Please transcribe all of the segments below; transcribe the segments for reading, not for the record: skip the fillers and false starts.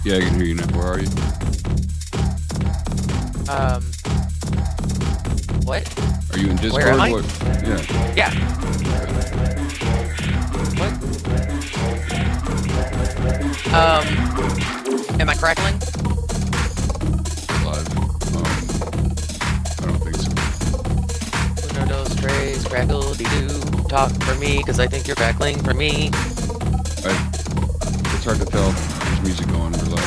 Yeah, I can hear you now. Where are you? What? Are you in Discord? Where am I? What? Yeah. Yeah. What? Am I crackling? Live. I don't think so. No, no, strays, crackle, dee-doo. Talk for me, because I think you're crackling for me. It's hard to tell. There's music going in your live.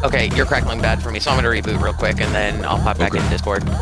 Okay, you're crackling bad for me, so I'm going to reboot real quick, and then I'll pop back in Discord. Okay.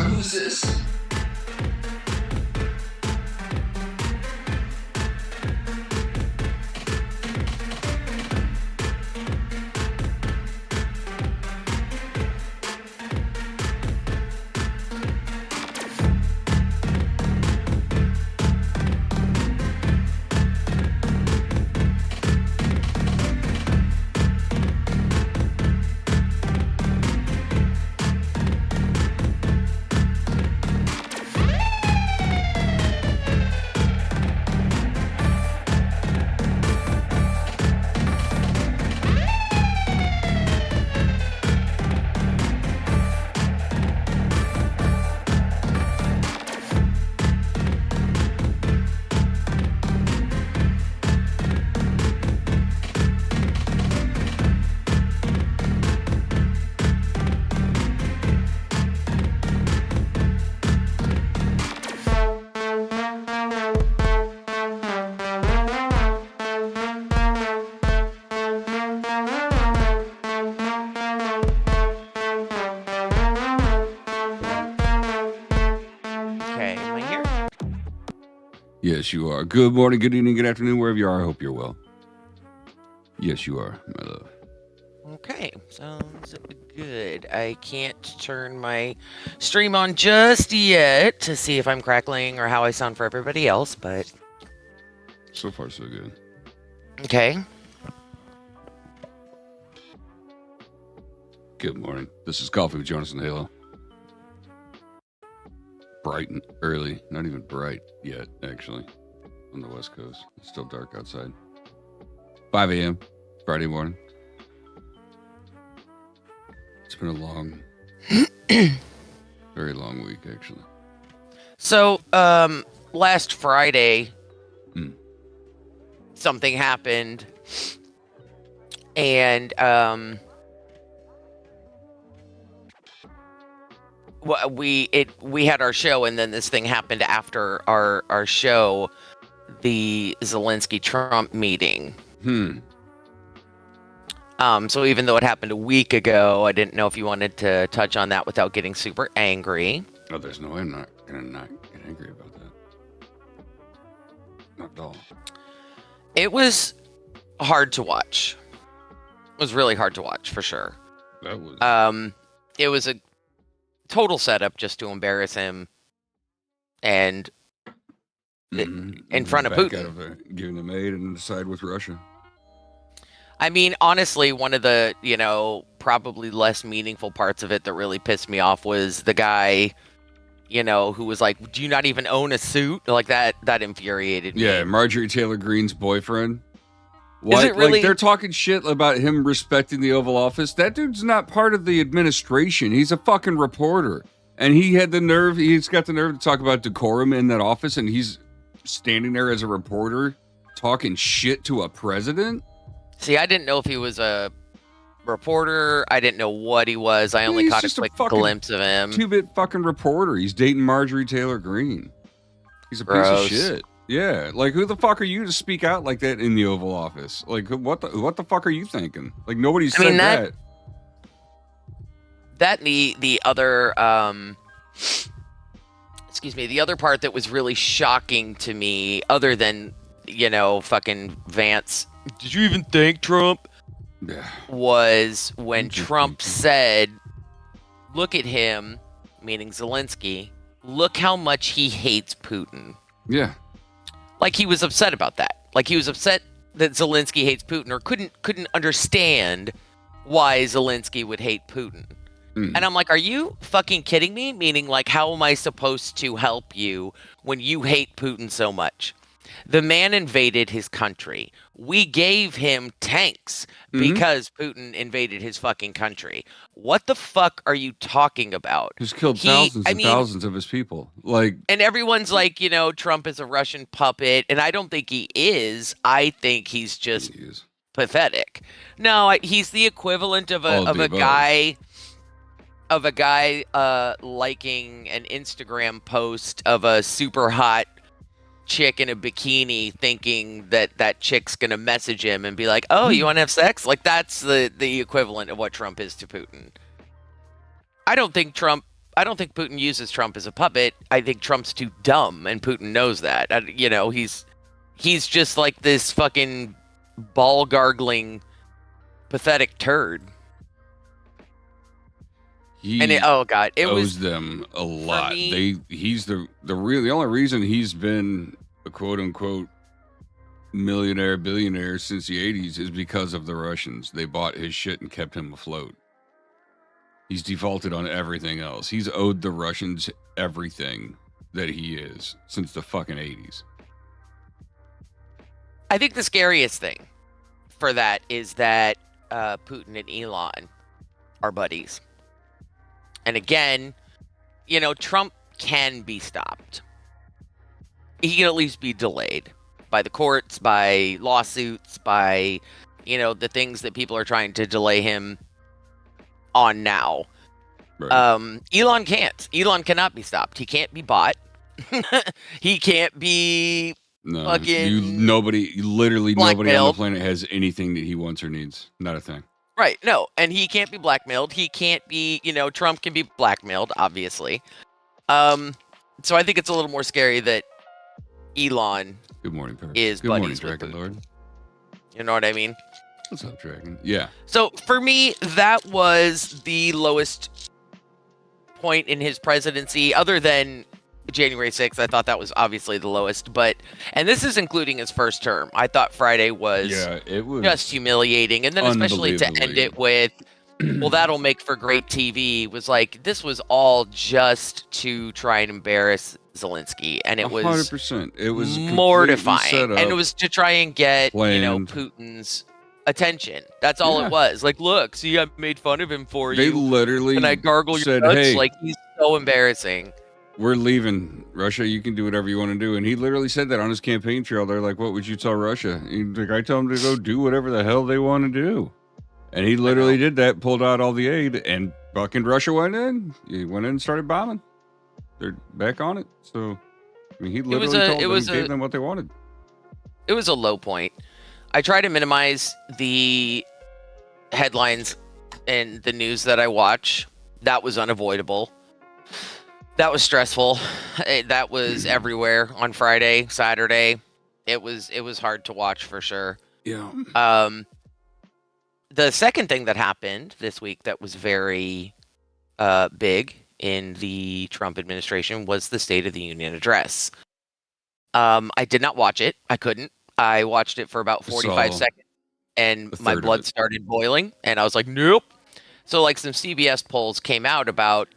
Who's this? Yes, you are. Good morning, good evening, good afternoon, wherever you are. I hope you're well. Yes, you are, my love. Okay, sounds good. I can't turn my stream on just yet to see if I'm crackling or how I sound for everybody else, but... So far, so good. Okay. Good morning. This is Coffee with Jonas and Halo. Bright and early. Not even bright yet, actually, on the West Coast. It's still dark outside. 5 a.m. Friday morning. It's been a long, very long week, actually. So, last Friday, something happened, and, we had our show, and then this thing happened after our show, the Zelensky-Trump meeting. So even though it happened a week ago, I didn't know if you wanted to touch on that without getting super angry. Oh, there's no way I'm not gonna not get angry about that. Not at all. It was hard to watch. It was really hard to watch, for sure. That was... It was a total setup just to embarrass him and in front of Putin. Out of giving him aid and side with Russia. I mean, honestly, one of the, probably less meaningful parts of it that really pissed me off was the guy, who was like, do you not even own a suit? Like, that infuriated me. Yeah, Marjorie Taylor Greene's boyfriend. What? Is it really? Like, they're talking shit about him respecting the Oval Office. That dude's not part of the administration. He's a fucking reporter. And he's got the nerve to talk about decorum in that office, and he's standing there as a reporter talking shit to a president? See, I didn't know if he was a reporter. I didn't know what he was. I only caught a quick glimpse of him. 2-bit fucking reporter. He's dating Marjorie Taylor Greene. He's a piece of shit. Yeah, like, who the fuck are you to speak out like that in the Oval Office? Like, what the fuck are you thinking? Like, nobody said that. That and the other excuse me, the other part that was really shocking to me, other than, fucking Vance, did you even thank Trump? Yeah. Was when Just Trump thinking. said, look at him, meaning Zelensky, look how much he hates Putin. Yeah. Like, he was upset about that. Like, he was upset that Zelensky hates Putin, or couldn't understand why Zelensky would hate Putin. And I'm like, are you fucking kidding me? Meaning, like, how am I supposed to help you when you hate Putin so much? The man invaded his country. We gave him tanks because Putin invaded his fucking country. What the fuck are you talking about? He's killed thousands and thousands of his people. Like, and everyone's like, Trump is a Russian puppet, and I don't think he is. I think he's just pathetic. No, he's the equivalent of a guy liking an Instagram post of a super hot chick in a bikini, thinking that chick's gonna message him and be like, oh, you want to have sex? Like, that's the equivalent of what Trump is to Putin. I don't think Putin uses Trump as a puppet. I think Trump's too dumb, and Putin knows that. He's just like this fucking ball gargling pathetic turd. He oh god, it owes them a lot. He's the only reason he's been a quote unquote billionaire since the 80s is because of the Russians. They bought his shit and kept him afloat. He's defaulted on everything else. He's owed the Russians everything that he is since the fucking 80s. I think the scariest thing for that is that Putin and Elon are buddies. And again, Trump can be stopped. He can at least be delayed by the courts, by lawsuits, by, the things that people are trying to delay him on now. Right. Elon can't. Elon cannot be stopped. He can't be bought. He can't be fucking literally nobody on the planet has anything that he wants or needs. Not a thing. Right, no, and he can't be blackmailed. He can't be, Trump can be blackmailed, obviously. So I think it's a little more scary that Elon Good morning, Perry. is Good buddies morning, with Dragon Putin. Lord. You know what I mean? What's up, Dragon? Yeah. So for me, that was the lowest point in his presidency, other than January 6th. I thought that was obviously the lowest, and this is including his first term. I thought Friday was, it was just humiliating, and then especially to end it with, well, that'll make for great TV, was like, this was all just to try and embarrass Zelensky, and it was 100%. It was mortifying, and it was to try and get Putin's attention. That's all it was. Like, look, see, I made fun of him for you. They literally and I gargle said, your nuts. hey, like, he's so embarrassing. We're leaving Russia. You can do whatever you want to do. And he literally said that on his campaign trail. They're like, what would you tell Russia? He's like, I tell them to go do whatever the hell they want to do. And he literally did that, pulled out all the aid, and fucking Russia went in. He went in and started bombing. They're back on it. So, I mean, he literally gave them what they wanted. It was a low point. I try to minimize the headlines and the news that I watch. That was unavoidable. That was stressful. That was everywhere on Friday, Saturday. It was hard to watch for sure. Yeah. The second thing that happened this week that was very big in the Trump administration was the State of the Union address. I did not watch it. I couldn't. I watched it for about 45 seconds, and my blood started boiling, and I was like, nope. So, like, some CBS polls came out about,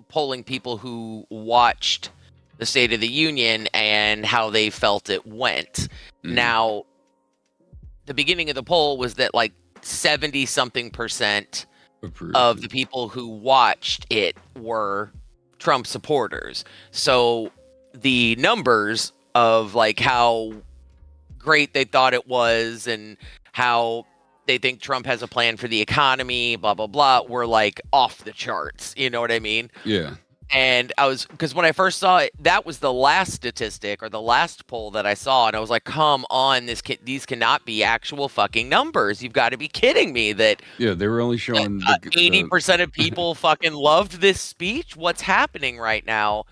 polling people who watched the State of the Union and how they felt it went. Now, the beginning of the poll was that like 70-something% of the people who watched it were Trump supporters. So the numbers of like how great they thought it was and how they think Trump has a plan for the economy, blah, blah, blah, were like off the charts. You know what I mean? Yeah. And because when I first saw it, that was the last statistic or the last poll that I saw, and I was like, "Come on, these cannot be actual fucking numbers. You've got to be kidding me that Yeah, they were only showing the 80% of people fucking loved this speech. What's happening right now?"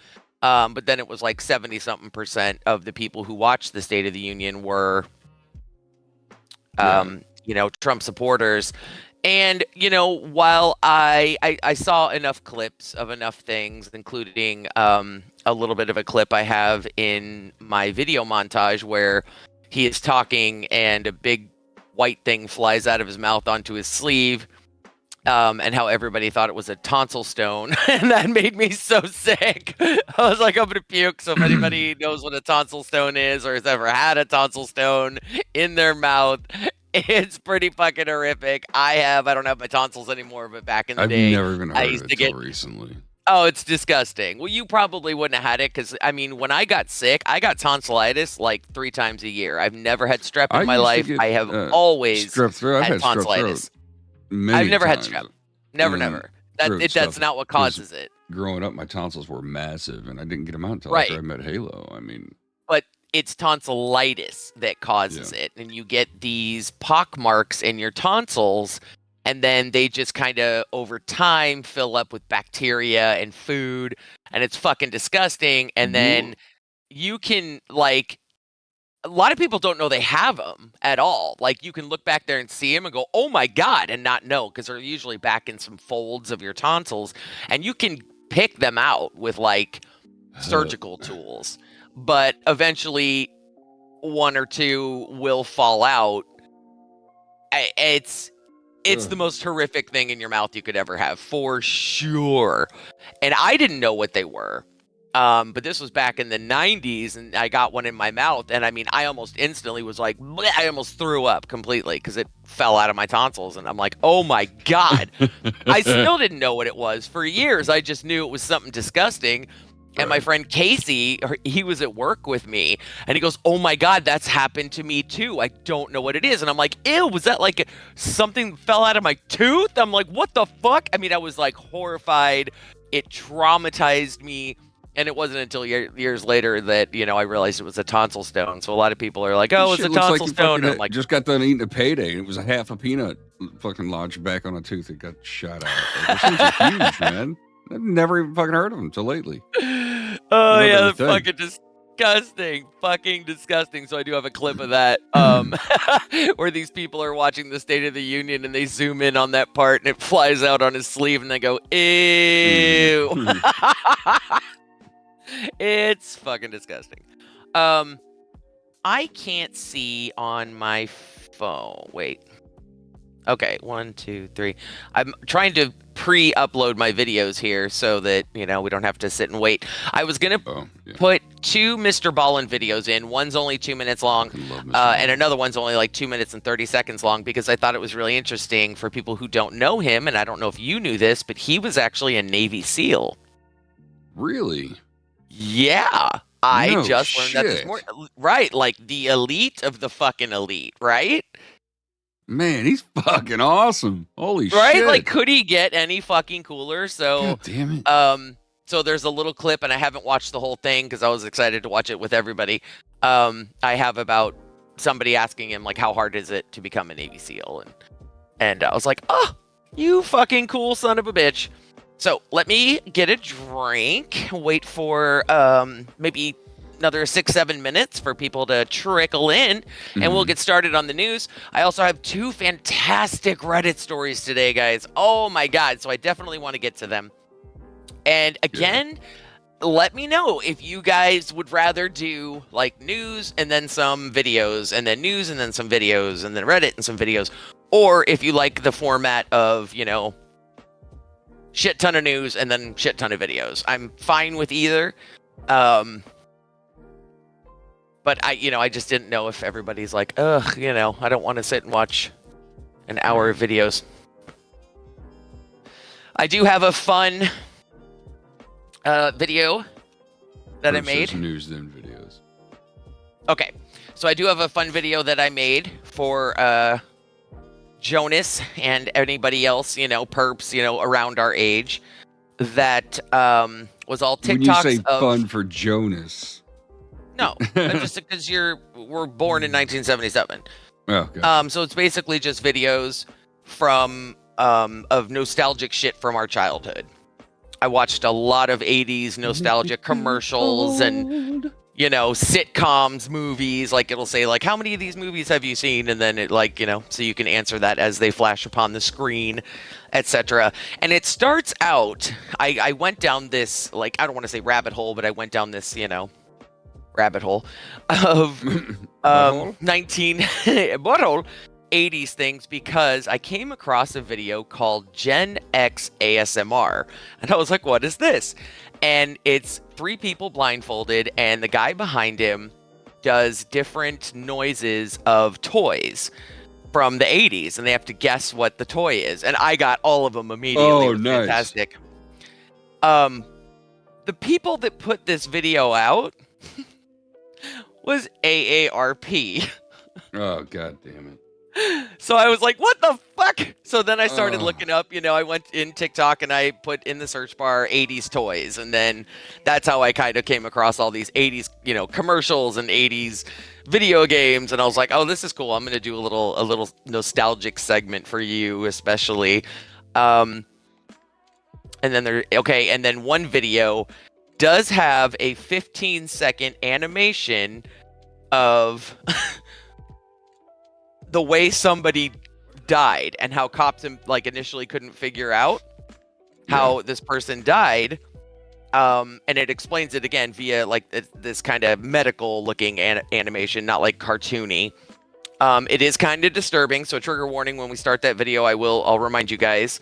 But then it was like 70-something% of the people who watched the State of the Union were, Trump supporters. And, while I saw enough clips of enough things, including a little bit of a clip I have in my video montage where he is talking and a big white thing flies out of his mouth onto his sleeve, and how everybody thought it was a tonsil stone. And that made me so sick. I was like, I'm going to puke. So if anybody knows what a tonsil stone is or has ever had a tonsil stone in their mouth, it's pretty fucking horrific. I don't have my tonsils anymore, but back in the day, I've never even heard I of used it to get until recently. Oh, it's disgusting. Well, you probably wouldn't have had it because, I mean, when I got sick, I got tonsillitis like 3 times a year. I've never had strep in my used to life. get, I have always strep throat. I've had had strep tonsillitis. throat many I've never had times. strep. Never, And never. throat That's stuff not what was- causes it. Growing up, my tonsils were massive, and I didn't get them out until Right. after I met Halo. I mean, But it's tonsillitis that causes it. And you get these pock marks in your tonsils, and then they just kind of over time fill up with bacteria and food, and it's fucking disgusting. And then you can, like, a lot of people don't know they have them at all. Like, you can look back there and see them and go, oh my God, and not know, because they're usually back in some folds of your tonsils, and you can pick them out with like surgical tools. But eventually, 1 or 2 will fall out. It's the most horrific thing in your mouth you could ever have, for sure. And I didn't know what they were. But this was back in the 90s, and I got one in my mouth, and I mean, I almost instantly was like, bleh, I almost threw up completely because it fell out of my tonsils, and I'm like, oh my God. I still didn't know what it was for years. I just knew it was something disgusting. And my friend Casey, he was at work with me, and he goes, oh my God, that's happened to me too. I don't know what it is. And I'm like, ew, was that like something fell out of my tooth? I'm like, what the fuck? I mean, I was like horrified. It traumatized me. And it wasn't until years later that, I realized it was a tonsil stone. So a lot of people are like, oh, it's a tonsil stone. And I'm like, just got done eating a payday, and it was a half a peanut fucking lodged back on a tooth. It got shot out. Like, those things are huge, man. I've never even fucking heard of them until lately. Oh, yeah, they're fucking disgusting. Fucking disgusting. So I do have a clip of that where these people are watching the State of the Union, and they zoom in on that part, and it flies out on his sleeve, and they go, ew. It's fucking disgusting. I can't see on my phone. Wait. Okay, 1, 2, 3. I'm trying to pre-upload my videos here so that, we don't have to sit and wait. I was going to put 2 Mr. Ballin videos in. One's only 2 minutes long, and another one's only like 2 minutes and 30 seconds long, because I thought it was really interesting for people who don't know him, and I don't know if you knew this, but he was actually a Navy SEAL. Really? Yeah. I just learned that this shit. morning. Right, like the elite of the fucking elite, right? Man, he's fucking awesome. Holy shit. Right? Like, could he get any fucking cooler? So, God damn it. So there's a little clip, and I haven't watched the whole thing because I was excited to watch it with everybody. I have about somebody asking him, like, how hard is it to become a Navy SEAL? And I was like, oh, you fucking cool son of a bitch. So let me get a drink, wait for maybe another 6-7 minutes for people to trickle in, and we'll get started on the news. I also have 2 fantastic Reddit stories today, guys. Oh my God. So I definitely want to get to them. And again, let me know if you guys would rather do like news and then some videos, and then news and then some videos, and then Reddit and some videos, or if you like the format of, shit ton of news and then shit ton of videos. I'm fine with either. But I just didn't know if everybody's like, ugh, I don't want to sit and watch an hour of videos. I do have a fun video that I made. News then videos. Okay, so I do have a fun video that I made for Jonas and anybody else, perps, around our age. that was all When you say TikToks of fun for Jonas. no, just because we're born in 1977. Oh, God. So it's basically just videos from of nostalgic shit from our childhood. I watched a lot of 80s nostalgic commercials and sitcoms, movies. Like it'll say like, how many of these movies have you seen? And then it like, so you can answer that as they flash upon the screen, etc. And it starts out, I went down this, like, I don't want to say rabbit hole, but I went down this, rabbit hole of Butthole? 80s things because I came across a video called Gen X ASMR. And I was like, what is this? And it's 3 people blindfolded, and the guy behind him does different noises of toys from the 80s, and they have to guess what the toy is. And I got all of them immediately. Oh, it was nice. Fantastic. The people that put this video out was AARP. Oh, God damn it. So I was like, what the fuck? So then I started looking up, I went in TikTok and I put in the search bar 80s toys. And then that's how I kind of came across all these 80s, commercials and 80s video games. And I was like, oh, this is cool. I'm going to do a little nostalgic segment for you, especially. And then one video does have a 15-second animation of the way somebody died and how cops initially couldn't figure out how this person died. And it explains it again via this kind of medical looking animation, not like cartoony. It is kind of disturbing, so trigger warning when we start that video. I'll remind you guys.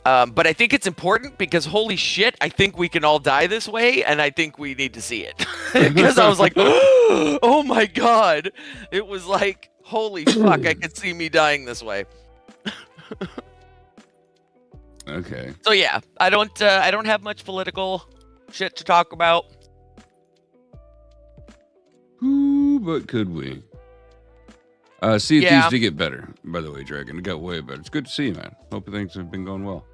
But I think it's important because holy shit, I think we can all die this way, and I think we need to see it. Because I was like, oh my God. It was like, holy fuck, I could see me dying this way. Okay. So yeah, I don't have much political shit to talk about. Ooh, but could we? Sea of Yeah. Thieves did get better, by the way, Dragon. It got way better. It's good to see you, man. Hope things have been going well.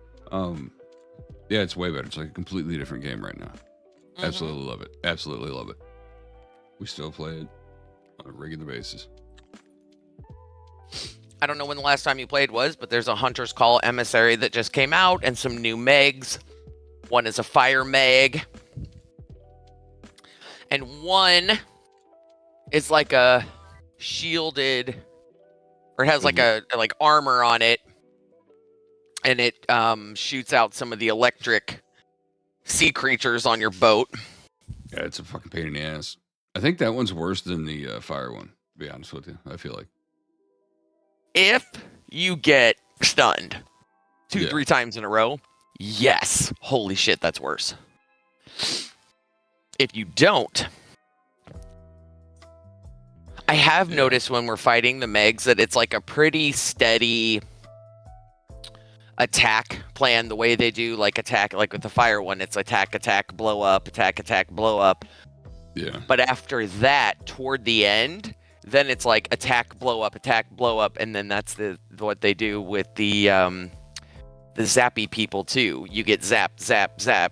Yeah, it's way better. It's like a completely different game right now. Absolutely love it. Absolutely love it. We still play it on a regular basis. I don't know when the last time you played was, but there's a Hunter's Call Emissary that just came out and some new Megs. One is a fire Meg. And one is like a shielded, or it has like a armor on it. And it shoots out some of the electric sea creatures on your boat. Yeah, it's a fucking pain in the ass. I think that one's worse than the fire one, to be honest with you. I feel like. If you get stunned 2-3 times in a row, yes. Holy shit, that's worse. If you don't, I have noticed when we're fighting the Megs that it's like a pretty steady attack plan. The way they do attack, like with the fire one, it's attack, blow up, attack, blow up. Yeah. But after that, toward the end, then it's like attack, blow up, and then that's what they do with the zappy people too. You get zap.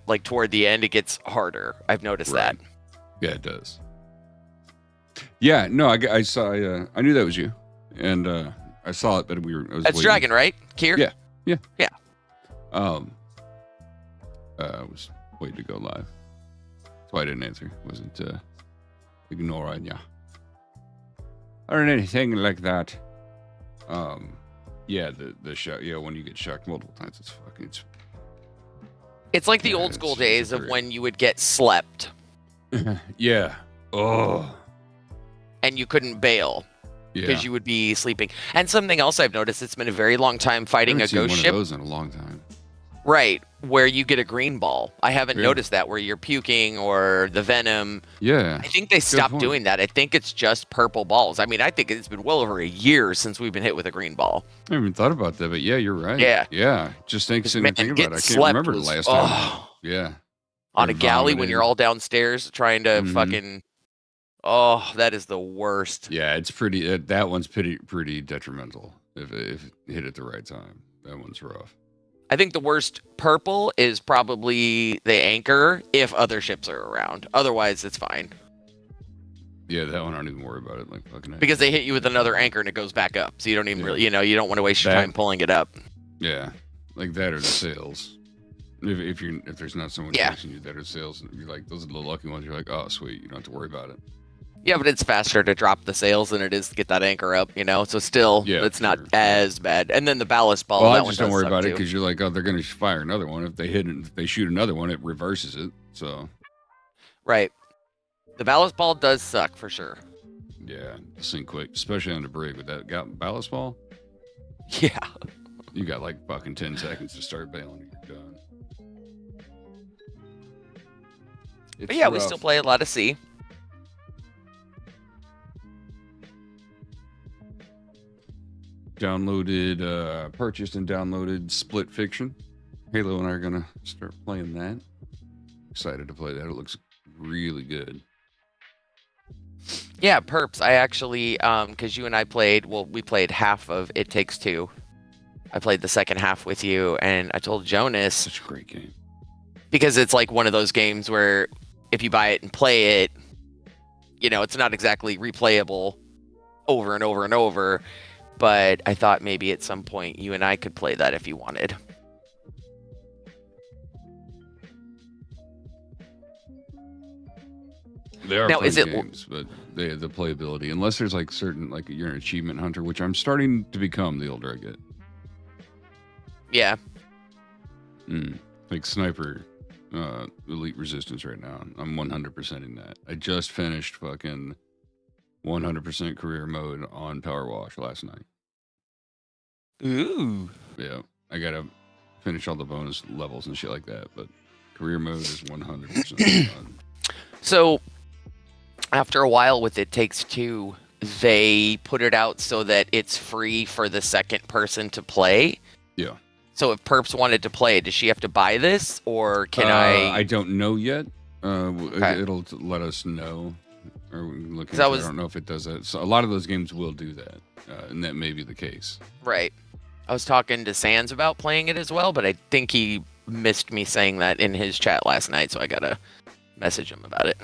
Like toward the end, it gets harder. I've noticed that. Yeah, it does. Yeah, no, I saw. I knew that was you, and I saw it, but That's Dragon, right? Kier? Yeah. Yeah. I was waiting to go live. That's why I didn't answer. Wasn't ignoring ya. Or anything like that. Yeah, the shock. Yeah, when you get shocked multiple times, It's like the old school days of when you would get slept. Yeah. Oh. And you couldn't bail. Because you would be sleeping. And something else I've noticed, it's been a very long time fighting a ghost ship. One of those in a long time. Right, where you get a green ball. I haven't noticed that, where you're puking or the venom. Yeah. I think they stopped doing that. I think it's just purple balls. I mean, I think it's been well over a year since we've been hit with a green ball. I haven't even thought about that, but yeah, you're right. Yeah. Yeah. Just thinking about it. I can't remember the last time. Yeah. On a galley when you're all downstairs trying to fucking... Oh, that is the worst. Yeah, it's pretty... that one's pretty detrimental if hit at the right time. That one's rough. I think the worst purple is probably the anchor if other ships are around. Otherwise, it's fine. Yeah, that one I don't even worry about it. Like fucking. Because they hit you with another anchor and it goes back up. So you don't even really, you don't want to waste your time pulling it up. Yeah, like that or the sails. If there's not someone chasing you that are sails, you're like, those are the lucky ones. You're like, oh sweet, you don't have to worry about it. Yeah, but it's faster to drop the sails than it is to get that anchor up, So still, it's not as bad. And then the ballast ball. Well, I just don't worry about it because you're like, oh, they're going to fire another one. If they hit it, if they shoot another one, it reverses it. So. Right. The ballast ball does suck for sure. Yeah, sink quick, especially on the brig with that ballast ball. Yeah. You got like fucking 10 seconds to start bailing and you're done. But yeah, we still play a lot of sea. Purchased and downloaded Split Fiction. Halo and I are gonna start playing that. Excited to play that. It looks really good. Yeah, Perps. I actually, because you and I played, we played half of It Takes Two. I played the second half with you, and I told Jonas. Such a great game. Because it's like one of those games where if you buy it and play it, it's not exactly replayable over and over and over. But I thought maybe at some point you and I could play that if you wanted. They are now, games, but they have the playability. Unless there's like certain, like you're an achievement hunter, which I'm starting to become the older I get. Yeah. Like Sniper Elite Resistance right now. I'm 100%ing that. I just finished fucking 100% career mode on Power Wash last night. Ooh. Yeah. I got to finish all the bonus levels and shit like that, but career mode is 100% done. So, after a while with It Takes Two, they put it out so that it's free for the second person to play. Yeah. So if Perps wanted to play, does she have to buy this, or can I? I don't know yet. Okay. It'll let us know. Or we can look into I don't know if it does that. So a lot of those games will do that, and that may be the case. Right. I was talking to Sans about playing it as well, but I think he missed me saying that in his chat last night, so I gotta message him about it.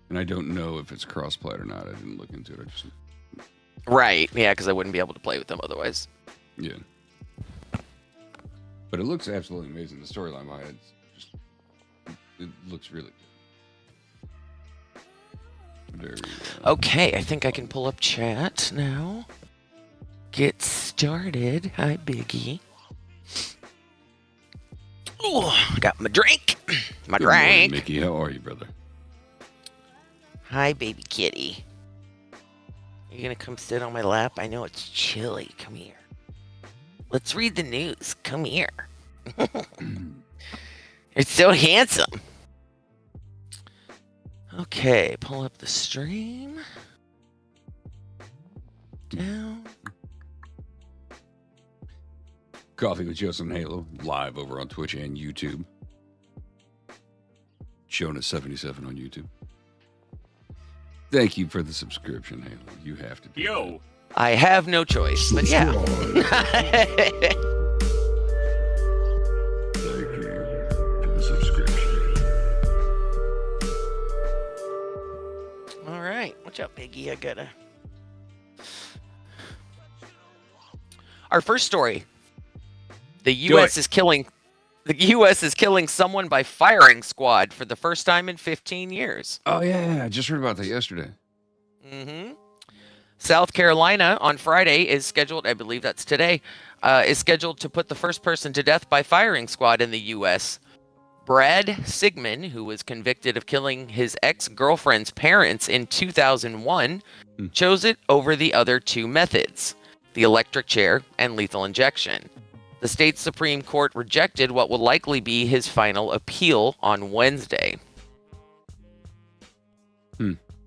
And I don't know if it's cross-plat or not. I didn't look into it. Right. Yeah, because I wouldn't be able to play with them otherwise. Yeah. But it looks absolutely amazing. The storyline behind it looks really good. Okay, I think I can pull up chat now. Get started. Hi, Biggie. Ooh, got my drink. My Good drink. morning, Mickey, how are you, brother? Hi, baby kitty. You gonna come sit on my lap? I know it's chilly. Come here. Let's read the news. Come here. You're so handsome. Okay, pull up the stream. Down. Coffee with Joseph and Halo, live over on Twitch and YouTube. Jonas77 on YouTube. Thank you for the subscription, Halo. You have to do that. I have no choice, but yeah. Thank you for the subscription. All right. Watch out, Biggie. I gotta... Our first story. The U.S. is killing someone by firing squad for the first time in 15 years. Oh, yeah. I just heard about that yesterday. Mm-hmm. South Carolina on Friday is scheduled, I believe that's today, is scheduled to put the first person to death by firing squad in the U.S. Brad Sigmund, who was convicted of killing his ex-girlfriend's parents in 2001, chose it over the other two methods, the electric chair and lethal injection. The state Supreme Court rejected what will likely be his final appeal on Wednesday.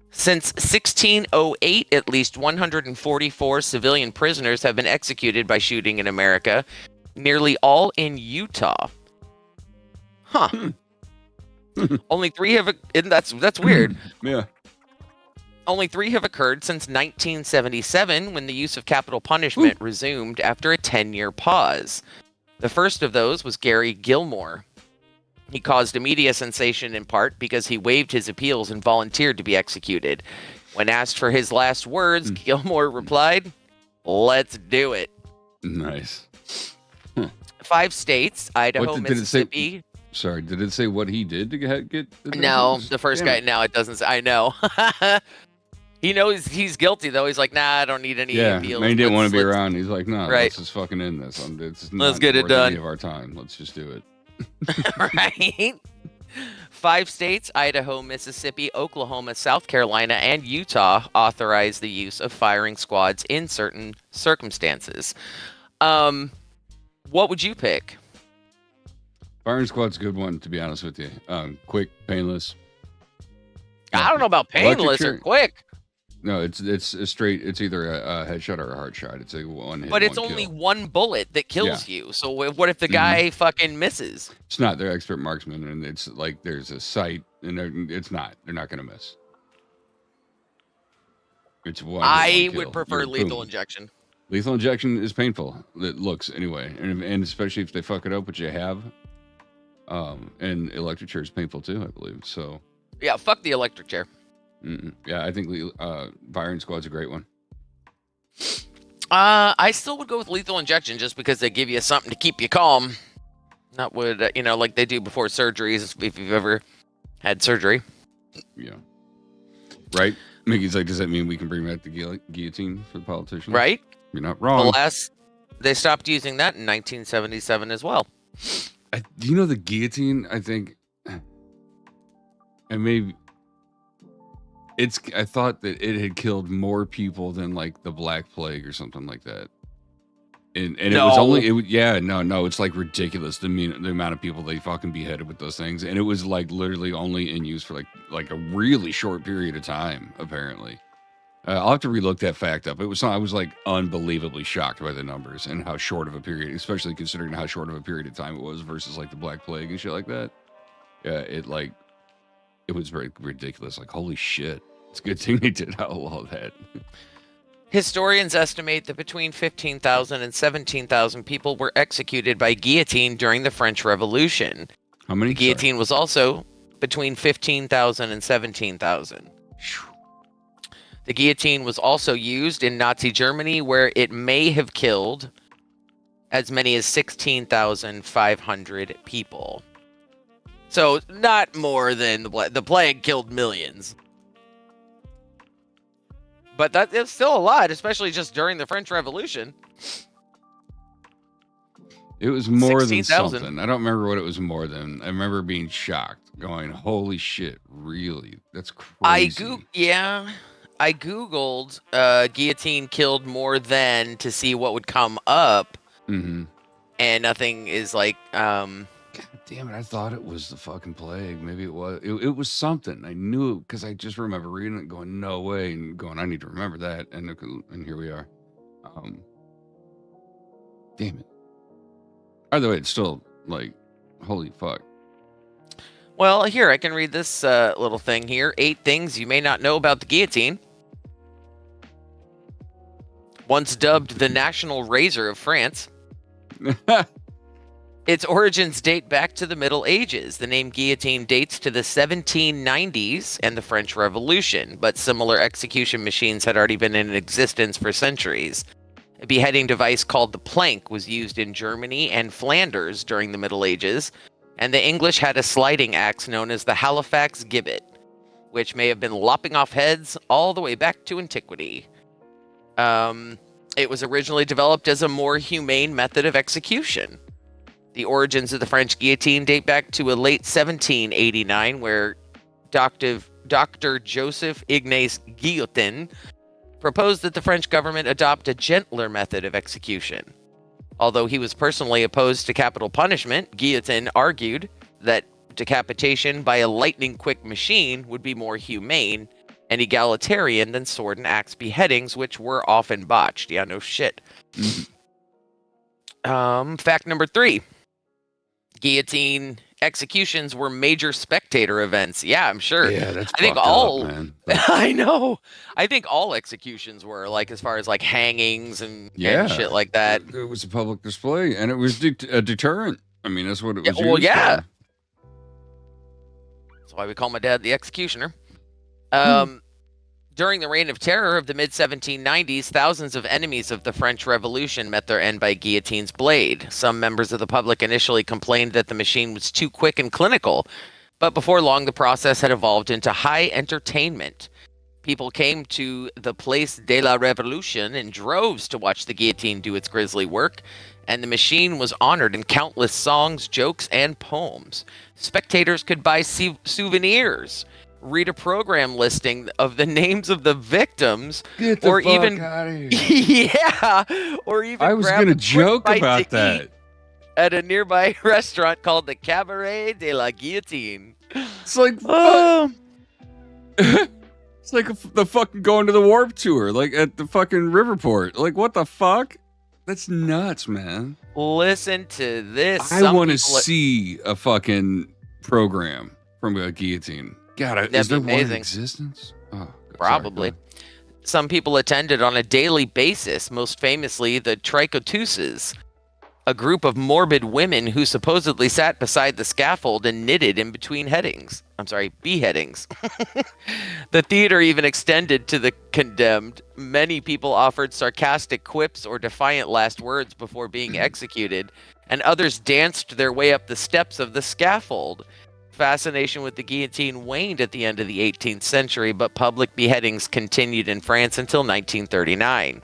Since 1608, at least 144 civilian prisoners have been executed by shooting in America, nearly all in Utah. Huh. Only 3 have... That's weird. Yeah. Only 3 have occurred since 1977, when the use of capital punishment resumed after a 10-year pause. The first of those was Gary Gilmore. He caused a media sensation in part because he waived his appeals and volunteered to be executed. When asked for his last words, Gilmore replied, "Let's do it." Nice. 5 states, Idaho, Did it say? Mississippi. Sorry, did it say what he did to get? No, the first guy. No, it doesn't. I know. He knows he's guilty, though. He's like, nah, I don't need any appeals. Man, he didn't want to be around. He's like, no, Right. let's just fucking end this. It's Let's not get it worth any done. of our time. Let's just do it. Right? 5 states, Idaho, Mississippi, Oklahoma, South Carolina, and Utah authorize the use of firing squads in certain circumstances. What would you pick? Firing squad's a good one, to be honest with you. Quick, painless. I don't know about painless or quick. No, it's a straight. It's either a headshot or a hard shot. It's a one hit. But it's only kill. one bullet that kills you. So what if the guy fucking misses? It's not. They're expert marksmen, and it's like there's a sight, and it's not. They're not going to miss. It's one. I would prefer lethal injection. Lethal injection is painful. It looks anyway, and especially if they fuck it up, which you have. And electric chair is painful too, I believe. So. Yeah, fuck the electric chair. Yeah, I think firing squad's a great one. I still would go with lethal injection just because they give you something to keep you calm. That would, like they do before surgeries, if you've ever had surgery. Yeah. Right? Mickey's like, does that mean we can bring back the guillotine for the politicians? Right? You're not wrong. They stopped using that in 1977 as well. Do you know the guillotine? I think, and maybe I thought that it had killed more people than like the Black Plague or something like that. And it was only, it's like ridiculous. The amount of people they fucking beheaded with those things. And it was like literally only in use for like a really short period of time, apparently. I'll have to relook that fact up. I was like unbelievably shocked by the numbers and how short of a period, especially considering how short of a period of time it was versus like the Black Plague and shit like that. Yeah, it was very ridiculous. Like, holy shit. It's a good thing they did all that. Historians estimate that between 15,000 and 17,000 people were executed by guillotine during the French Revolution. How many? The guillotine was also between 15,000 and 17,000. The guillotine was also used in Nazi Germany, where it may have killed as many as 16,500 people. So not more than the plague killed millions. But that is still a lot, especially just during the French Revolution. It was more 16, than something. I don't remember what it was more than. I remember being shocked, going, "Holy shit, really? That's crazy." I googled guillotine killed more than to see what would come up, and nothing is like. God damn it! I thought it was the fucking plague. Maybe it was. It was something. I knew because I just remember reading it, going, "No way," and going, "I need to remember that." And here we are. Damn it. Either way, it's still like, holy fuck. Well, here I can read this little thing here. 8 things you may not know about the guillotine. Once dubbed the national razor of France. Its origins date back to the Middle Ages. The name guillotine dates to the 1790s and the French Revolution, but similar execution machines had already been in existence for centuries. A beheading device called the plank was used in Germany and Flanders during the Middle Ages, and the English had a sliding axe known as the Halifax gibbet, which may have been lopping off heads all the way back to antiquity. It was originally developed as a more humane method of execution. The origins of the French guillotine date back to a late 1789, where Dr. Joseph Ignace Guillotin proposed that the French government adopt a gentler method of execution. Although he was personally opposed to capital punishment, Guillotin argued that decapitation by a lightning-quick machine would be more humane and egalitarian than sword and axe beheadings, which were often botched. Yeah, no shit. Fact number 3. Guillotine Executions were major spectator events. Yeah, I'm sure. Yeah, that's I think fucked all. up, man. But I know. I think all executions were like, as far as like hangings and yeah, shit like that. it was a public display, and it was a deterrent. I mean, that's what it Yeah, was well, used yeah. for. That's why we call my dad the executioner. Hmm. During the Reign of Terror of the mid-1790s, thousands of enemies of the French Revolution met their end by guillotine's blade. Some members of the public initially complained that the machine was too quick and clinical, but before long the process had evolved into high entertainment. People came to the Place de la Révolution in droves to watch the guillotine do its grisly work, and the machine was honored in countless songs, jokes, and poems. Spectators could buy souvenirs, read a program listing of the names of the victims, Get the or fuck even out of here. yeah, or even I was grab gonna a quick joke bite about to that. eat at a nearby restaurant called the Cabaret de la Guillotine. It's like Oh, it's like the fucking going to the Warp Tour, like at the fucking Riverport. Like, what the fuck? That's nuts, man. listen to this. I Some want to people- see a fucking program from a guillotine. God, That'd is be there one in amazing. existence? Oh, sorry, Probably. go ahead. Some people attended on a daily basis, most famously the Tricoteuses, a group of morbid women who supposedly sat beside the scaffold and knitted in between beheadings. The theater even extended to the condemned. Many people offered sarcastic quips or defiant last words before being executed, and others danced their way up the steps of the scaffold. Fascination with the guillotine waned at the end of the 18th century, but public beheadings continued in France until 1939.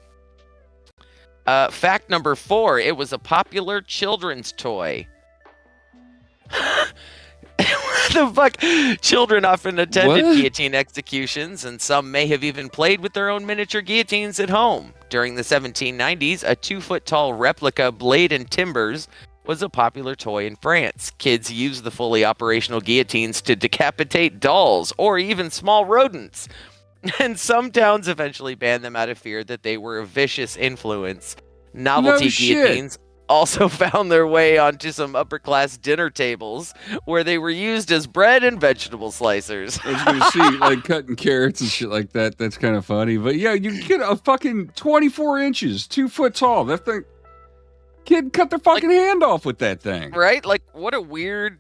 Fact number 4, it was a popular children's toy. What the fuck? Children often attended What? guillotine executions, and some may have even played with their own miniature guillotines at home. During the 1790s, a 2-foot-tall replica blade and timbers was a popular toy in France. Kids used the fully operational guillotines to decapitate dolls or even small rodents. And some towns eventually banned them out of fear that they were a vicious influence. Novelty No shit. guillotines also found their way onto some upper-class dinner tables, where they were used as bread and vegetable slicers. I was gonna see like cutting carrots and shit like that. That's kind of funny, but yeah, you get a fucking 24 inches, 2 foot tall. That thing, kid, cut their fucking hand off with that thing. Right? Like, what a weird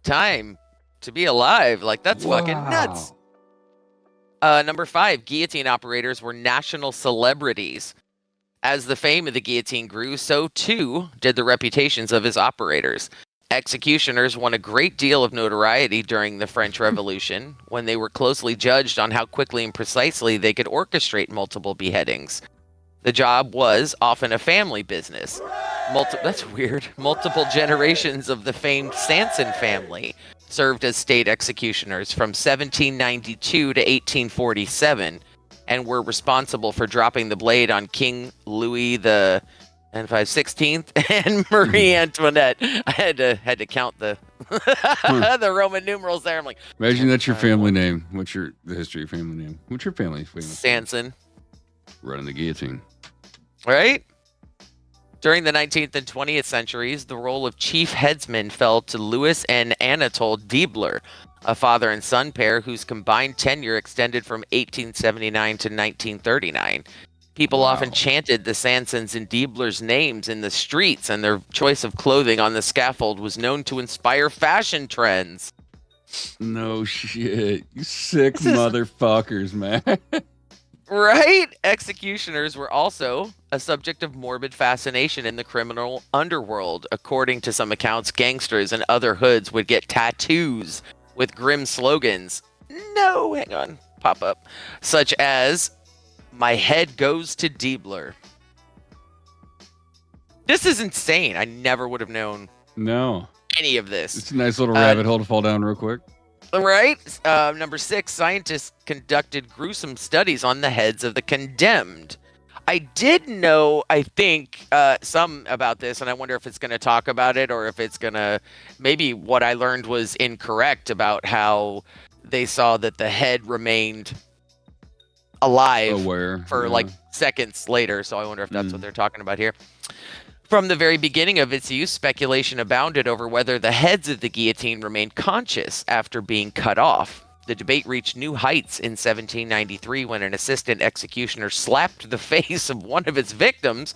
time to be alive. Like, that's fucking nuts. Number 5, guillotine operators were national celebrities. As the fame of the guillotine grew, so too did the reputations of its operators. Executioners won a great deal of notoriety during the French Revolution when they were closely judged on how quickly and precisely they could orchestrate multiple beheadings. The job was often a family business. That's weird. Multiple generations of the famed Sanson family served as state executioners from 1792 to 1847 and were responsible for dropping the blade on King Louis the XVI and Marie Antoinette. I had to count the the Roman numerals there. I'm like, Imagine that's your family name. What's the history of your family name? What's your family name? Sanson. Running the guillotine. Right? During the 19th and 20th centuries, the role of chief headsman fell to Louis and Anatole Diebler, a father and son pair whose combined tenure extended from 1879 to 1939. People often chanted the Sansons and Diebler's names in the streets, and their choice of clothing on the scaffold was known to inspire fashion trends. No shit. You sick motherfuckers, man. Right? Executioners were also a subject of morbid fascination in the criminal underworld. According to some accounts, gangsters and other hoods would get tattoos with grim slogans. No, hang on, pop up. Such as, "My head goes to Diebler." This is insane. I never would have known No. any of this. It's a nice little rabbit hole to fall down real quick. Right? Number 6, scientists conducted gruesome studies on the heads of the condemned. I did know, I think, some about this, and I wonder if it's going to talk about it or if it's going to... Maybe what I learned was incorrect about how they saw that the head remained alive Aware. for yeah. like seconds later, so I wonder if that's what they're talking about here. From the very beginning of its use, speculation abounded over whether the heads of the guillotine remained conscious after being cut off. The debate reached new heights in 1793 when an assistant executioner slapped the face of one of its victims.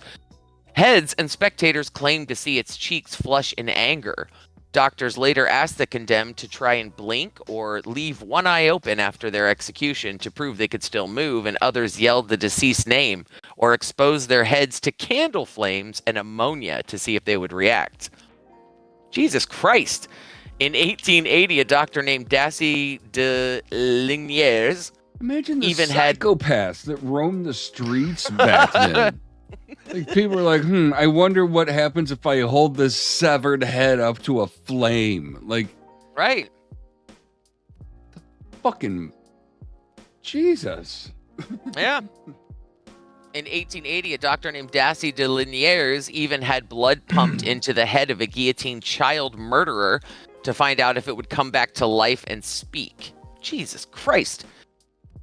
Heads and spectators claimed to see its cheeks flush in anger. Doctors later asked the condemned to try and blink or leave one eye open after their execution to prove they could still move, and others yelled the deceased name or exposed their heads to candle flames and ammonia to see if they would react. Jesus Christ! In 1880, a doctor named Dassy de Lignières Imagine the even had psychopaths that roamed the streets back then. Like, people were like, I wonder what happens if I hold this severed head up to a flame. Like, right. fucking Jesus. Yeah. In 1880, a doctor named Dassy de Lignières even had blood pumped into the head of a guillotine child murderer to find out if it would come back to life and speak. Jesus Christ.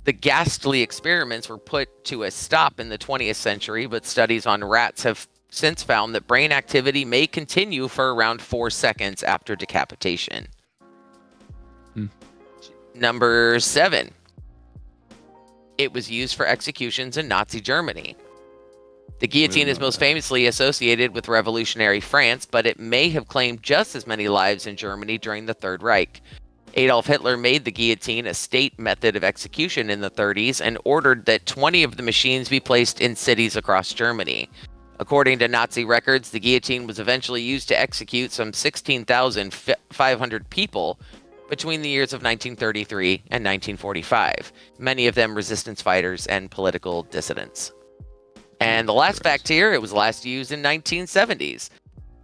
The ghastly experiments were put to a stop in the 20th century, but studies on rats have since found that brain activity may continue for around 4 seconds after decapitation. Number 7. It was used for executions in Nazi Germany. The guillotine is most famously associated with revolutionary France, but it may have claimed just as many lives in Germany during the Third Reich. Adolf Hitler made the guillotine a state method of execution in the 30s and ordered that 20 of the machines be placed in cities across Germany. According to Nazi records, the guillotine was eventually used to execute some 16,500 people between the years of 1933 and 1945, many of them resistance fighters and political dissidents. And the last fact here, it was last used in 1970s.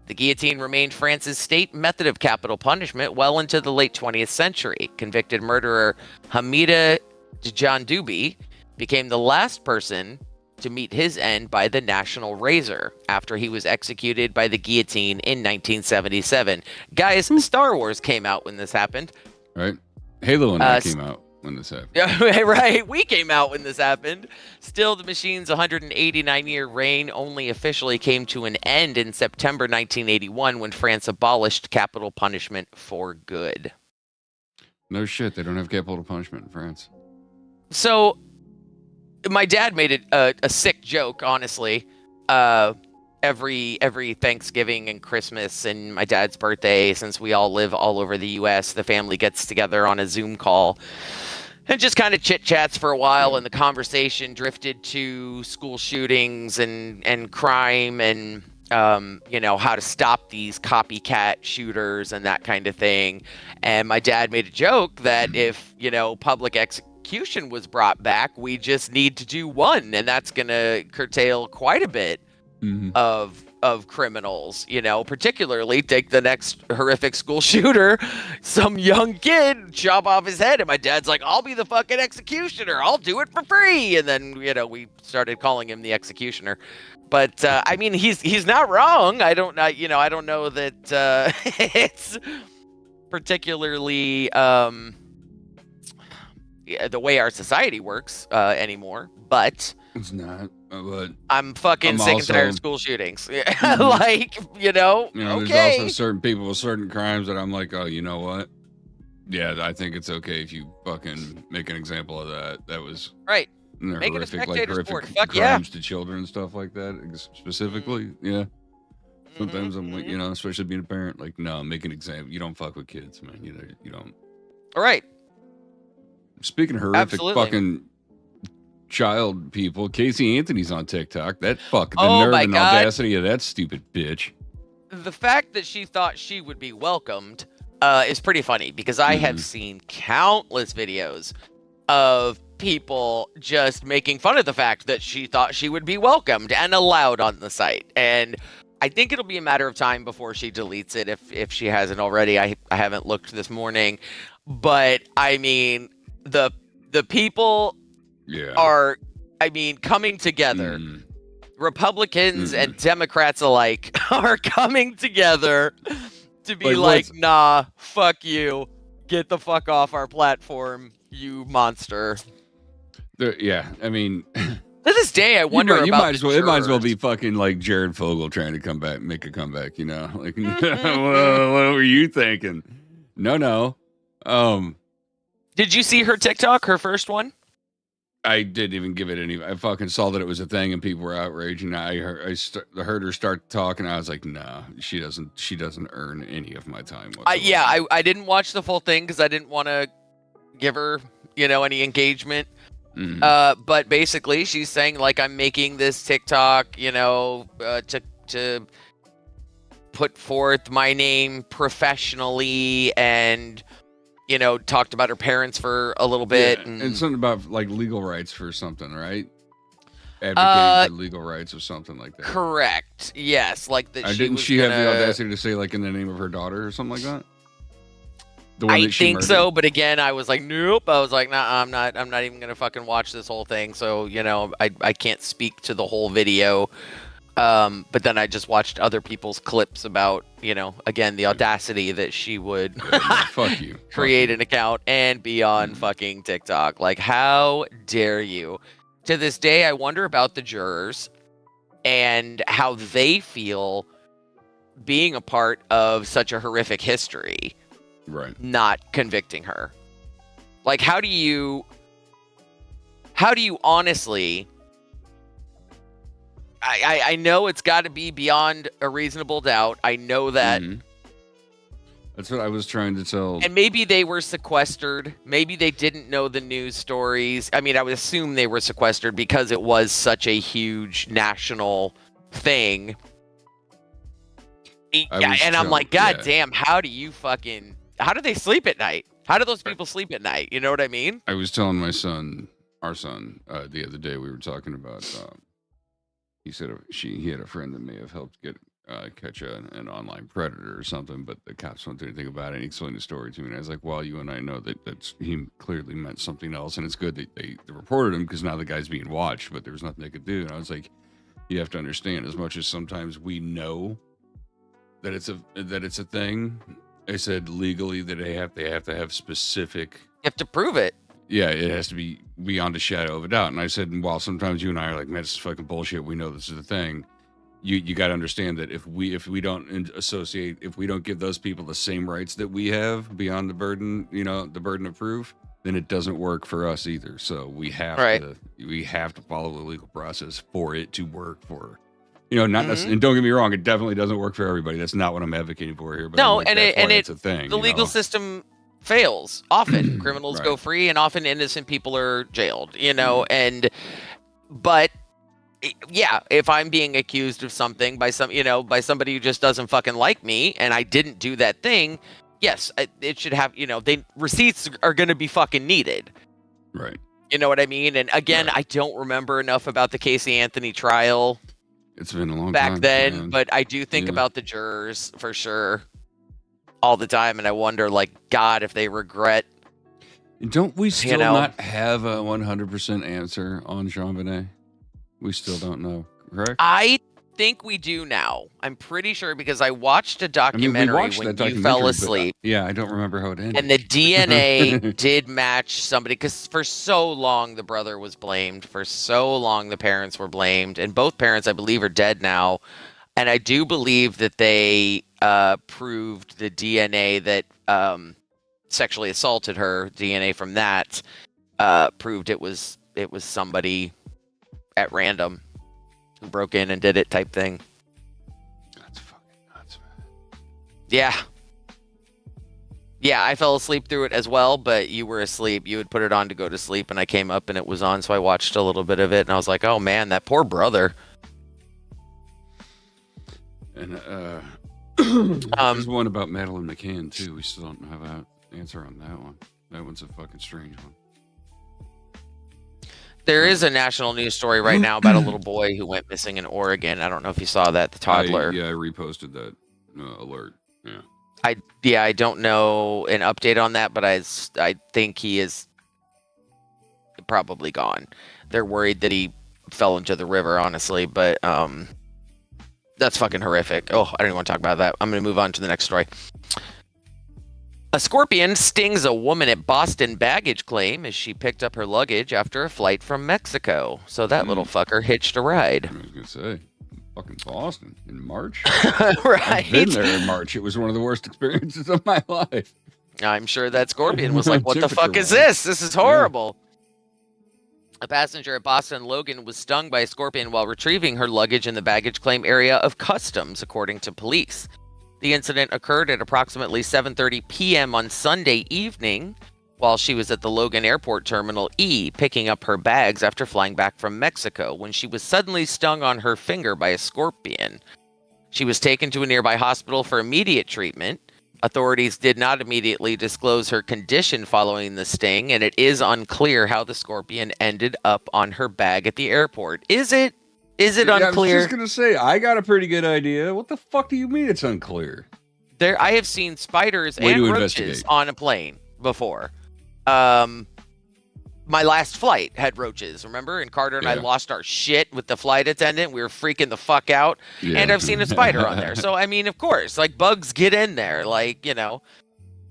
The guillotine remained France's state method of capital punishment well into the late 20th century. Convicted murderer Hamida Djandoubi became the last person to meet his end by the national razor after he was executed by the guillotine in 1977. Guys, Star Wars came out when this happened. Right? Halo and that came out when this happened. Right, we came out when this happened. Still, the machine's 189-year reign only officially came to an end in September 1981 when France abolished capital punishment for good. No shit, they don't have capital punishment in France. So, my dad made it a sick joke, honestly. Every Thanksgiving and Christmas and my dad's birthday, since we all live all over the U.S., the family gets together on a Zoom call and just kind of chit-chats for a while, and the conversation drifted to school shootings and crime and, how to stop these copycat shooters and that kind of thing. And my dad made a joke that if, public execution was brought back, we just need to do one, and that's going to curtail quite a bit of criminals, particularly take the next horrific school shooter, some young kid, chop off his head, and my dad's like, I'll be the fucking executioner, I'll do it for free. And then, we started calling him the executioner. But he's not wrong. I don't know that it's particularly the way our society works anymore, but it's not. But I'm fucking sick and tired of school shootings. there's okay. also certain people with certain crimes that I'm like, oh, you know what? Yeah, I think it's okay if you fucking make an example of that. That was right. Make it a horrific sport. Fuck crimes to children and stuff like that. Specifically, yeah. Sometimes I'm like, especially being a parent, like, no, make an example. You don't fuck with kids, man. You don't. All right. Speaking of horrific fucking child people, Casey Anthony's on TikTok. That the nerve and audacity of that stupid bitch. The fact that she thought she would be welcomed is pretty funny, because I have seen countless videos of people just making fun of the fact that she thought she would be welcomed and allowed on the site. And I think it'll be a matter of time before she deletes it, if she hasn't already. I haven't looked this morning, but I mean, the people are, coming together. Republicans and Democrats alike are coming together to be like, nah, fuck you. Get the fuck off our platform, you monster. Yeah, To this day, I wonder you about might as well. It might as well jurors. be fucking like Jared Fogle trying to come back, make a comeback. You know, like what were you thinking? No. Did you see her TikTok, her first one? I didn't even give it any. I fucking saw that it was a thing and people were outraged, and I heard her start talking. I was like, no, she doesn't earn any of my time whatsoever. I didn't watch the full thing because I didn't want to give her, any engagement. But basically, she's saying like I'm making this TikTok, to put forth my name professionally, and talked about her parents for a little bit, Yeah, and something about like legal rights for something, right? Advocating for legal rights or something like that. Correct. Yes, like that. Didn't she have the audacity to say like in the name of her daughter or something like that? The one I that she think murdered? so, but again, I was like, nope. I was like, nah, I'm not even gonna fucking watch this whole thing. So I can't speak to the whole video. But then I just watched other people's clips about, again, the audacity that she would Fuck you. create an account and be on fucking TikTok. Like, how dare you? To this day, I wonder about the jurors and how they feel being a part of such a horrific history. Right. Not convicting her. Like, how do you honestly... I know it's got to be beyond a reasonable doubt. I know that. Mhm. That's what I was trying to tell. And maybe they were sequestered. Maybe they didn't know the news stories. I mean, I would assume they were sequestered because it was such a huge national thing. I'm like, God damn, how do they sleep at night? How do those people sleep at night? You know what I mean? I was telling our son, the other day we were talking about. He said he had a friend that may have helped catch an online predator or something, but the cops won't do anything about it. And he explained the story to me, and I was like, "Well, you and I know that he clearly meant something else, and it's good that they reported him because now the guy's being watched, but there was nothing they could do." And I was like, "You have to understand, as much as sometimes we know that it's a thing." I said legally that they have to have specific. You have to prove it. Yeah, it has to be beyond a shadow of a doubt. And I said, while sometimes you and I are like, man, this is fucking bullshit. We know this is a thing. You got to understand that if we don't if we don't give those people the same rights that we have beyond the burden of proof, then it doesn't work for us either. So we have to follow the legal process for it to work for, not necessarily. And don't get me wrong, it definitely doesn't work for everybody. That's not what I'm advocating for here. But no, like, it's a thing. The legal system fails often. Criminals go free, and often innocent people are jailed. But yeah, if I'm being accused of something by somebody who just doesn't fucking like me, and I didn't do that thing, yes, it should have. Receipts are going to be fucking needed. Right. You know what I mean? And again, I don't remember enough about the Casey Anthony trial. It's been a long time back then, man. But I do think about the jurors for sure. All the time, and I wonder, like, God, if they regret. Don't we still not have a 100% answer on JonBenet? We still don't know, correct? I think we do now. I'm pretty sure because I watched a documentary when you fell asleep. I don't remember how it ended. And the DNA did match somebody, because for so long the brother was blamed. For so long the parents were blamed, and both parents, I believe, are dead now. And I do believe that they proved the DNA that sexually assaulted her. DNA from that proved it was somebody at random who broke in and did it, type thing. That's fucking nuts, man. Yeah, I fell asleep through it as well, but you were asleep. You had put it on to go to sleep, and I came up and it was on, so I watched a little bit of it, and I was like, oh man, that poor brother. And there's one about Madeleine McCann too. We still don't have an answer on that one. That one's a fucking strange one. There is a national news story right now about a little boy who went missing in Oregon. I don't know if you saw that, the toddler. I reposted that alert. Yeah. I don't know an update on that, but I think he is probably gone. They're worried that he fell into the river, honestly, but that's fucking horrific. Oh, I don't even want to talk about that. I'm going to move on to the next story. A scorpion stings a woman at Boston baggage claim as she picked up her luggage after a flight from Mexico. So that little fucker hitched a ride. I was gonna say, fucking Boston in March. Right. I've been there in March. It was one of the worst experiences of my life. I'm sure that scorpion was like, what the fuck is this? This is horrible. Yeah. A passenger at Boston Logan was stung by a scorpion while retrieving her luggage in the baggage claim area of customs, according to police. The incident occurred at approximately 7:30 p.m. on Sunday evening while she was at the Logan Airport Terminal E picking up her bags after flying back from Mexico when she was suddenly stung on her finger by a scorpion. She was taken to a nearby hospital for immediate treatment. Authorities did not immediately disclose her condition following the sting, and it is unclear how the scorpion ended up on her bag at the airport. Is it unclear? I was just gonna say, I got a pretty good idea. What the fuck do you mean it's unclear? I have seen spiders and roaches on a plane before. My last flight had roaches, remember? And Carter and I lost our shit with the flight attendant. We were freaking the fuck out. Yeah. And I've seen a spider on there. So, I mean, of course, like, bugs get in there. Like, you know,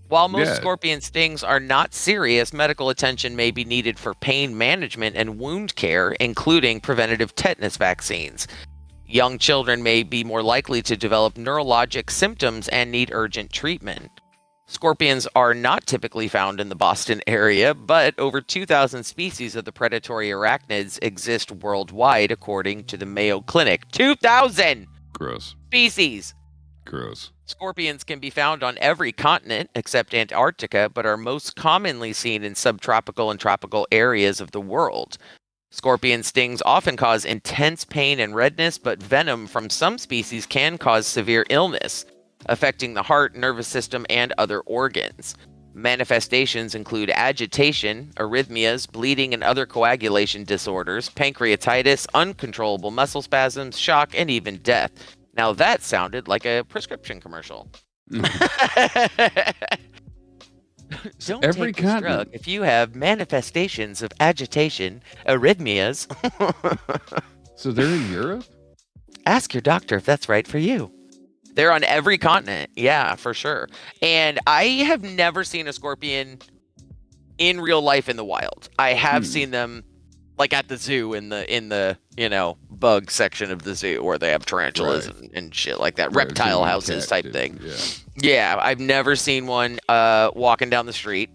while most scorpion stings are not serious, medical attention may be needed for pain management and wound care, including preventative tetanus vaccines. Young children may be more likely to develop neurologic symptoms and need urgent treatment. Scorpions are not typically found in the Boston area, but over 2,000 species of the predatory arachnids exist worldwide, according to the Mayo Clinic. 2,000! Gross. Species! Gross. Scorpions can be found on every continent except Antarctica, but are most commonly seen in subtropical and tropical areas of the world. Scorpion stings often cause intense pain and redness, but venom from some species can cause severe illness, affecting the heart, nervous system, and other organs. Manifestations include agitation, arrhythmias, bleeding and other coagulation disorders, pancreatitis, uncontrollable muscle spasms, shock, and even death. Now that sounded like a prescription commercial. Don't take this drug if you have manifestations of agitation, arrhythmias. So they're in Europe? Ask your doctor if that's right for you. They're on every continent. Yeah, for sure. And I have never seen a scorpion in real life in the wild. I have seen them like at the zoo in the you know, bug section of the zoo where they have tarantulas and shit like that. Right. Reptile houses type thing. Yeah, I've never seen one walking down the street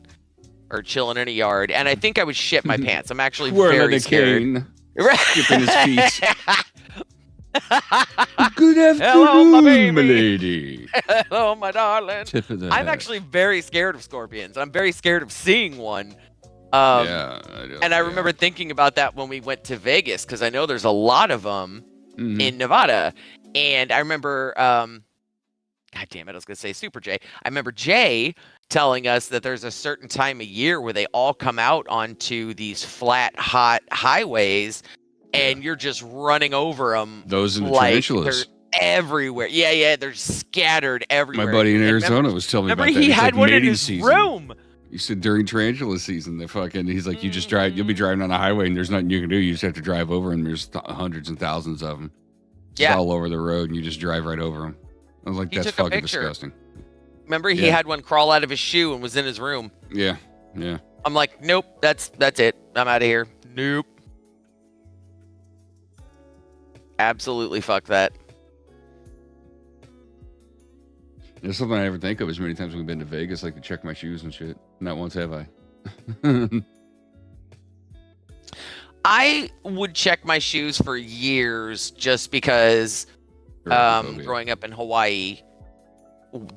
or chilling in a yard. And I think I would shit my pants. I'm actually very scared. Skipping his feet. Good afternoon, hello, my baby. My lady. Hello, my darling. Tip of the I'm head. actually very scared of scorpions. I'm very scared of seeing one. Yeah, I do. And I remember thinking about that when we went to Vegas, because I know there's a lot of them in Nevada. And I remember, God damn it, I was going to say Super J. I remember Jay telling us that there's a certain time of year where they all come out onto these flat, hot highways. And you're just running over them. Those and the like tarantulas. They're everywhere. Yeah, they're scattered everywhere. My buddy in Arizona was telling me about that. Remember he had one in his room. He said during tarantula season, he's like, you just drive, you'll be driving on a highway and there's nothing you can do. You just have to drive over and there's hundreds and thousands of them. Just all over the road and you just drive right over them. I was like, that's fucking disgusting. Remember he had one crawl out of his shoe and was in his room. Yeah. I'm like, nope, that's it. I'm out of here. Nope. Absolutely fuck that. There's something I never think of as many times we've been to Vegas, like to check my shoes and shit. Not once have I. I would check my shoes for years just because growing up in Hawaii,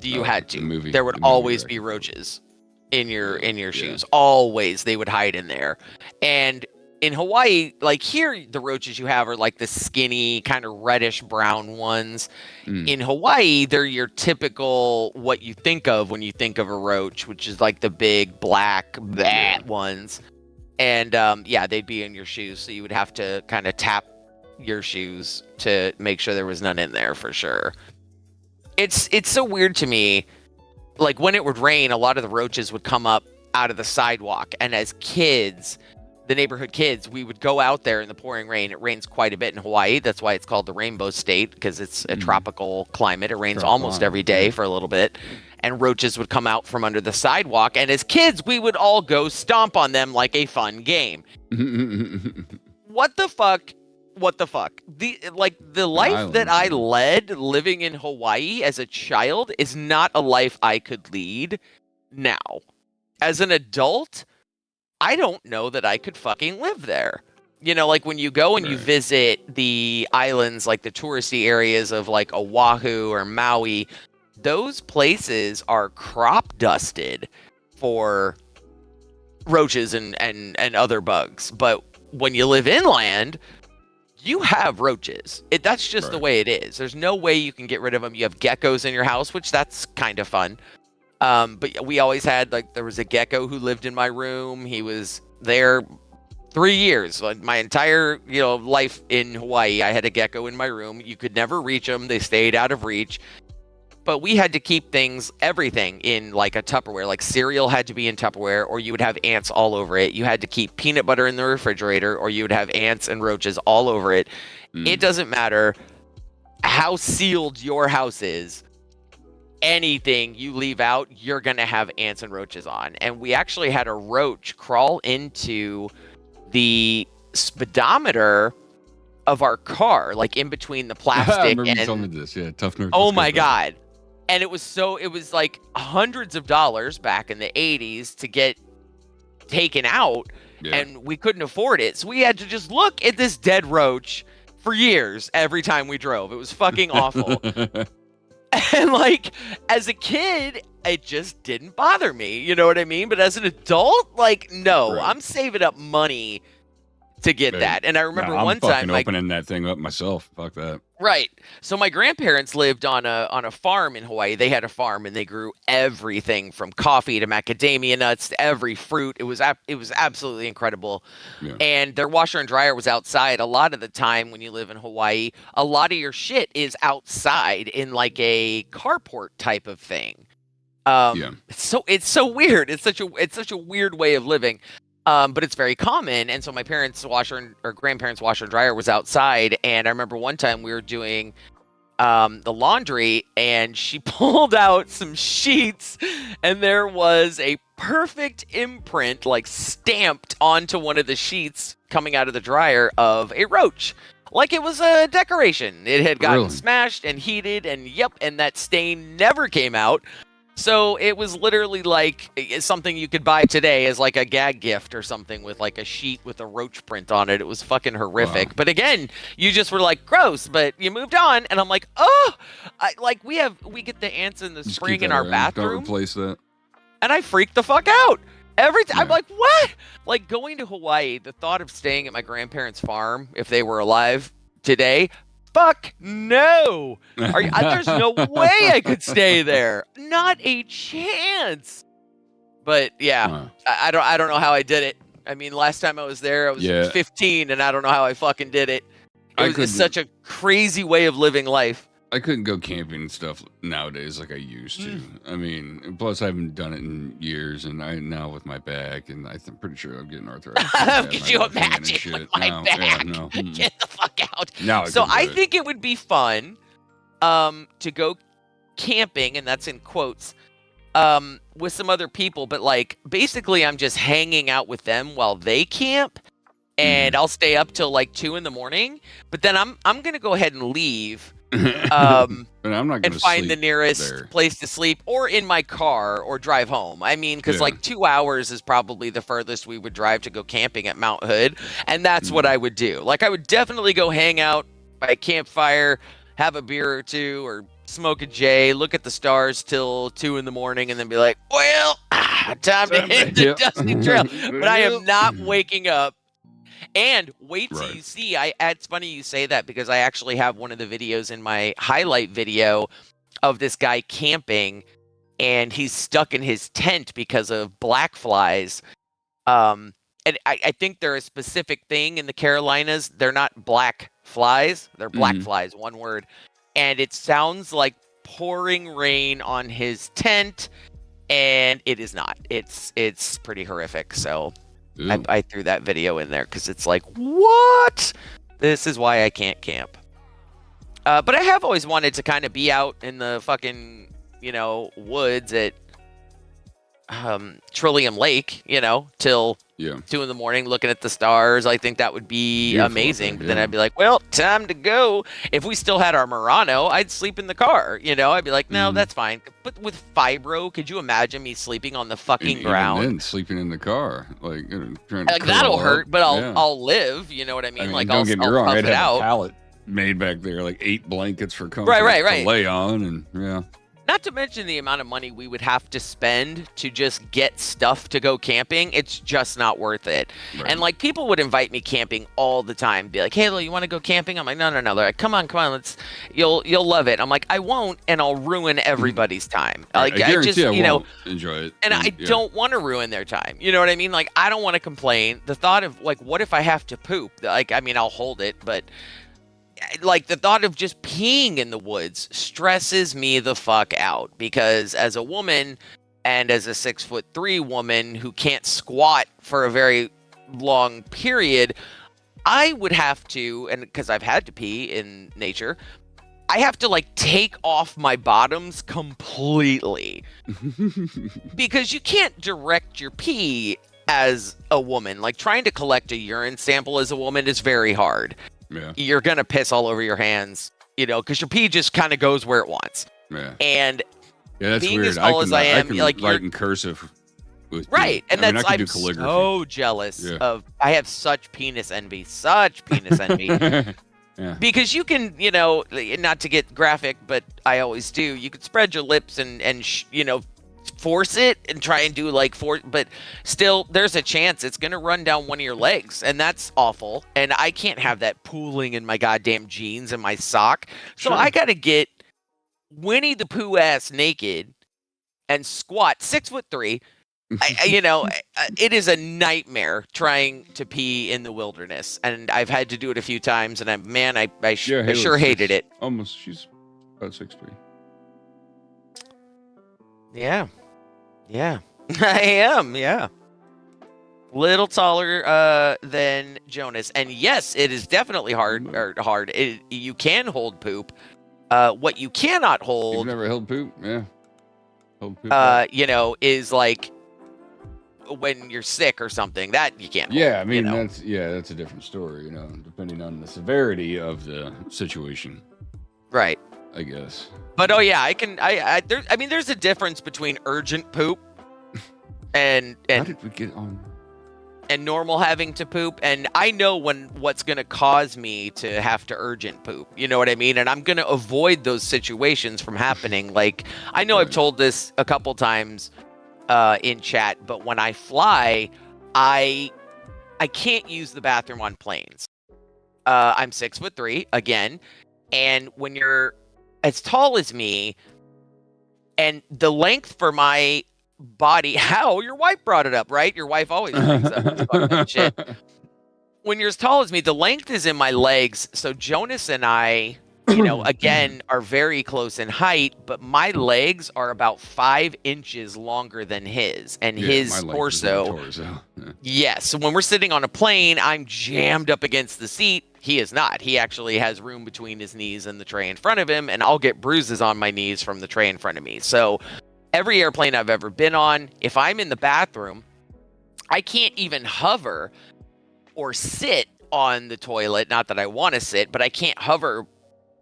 you had to. There would always be roaches in your shoes. Always. They would hide in there. And in Hawaii, like here, the roaches you have are like the skinny, kind of reddish brown ones. In Hawaii, they're your typical, what you think of when you think of a roach, which is like the big black ones. And they'd be in your shoes. So you would have to kind of tap your shoes to make sure there was none in there for sure. It's so weird to me. Like when it would rain, a lot of the roaches would come up out of the sidewalk. And as kids, the neighborhood kids, we would go out there in the pouring rain. It rains quite a bit in Hawaii. That's why it's called the Rainbow State, because it's a tropical climate. It rains almost every day for a little bit. and roaches would come out from under the sidewalk. And as kids, we would all go stomp on them like a fun game. What the fuck? What the fuck? The life that I led living in Hawaii as a child is not a life I could lead now. As an adult, I don't know that I could fucking live there. You know, like when you go and you visit the islands, like the touristy areas of like Oahu or Maui, those places are crop dusted for roaches and other bugs. But when you live inland, you have roaches. That's just the way it is. There's no way you can get rid of them. You have geckos in your house, which that's kind of fun. But we always had, like, there was a gecko who lived in my room. He was there 3 years. Like, my entire, life in Hawaii, I had a gecko in my room. You could never reach them. They stayed out of reach. But we had to keep everything in like a Tupperware. Like cereal had to be in Tupperware, or you would have ants all over it. You had to keep peanut butter in the refrigerator, or you would have ants and roaches all over it. It doesn't matter how sealed your house is. Anything you leave out, you're going to have ants and roaches on. And we actually had a roach crawl into the speedometer of our car, like in between the plastic. I remember you told me this. Yeah, tough nerd. Oh my God. And it was like hundreds of dollars back in the 80s to get taken out, and we couldn't afford it. So we had to just look at this dead roach for years every time we drove. It was fucking awful. And like, as a kid, it just didn't bother me. You know what I mean? But as an adult, like, no, I'm saving up money to get that. And I remember one time, like, opening that thing up myself. Fuck that. Right. So my grandparents lived on a farm in Hawaii. They had a farm and they grew everything from coffee to macadamia nuts to every fruit. It was absolutely incredible. Yeah. And their washer and dryer was outside. A lot of the time when you live in Hawaii, a lot of your shit is outside in like a carport type of thing. It's so weird. It's such a weird way of living. But it's very common. And so my grandparents' washer and dryer was outside. And I remember one time we were doing the laundry, and she pulled out some sheets, and there was a perfect imprint, like stamped onto one of the sheets coming out of the dryer, of a roach. Like it was a decoration. It had gotten smashed and heated, and that stain never came out. So it was literally like something you could buy today as like a gag gift or something, with like a sheet with a roach print on it. It was fucking horrific. Wow. But again, you just were like, gross, but you moved on. And I'm like, we get the ants in the spring in our bathroom. Don't replace that. And I freak the fuck out. Every time. I'm like, what? Like going to Hawaii, the thought of staying at my grandparents' farm, if they were alive today, fuck no. There's no way I could stay there. Not a chance. But yeah, I don't know how I did it. I mean, last time I was there, I was 15, and I don't know how I fucking did it. It was such a crazy way of living life. I couldn't go camping and stuff nowadays like I used to. I mean, plus I haven't done it in years, and now with my back, and I'm pretty sure I'm getting arthritis. Could you imagine with my back? No. Get the fuck out. No, so I think it would be fun to go camping, and that's in quotes, with some other people, but like basically I'm just hanging out with them while they camp, and I'll stay up till like 2 a.m. But then I'm gonna go ahead and leave. And I'm not and find the nearest place to sleep, or in my car, or drive home. I mean, because like 2 hours is probably the furthest we would drive to go camping at Mount Hood, and that's what I would do. Like I would definitely go hang out by a campfire, have a beer or two, or smoke a J, look at the stars till 2 a.m, and then be like, well, time to hit the dusty trail. But I am not waking up. And wait till you see, it's funny you say that, because I actually have one of the videos in my highlight video of this guy camping, and he's stuck in his tent because of black flies. And I think they're a specific thing in the Carolinas. They're not black flies. They're black flies, one word. And it sounds like pouring rain on his tent, and it is not. It's pretty horrific, so... I threw that video in there because it's like, what? This is why I can't camp. But I have always wanted to kind of be out in the fucking, woods at Trillium Lake, till Yeah. 2 a.m. looking at the stars. I think that would be Beautiful amazing. out But there, then I'd be like, well, time to go. If we still had our Murano, I'd sleep in the car. I'd be like, no, that's fine. But with fibro, could you imagine me sleeping on the fucking ground? Even then, sleeping in the car, like trying to Like, that'll curl hurt, up. but Yeah. I'll live. You know what I mean? Like, don't I'll, get me I'll wrong, puff I'd it have out. a pallet made back there, like 8 blankets for comfort Right. to lay on, and yeah. Not to mention the amount of money we would have to spend to just get stuff to go camping. It's just not worth it. Right. And like, people would invite me camping all the time. Be like, hey, you want to go camping? I'm like, no. They're like, come on. You'll love it. I'm like, I won't, and I'll ruin everybody's time. Like, I guarantee just, won't enjoy it. and I don't want to ruin their time. You know what I mean? Like, I don't want to complain. The thought of, like, what if I have to poop? Like, I mean, I'll hold it, but like, the thought of just peeing in the woods stresses me the fuck out, because as a woman and as a 6'3" woman who can't squat for a very long period, I would have to, and because I've had to pee in nature, I have to like take off my bottoms completely because you can't direct your pee as a woman. Like, trying to collect a urine sample as a woman is very hard. Yeah. You're going to piss all over your hands, because your pee just kind of goes where it wants. Yeah. And that's being weird. as tall as I am, can like, write in cursive. With right. And I mean, that's, I can I'm do calligraphy. so jealous Yeah. of, I have such penis envy. Yeah. Because you can, not to get graphic, but I always do, you could spread your lips and force it and try and do but still there's a chance it's going to run down one of your legs, and that's awful. And I can't have that pooling in my goddamn jeans and my sock. So Sure. I got to get Winnie the Pooh ass naked and squat 6'3". It is a nightmare trying to pee in the wilderness, and I've had to do it a few times, and I sure hated it. Almost, she's about 6'3". Yeah. I am, yeah. Little taller than Jonas. And yes, it is definitely hard. You can hold poop. What you cannot You've hold, never held poop? Yeah. Hold poop. is like when you're sick or something. That you can't hold, yeah, I mean, that's a different story, depending on the severity of the situation, right. I guess. But oh yeah, there's a difference between urgent poop and How did we get on? And normal having to poop. And I know what's going to cause me to have to urgent poop. You know what I mean? And I'm going to avoid those situations from happening. Like, I know I've told this a couple times in chat, but when I fly, I can't use the bathroom on planes. I'm 6'3" again, and when you're as tall as me, and the length for my body, how your wife brought it up, right? Your wife always brings up this fucked up shit. When you're as tall as me, the length is in my legs. So Jonas and I, again, are very close in height, but my legs are about 5 inches longer than his, and his torso. Yeah. Yes. So when we're sitting on a plane, I'm jammed up against the seat. He is not. He actually has room between his knees and the tray in front of him, and I'll get bruises on my knees from the tray in front of me. So every airplane I've ever been on, if I'm in the bathroom, I can't even hover or sit on the toilet. Not that I want to sit, but I can't hover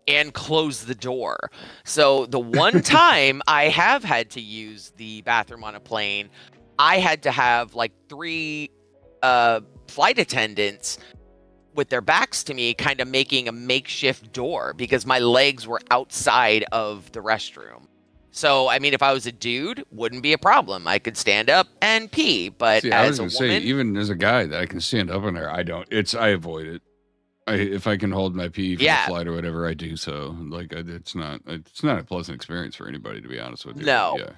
and close the door. So the one time I have had to use the bathroom on a plane, I had to have like 3 flight attendants with their backs to me, kind of making a makeshift door because my legs were outside of the restroom. So, I mean, if I was a dude, wouldn't be a problem. I could stand up and pee, but See, as a say, woman, even as a guy that I can stand up in there, I avoid it. If I can hold my pee for the flight or whatever, I do so. Like, it's not a pleasant experience for anybody, to be honest with you. No. Yeah.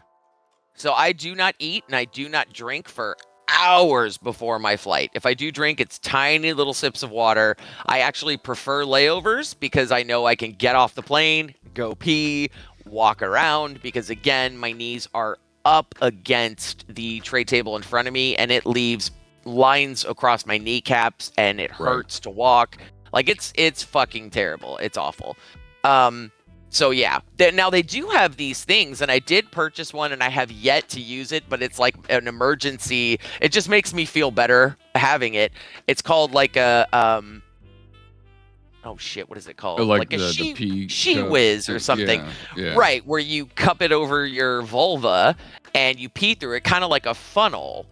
So I do not eat and I do not drink for hours before my flight. If I do drink, it's tiny little sips of water. I actually prefer layovers because I know I can get off the plane, go pee, walk around, because again, my knees are up against the tray table in front of me and it leaves lines across my kneecaps and it hurts to walk. Like, it's fucking terrible. It's awful. So yeah, now they do have these things, and I did purchase one, and I have yet to use it, but it's like an emergency. It just makes me feel better having it. It's called like a oh shit, what is it called? Like a the pee she cup whiz or thing. something. Yeah. Right, where you cup it over your vulva and you pee through it, kind of like a funnel,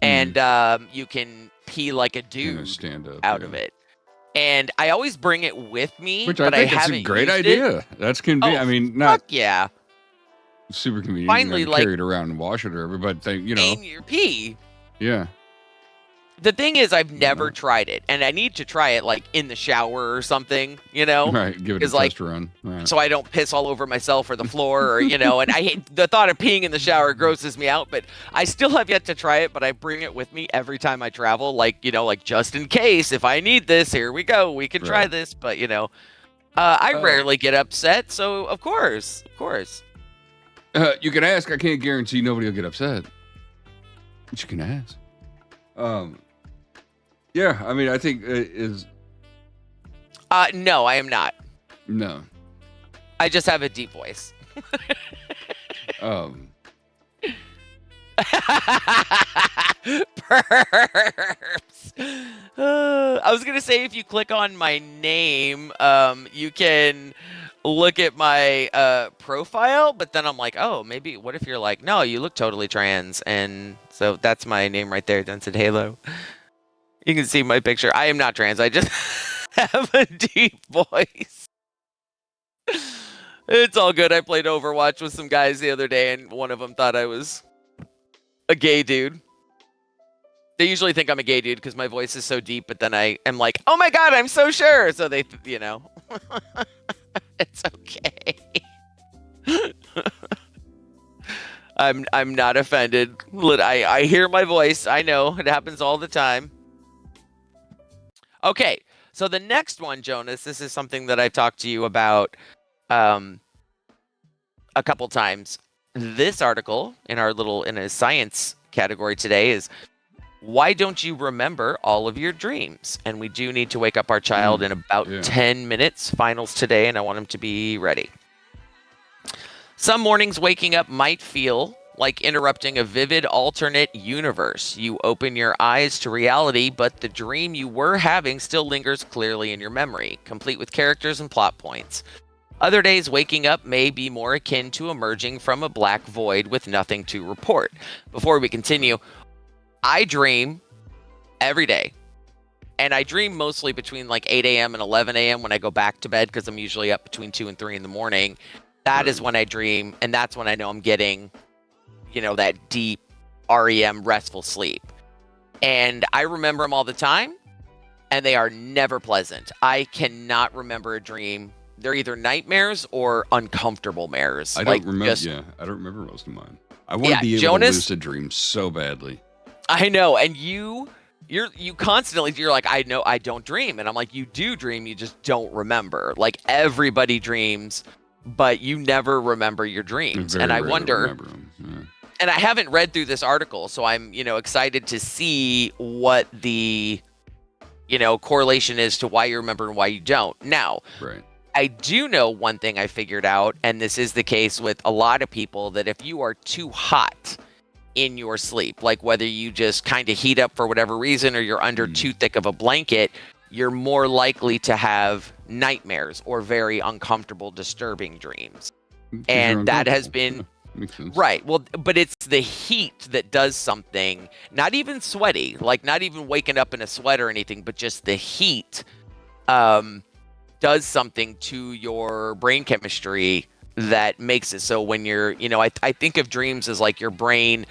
and you can pee like a dude Stand up out of it. And I always bring it with me, Which but I think haven't is a great used idea. It. That's convenient. Oh, I mean, not fuck yeah. super convenient. Finally, you know, like, carry it around and wash it or whatever, but they, you know. In your pee. Yeah. The thing is, I've never tried it, and I need to try it like in the shower or something, you know? Right, give it a test run. Right. So I don't piss all over myself or the floor, or you know. And I hate the thought of peeing in the shower grosses me out. But I still have yet to try it. But I bring it with me every time I travel, like like just in case if I need this. Here we go. We can try this. But I rarely get upset. So of course. You can ask. I can't guarantee nobody will get upset. But you can ask. Yeah, I mean, I think is. No, I am not. No. I just have a deep voice. Um. Perps. I was gonna say if you click on my name, you can look at my profile, but then I'm like, oh, maybe what if you're like, no, you look totally trans, and so that's my name right there, Denson Halo. You can see my picture. I am not trans. I just have a deep voice. It's all good. I played Overwatch with some guys the other day, and one of them thought I was a gay dude. They usually think I'm a gay dude because my voice is so deep, but then I am like, oh my god, I'm so sure. So they, it's okay. I'm not offended. I hear my voice. I know it happens all the time. Okay, so the next one, Jonas, this is something that I've talked to you about a couple times. This article in a science category today is, why don't you remember all of your dreams? And we do need to wake up our child in about 10 minutes, finals today, and I want him to be ready. Some mornings waking up might feel like interrupting a vivid alternate universe. You open your eyes to reality, but the dream you were having still lingers clearly in your memory, complete with characters and plot points. Other days, waking up may be more akin to emerging from a black void with nothing to report. Before we continue, I dream every day. And I dream mostly between like 8 a.m. and 11 a.m. when I go back to bed, because I'm usually up between 2 and 3 in the morning. That is when I dream, and that's when I know I'm getting that deep REM restful sleep. And I remember them all the time, and they are never pleasant. I cannot remember a dream. They're either nightmares or uncomfortable mares. I don't remember. I don't remember most of mine. I want to be able Jonas, to lucid dream so badly. I know, and you constantly, you're like, I know I don't dream, and I'm like, you do dream, you just don't remember. Like, everybody dreams, but you never remember your dreams. And I wonder. And I haven't read through this article, so I'm, excited to see what the, correlation is to why you remember and why you don't. Now, I do know one thing I figured out, and this is the case with a lot of people, that if you are too hot in your sleep, like whether you just kind of heat up for whatever reason or you're under too thick of a blanket, you're more likely to have nightmares or very uncomfortable, disturbing dreams. And that has been... Right. Well, but it's the heat that does something, not even sweaty, like not even waking up in a sweat or anything, but just the heat does something to your brain chemistry that makes it so when you're, I think of dreams as like your brain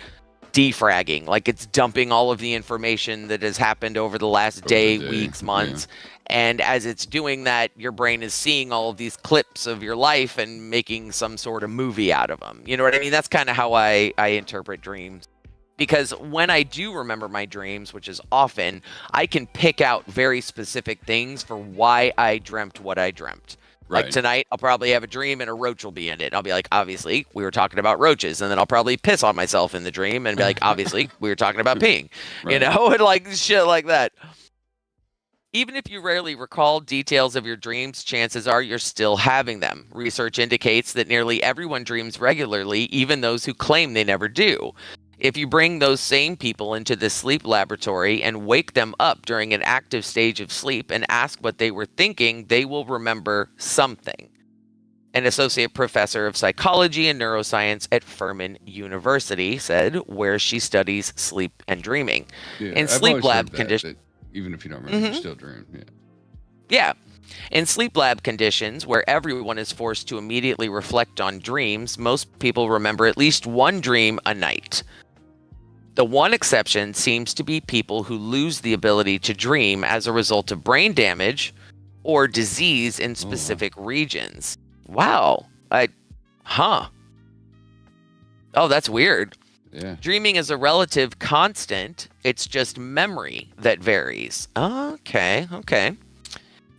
defragging, like it's dumping all of the information that has happened over the last day, weeks, months. Yeah. And as it's doing that, your brain is seeing all of these clips of your life and making some sort of movie out of them. You know what I mean? That's kind of how I interpret dreams. Because when I do remember my dreams, which is often, I can pick out very specific things for why I dreamt what I dreamt. Like tonight, I'll probably have a dream and a roach will be in it. And I'll be like, obviously, we were talking about roaches. And then I'll probably piss on myself in the dream and be like, obviously, we were talking about peeing. And like shit like that. Even if you rarely recall details of your dreams, chances are you're still having them. Research indicates that nearly everyone dreams regularly, even those who claim they never do. If you bring those same people into the sleep laboratory and wake them up during an active stage of sleep and ask what they were thinking, they will remember something. An associate professor of psychology and neuroscience at Furman University said, where she studies sleep and dreaming. Yeah, In I've sleep always lab heard conditions. that even if you don't remember, you still dream. Yeah. Yeah. In sleep lab conditions, where everyone is forced to immediately reflect on dreams, most people remember at least one dream a night. The one exception seems to be people who lose the ability to dream as a result of brain damage or disease in specific regions. Wow. Oh, that's weird. Yeah. Dreaming is a relative constant. It's just memory that varies. Okay.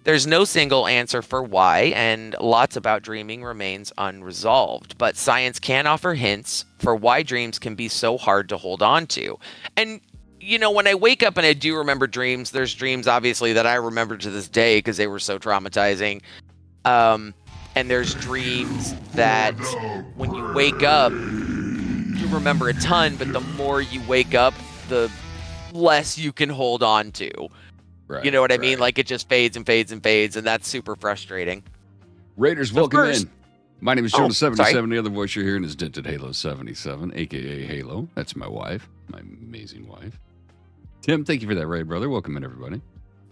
There's no single answer for why, and lots about dreaming remains unresolved. But science can offer hints for why dreams can be so hard to hold on to. And, when I wake up and I do remember dreams, there's dreams, obviously, that I remember to this day because they were so traumatizing. And there's dreams that when you wake up, you remember a ton, but the more you wake up, the less you can hold on to. Right, you know what I mean? Like it just fades and fades and fades, and that's super frustrating. Raiders, welcome in. My name is Jonah77. Sorry. The other voice you're hearing is Dented Halo77, a.k.a. Halo. That's my wife, my amazing wife. Tim, thank you for that raid, brother. Welcome in, everybody.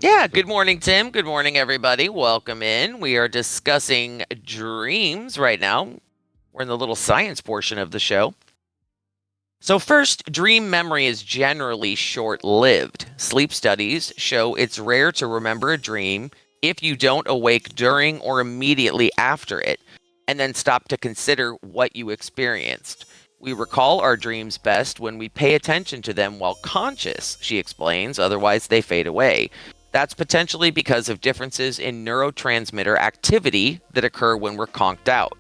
Yeah, good morning, Tim. Good morning, everybody. Welcome in. We are discussing dreams right now. We're in the little science portion of the show. So first, dream memory is generally short-lived. Sleep studies show it's rare to remember a dream if you don't awake during or immediately after it, and then stop to consider what you experienced. We recall our dreams best when we pay attention to them while conscious, she explains, otherwise they fade away. That's potentially because of differences in neurotransmitter activity that occur when we're conked out.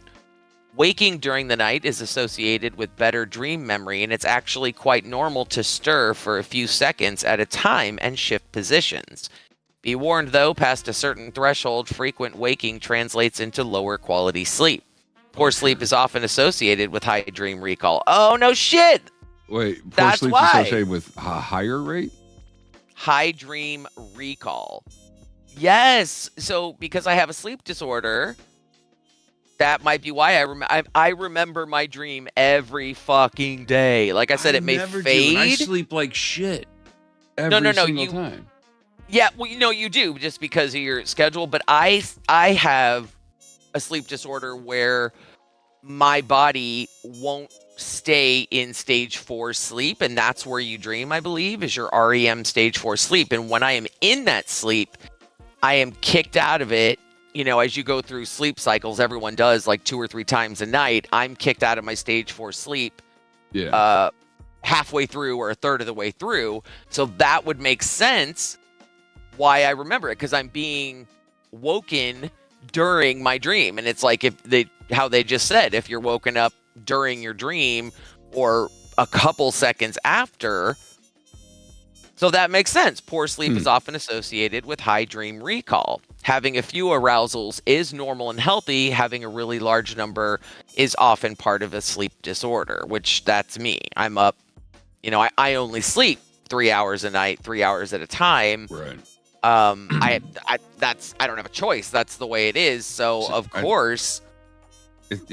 Waking during the night is associated with better dream memory, and it's actually quite normal to stir for a few seconds at a time and shift positions. Be warned, though, past a certain threshold, frequent waking translates into lower quality sleep. Poor sleep is often associated with high dream recall. Oh, no shit! Wait, poor That's sleep's why. associated with a higher rate? High dream recall. Yes! So, because I have a sleep disorder, that might be why I remember my dream every fucking day. Like I said, it may never fade. Do. I sleep like shit every single time. Yeah, well, you do just because of your schedule. But I have a sleep disorder where my body won't stay in stage 4 sleep, and that's where you dream, I believe, is your REM stage 4 sleep. And when I am in that sleep, I am kicked out of it. As you go through sleep cycles, everyone does like 2 or 3 times a night. I'm kicked out of my stage 4 sleep halfway through or a third of the way through. So that would make sense why I remember it, because I'm being woken during my dream. And it's like how they just said, if you're woken up during your dream or a couple seconds after. So that makes sense. Poor sleep is often associated with high dream recall. Having a few arousals is normal and healthy. Having a really large number is often part of a sleep disorder, which that's me. I'm up, I only sleep 3 hours a night, 3 hours at a time. Right. I don't have a choice. That's the way it is. So of course,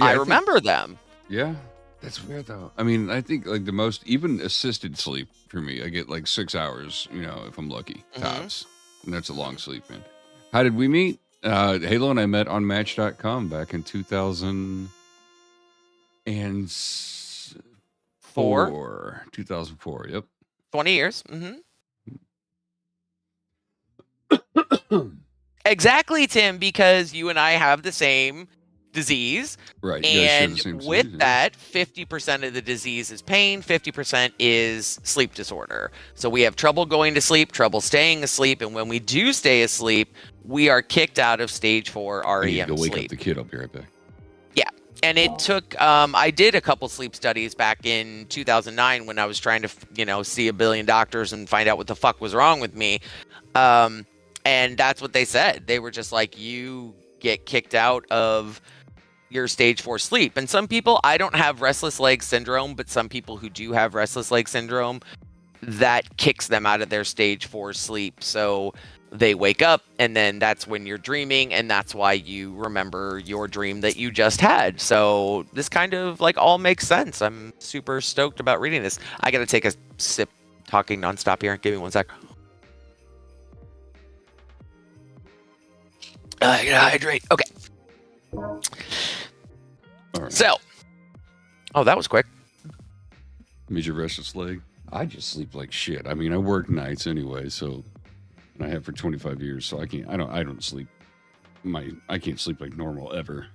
I remember them. Yeah. That's weird, though. I mean, I think like the most, even assisted sleep for me, I get like 6 hours, if I'm lucky, tops. And that's a long sleep, man. How did we meet? Halo and I met on Match.com back in 2004. 2004, yep. 20 years. Exactly, Tim, because you and I have the same disease. Right. And with that, 50% of the disease is pain, 50% is sleep disorder. So we have trouble going to sleep, trouble staying asleep, and when we do stay asleep, we are kicked out of stage 4 REM go wake sleep. up the kid. I'll be right back. Yeah. And it took, I did a couple sleep studies back in 2009 when I was trying to, see a billion doctors and find out what the fuck was wrong with me. And that's what they said. They were just like, you get kicked out of your stage 4 sleep. And some people, I don't have restless leg syndrome, but some people who do have restless leg syndrome, that kicks them out of their stage 4 sleep. So they wake up, and then that's when you're dreaming, and that's why you remember your dream that you just had. So this kind of like all makes sense. I'm super stoked about reading this. I gotta take a sip talking nonstop here. Give me 1 sec. I gotta hydrate. Okay. All right. So, oh, that was quick. Major restless leg. I just sleep like shit. I mean, I work nights anyway, so, and I have for 25 years, so I don't sleep. I can't sleep like normal ever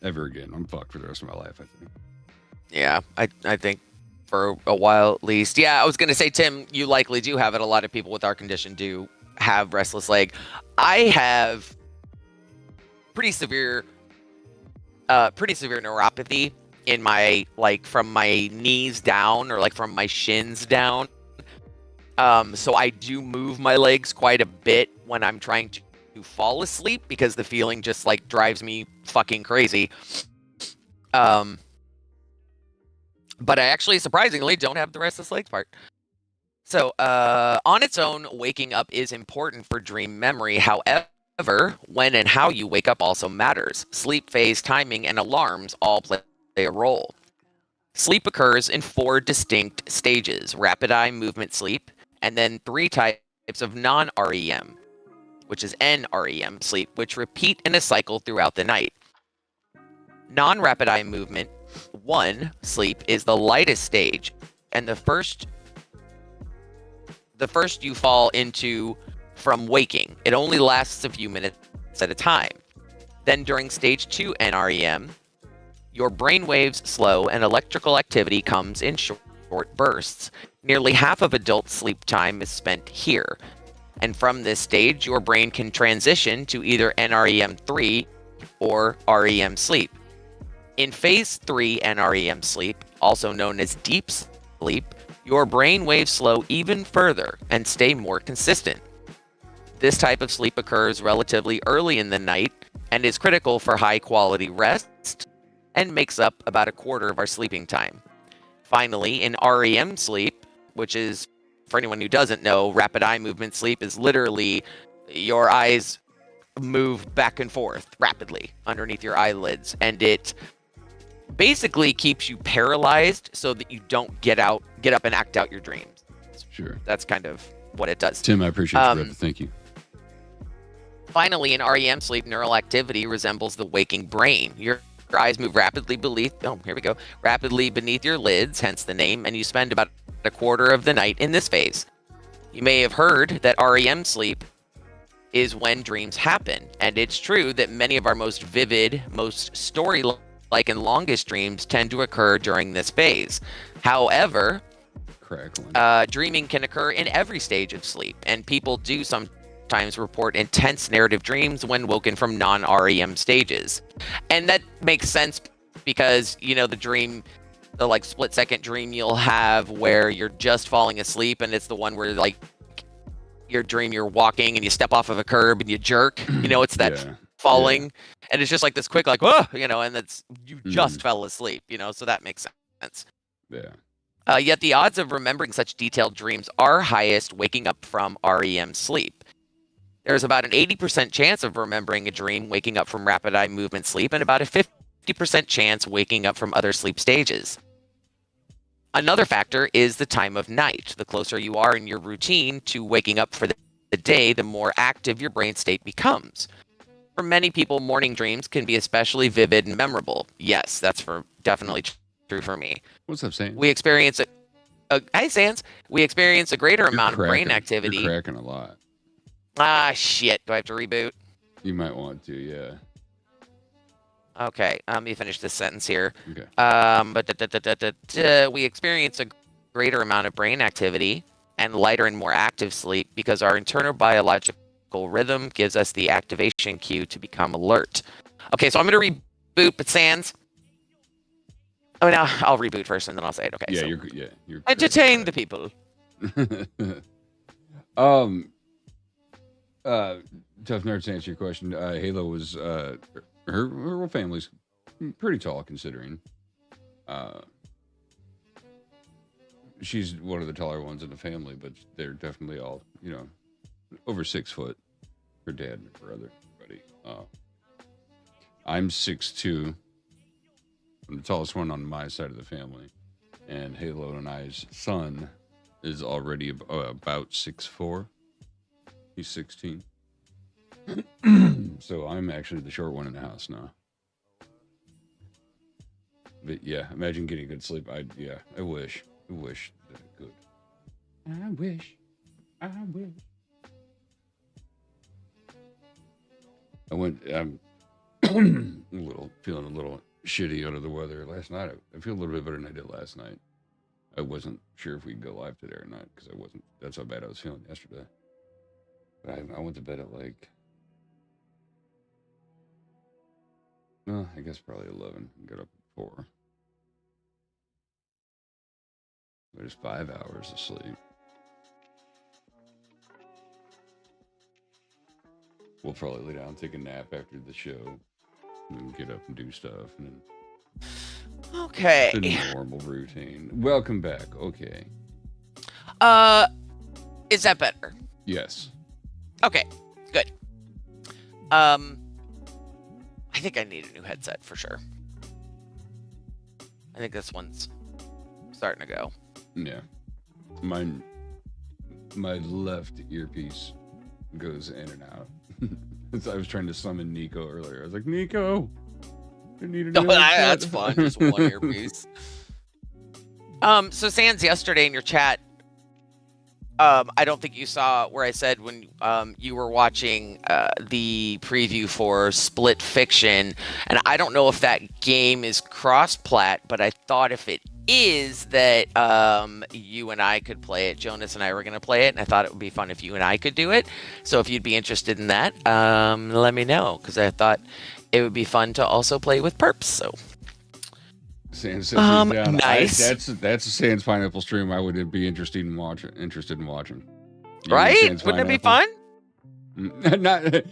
again. I'm fucked for the rest of my life, I think. Yeah, I think for a while at least. Yeah, I was gonna say, Tim, you likely do have it. A lot of people with our condition do have restless leg. I have pretty severe neuropathy in my, like, from my knees down, or like from my shins down. So I do move my legs quite a bit when I'm trying to fall asleep, because the feeling just like drives me fucking crazy. But I actually surprisingly don't have the restless legs part. So, on its own, waking up is important for dream memory. However, when and how you wake up also matters. Sleep phase, timing, and alarms all play a role. Sleep occurs in 4 distinct stages: rapid eye movement sleep, and then 3 types of non-REM, which is NREM sleep, which repeat in a cycle throughout the night. Non-rapid eye movement 1 sleep is the lightest stage, and the first you fall into from waking. It only lasts a few minutes at a time. Then during stage 2 NREM, your brain waves slow and electrical activity comes in short bursts. Nearly half of adult sleep time is spent here. And from this stage, your brain can transition to either NREM 3 or REM sleep. In phase 3 NREM sleep, also known as deep sleep, your brain waves slow even further and stay more consistent. This type of sleep occurs relatively early in the night and is critical for high-quality rest, and makes up about a quarter of our sleeping time. Finally, in REM sleep, which is, for anyone who doesn't know, rapid eye movement sleep is literally your eyes move back and forth rapidly underneath your eyelids, and it basically keeps you paralyzed so that you don't get up and act out your dreams. Sure. That's kind of what it does. Tim, I appreciate you. Thank you. Finally, in REM sleep, neural activity resembles the waking brain. Your eyes move rapidly beneath your lids, hence the name, and you spend about a quarter of the night in this phase. You may have heard that REM sleep is when dreams happen, and it's true that many of our most vivid, most story-like and longest dreams tend to occur during this phase. However, dreaming can occur in every stage of sleep, and people do sometimes report intense narrative dreams when woken from non-REM stages. And that makes sense because, the like split-second dream you'll have where you're just falling asleep, and it's the one where, like, your dream you're walking and you step off of a curb and you jerk. It's that falling, and it's just like this quick, like, whoa, and that's you just fell asleep, so that makes sense. Yeah. Yet the odds of remembering such detailed dreams are highest waking up from REM sleep. There's about an 80% chance of remembering a dream waking up from rapid eye movement sleep, and about a 50% chance waking up from other sleep stages. Another factor is the time of night. The closer you are in your routine to waking up for the day, the more active your brain state becomes. For many people, morning dreams can be especially vivid and memorable. Yes, that's definitely true for me. What's up, Sam? We experience hi, Sans. We experience a greater amount of brain activity. You're cracking a lot. Ah, shit. Do I have to reboot? You might want to, yeah. Okay, let me finish this sentence here. Okay. We experience a greater amount of brain activity and lighter and more active sleep because our internal biological rhythm gives us the activation cue to become alert. Okay, so I'm going to reboot, but Sans. Oh, no, I'll reboot first and then I'll say it. Okay. Yeah, so you're entertain the people. Tough Nerds, to answer your question, Halo was her whole family's pretty tall considering. She's one of the taller ones in the family, but they're definitely all, over 6 foot. Her dad and her brother, everybody. I'm 6'2". I'm the tallest one on my side of the family, and Halo and I's son is already about 6'4". He's 16. So I'm actually the short one in the house now. But yeah, imagine getting good sleep. I wish that I could. I wish. I'm feeling a little shitty out of the weather last night. I feel a little bit better than I did last night. I wasn't sure if we'd go live today or not because that's how bad I was feeling yesterday. But I went to bed at I guess probably 11. Got up at 4. There's 5 hours of sleep. We'll probably lay down and take a nap after the show. And then get up and do stuff. And then Okay. the normal routine. Welcome back. Okay. Is that better? Yes. Okay, good. I think I need a new headset for sure. I think this one's starting to go. Yeah. My left earpiece goes in and out. I was trying to summon Nico earlier. I was like, Nico, I need a new headset. That's fun. Just one earpiece. So Sans, yesterday in your chat, I don't think you saw where I said when you were watching the preview for Split Fiction, and I don't know if that game is cross-plat, but I thought if it is that you and I could play it. Jonas and I were going to play it, and I thought it would be fun if you and I could do it. So if you'd be interested in that, let me know, because I thought it would be fun to also play with Perps. So Sans says he's down. Nice. That's a Sans Pineapple stream I would be interested in watching. You right? Sans Wouldn't it be Pineapple? fun? Not.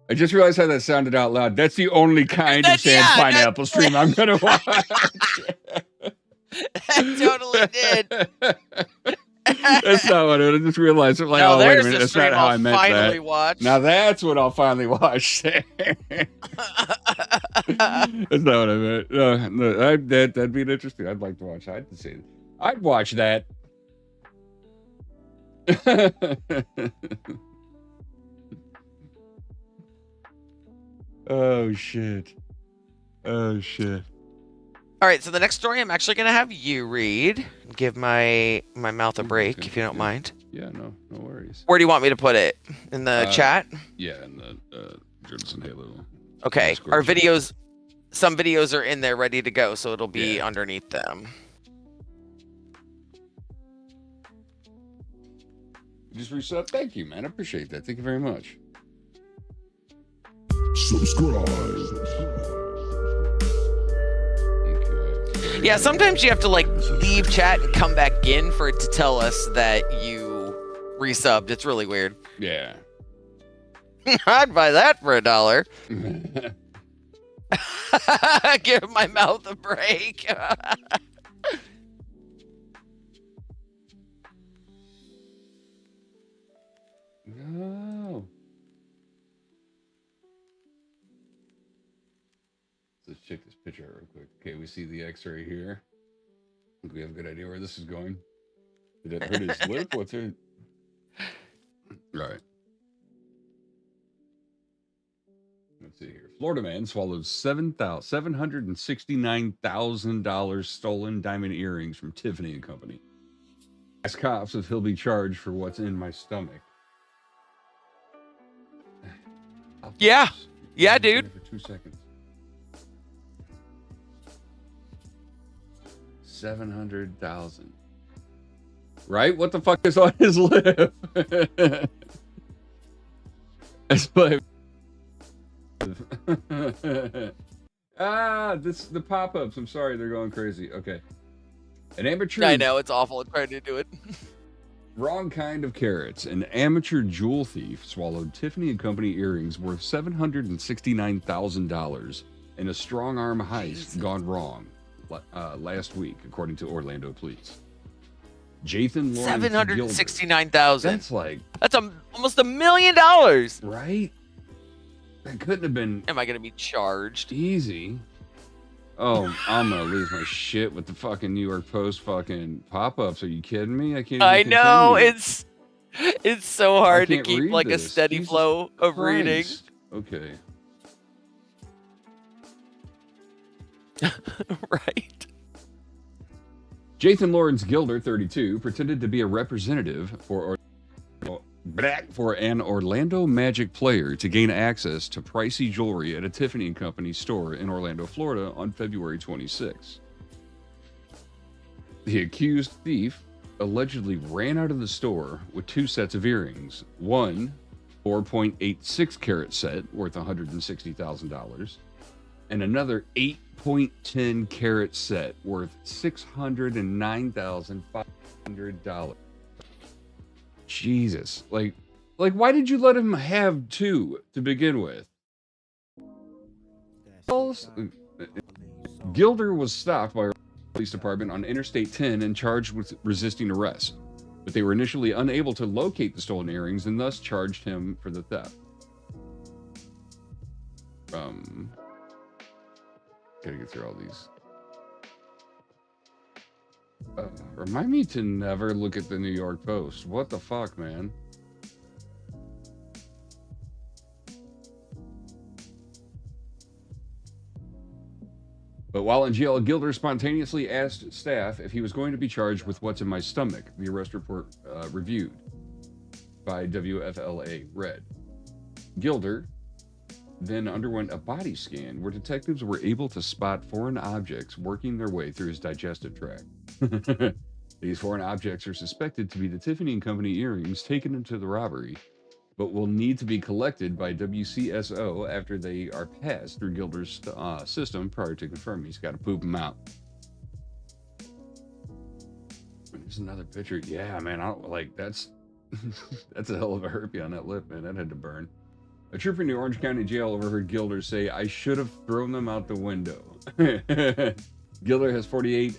I just realized how that sounded out loud. That's the only kind of Sans Pineapple stream I'm gonna watch. I totally did. That's not what I just realized. Like, No, oh, wait a there's minute. a That's stream not how I'll I meant finally that. watch. Now that's what I'll finally watch. That's not what I meant. No, that'd be interesting. I'd like to watch. I'd watch that. Oh shit. All right, so the next story I'm actually going to have you read. Give my mouth a break, Okay, if you don't mind. Yeah, no worries. Where do you want me to put it? In the chat? Yeah, in the Jonas and Halo. Okay, Discord our chat. videos, some videos are in there ready to go, so it'll be Yeah. underneath them. Just reset. Thank you, man. I appreciate that. Thank you very much. Subscribe. Okay. Yeah, sometimes you have to like leave chat and come back in for it to tell us that you resubbed. It's really weird. Yeah. I'd buy that for $1. Give my mouth a break. No. Let's check this picture out real quick. Okay, we see the X-ray here. I think we have a good idea where this is going. Did that hurt his lip? What's it? Right. Let's see here. Florida man swallowed $769,000 stolen diamond earrings from Tiffany and Company. Ask cops if he'll be charged for what's in my stomach. Yeah. Yeah, dude. For 2 seconds. 700,000. Right? What the fuck is on his lip? It's like the pop-ups. I'm sorry, they're going crazy. Okay. An amateur. I know, it's awful. I'm trying to do it. Wrong kind of carrots. An amateur jewel thief swallowed Tiffany and Company earrings worth $769,000 in a strong arm heist gone wrong last week, according to Orlando police. Jathan Lawrence Gilder. $769,000. That's almost $1 million. Right? That couldn't have been. Am I going to be charged? Easy. Oh, I'm gonna lose my shit with the fucking New York Post fucking pop-ups. Are you kidding me? I can't. I know continue. it's so hard to can't keep read like a this. steady Jesus flow of reading. Christ. Okay. Right. Jathan Lawrence Gilder, 32, pretended to be a representative for an Orlando Magic player to gain access to pricey jewelry at a Tiffany & Company store in Orlando, Florida on February 26. The accused thief allegedly ran out of the store with 2 sets of earrings, one 4.86 carat set worth $160,000, and another 8.10 carat set worth $609,500. Jesus. Like why did you let him have 2 to begin with? Gilder was stopped by the police department on Interstate 10 and charged with resisting arrest, but they were initially unable to locate the stolen earrings and thus charged him for the theft. Gotta get through all these. Remind me to never look at the New York Post. What the fuck, man? But while in jail, Gilder spontaneously asked staff if he was going to be charged with what's in my stomach, the arrest report reviewed by WFLA read. Gilder then underwent a body scan where detectives were able to spot foreign objects working their way through his digestive tract. These foreign objects are suspected to be the Tiffany & Company earrings taken into the robbery, but will need to be collected by WCSO after they are passed through Gilder's system prior to confirming. He's got to poop them out. There's another picture. Yeah, man, I don't like that's that's a hell of a herpy on that lip, man. That had to burn. A trooper in the Orange County Jail overheard Gilder say, "I should have thrown them out the window." Gilder has 48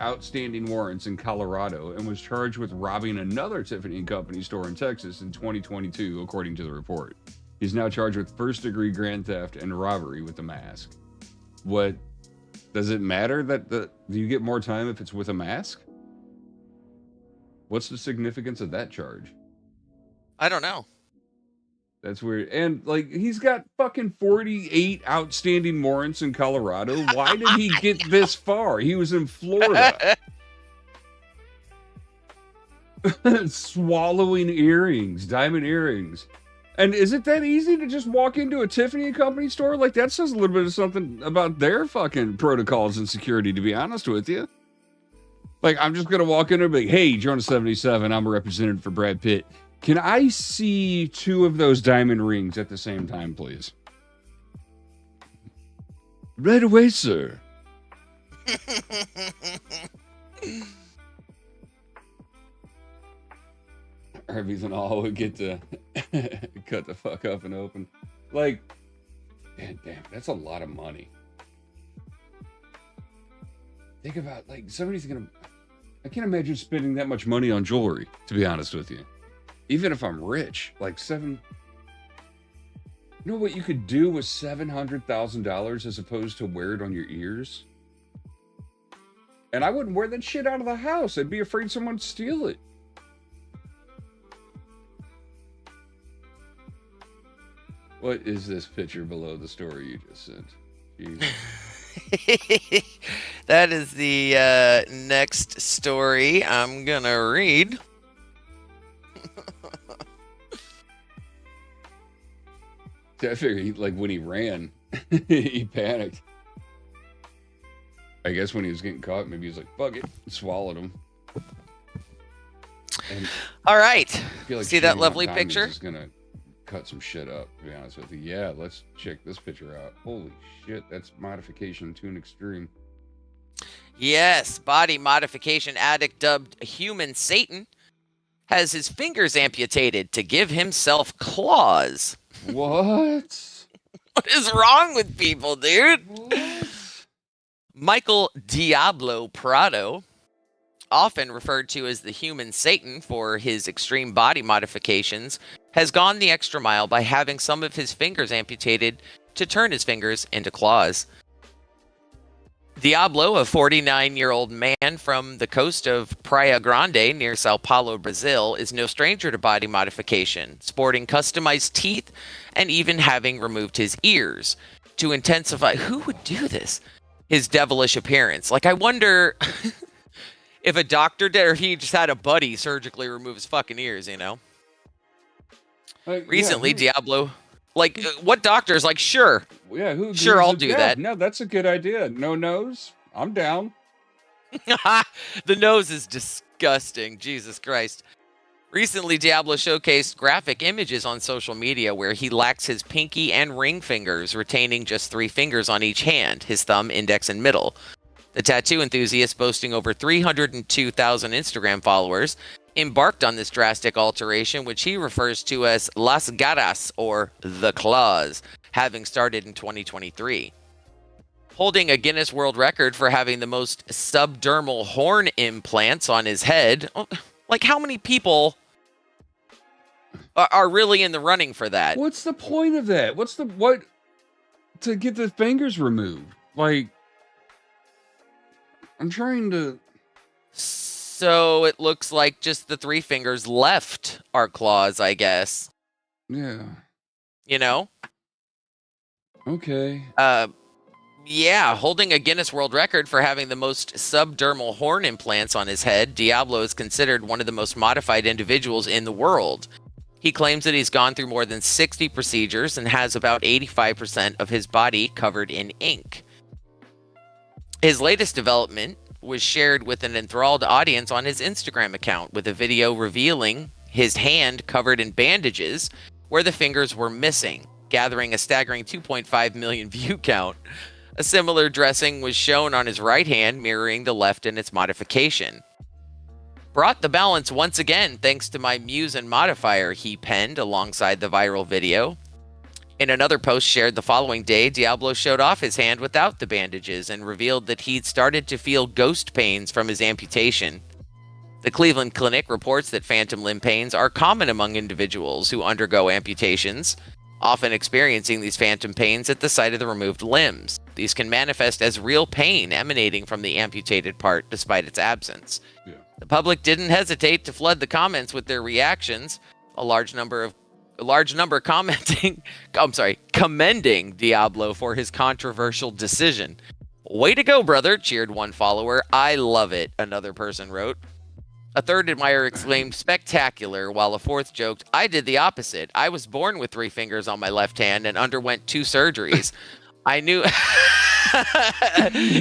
outstanding warrants in Colorado and was charged with robbing another Tiffany & Company store in Texas in 2022, according to the report. He's now charged with first-degree grand theft and robbery with a mask. What? Does it matter that do you get more time if it's with a mask? What's the significance of that charge? I don't know. That's weird. And, like, he's got fucking 48 outstanding warrants in Colorado. Why did he get this far? He was in Florida. Swallowing earrings, diamond earrings. And is it that easy to just walk into a Tiffany & Company store? Like, that says a little bit of something about their fucking protocols and security, to be honest with you. Like, I'm just going to walk in there and be like, "Hey, Jonas 77, I'm a representative for Brad Pitt. Can I see 2 of those diamond rings at the same time, please?" "Right away, sir." Harvey's and all would get to cut the fuck up and open. Like, damn, that's a lot of money. Think about, like, somebody's gonna... I can't imagine spending that much money on jewelry, to be honest with you. Even if I'm rich, like you know what you could do with $700,000 as opposed to wear it on your ears? And I wouldn't wear that shit out of the house. I'd be afraid someone would steal it. What is this picture below the story you just sent? Jesus. That is the next story I'm gonna read. I figured, like, when he ran, he panicked. I guess when he was getting caught, maybe he was like, "Fuck it," swallowed him. And all right. I feel like see that lovely Diamonds picture? is gonna cut some shit up, to be honest with you. Yeah, let's check this picture out. Holy shit, that's modification to an extreme. Yes, body modification addict dubbed Human Satan has his fingers amputated to give himself claws. What? What is wrong with people, dude? What? Michael Diablo Prado, often referred to as the Human Satan for his extreme body modifications, has gone the extra mile by having some of his fingers amputated to turn his fingers into claws. Diablo, a 49-year-old man from the coast of Praia Grande near Sao Paulo, Brazil, is no stranger to body modification, sporting customized teeth and even having removed his ears to intensify, who would do this? His devilish appearance. Like, I wonder if a doctor did, or if he just had a buddy surgically remove his fucking ears, you know? Like, Recently, Diablo, like, what doctor is like, sure, Yeah, who? Sure, who's I'll a- do yeah, that. No, that's a good idea. No nose. I'm down. the nose is disgusting. Jesus Christ. Recently, Diablo showcased graphic images on social media where he lacks his pinky and ring fingers, retaining just 3 fingers on each hand, his thumb, index, and middle. The tattoo enthusiast, boasting over 302,000 Instagram followers, embarked on this drastic alteration, which he refers to as Las Garras, or the Claws, having started in 2023. Holding a Guinness World Record for having the most subdermal horn implants on his head. Like, how many people are really in the running for that? What's the point of that? What to get the fingers removed? Like, I'm trying to. So it looks like just the 3 fingers left are claws, I guess. Yeah. You know? Okay. Yeah, holding a Guinness World Record for having the most subdermal horn implants on his head, Diablo is considered one of the most modified individuals in the world. He claims that he's gone through more than 60 procedures and has about 85% of his body covered in ink. His latest development was shared with an enthralled audience on his Instagram account, with a video revealing his hand covered in bandages where the fingers were missing, gathering a staggering 2.5 million view count. A similar dressing was shown on his right hand, mirroring the left in its modification. Brought the balance once again thanks to my muse and modifier, he penned alongside the viral video. In another post shared the following day, Diablo showed off his hand without the bandages and revealed that he'd started to feel ghost pains from his amputation. The Cleveland Clinic reports that phantom limb pains are common among individuals who undergo amputations, often experiencing these phantom pains at the site of the removed limbs. These can manifest as real pain emanating from the amputated part despite its absence. Yeah. The public didn't hesitate to flood the comments with their reactions, a large number commending Diablo for his controversial decision. "Way to go, brother," cheered one follower. "I love it," another person wrote. A third admirer exclaimed, "Spectacular," while a fourth joked, "I did the opposite. I was born with 3 fingers on my left hand and underwent 2 surgeries. I knew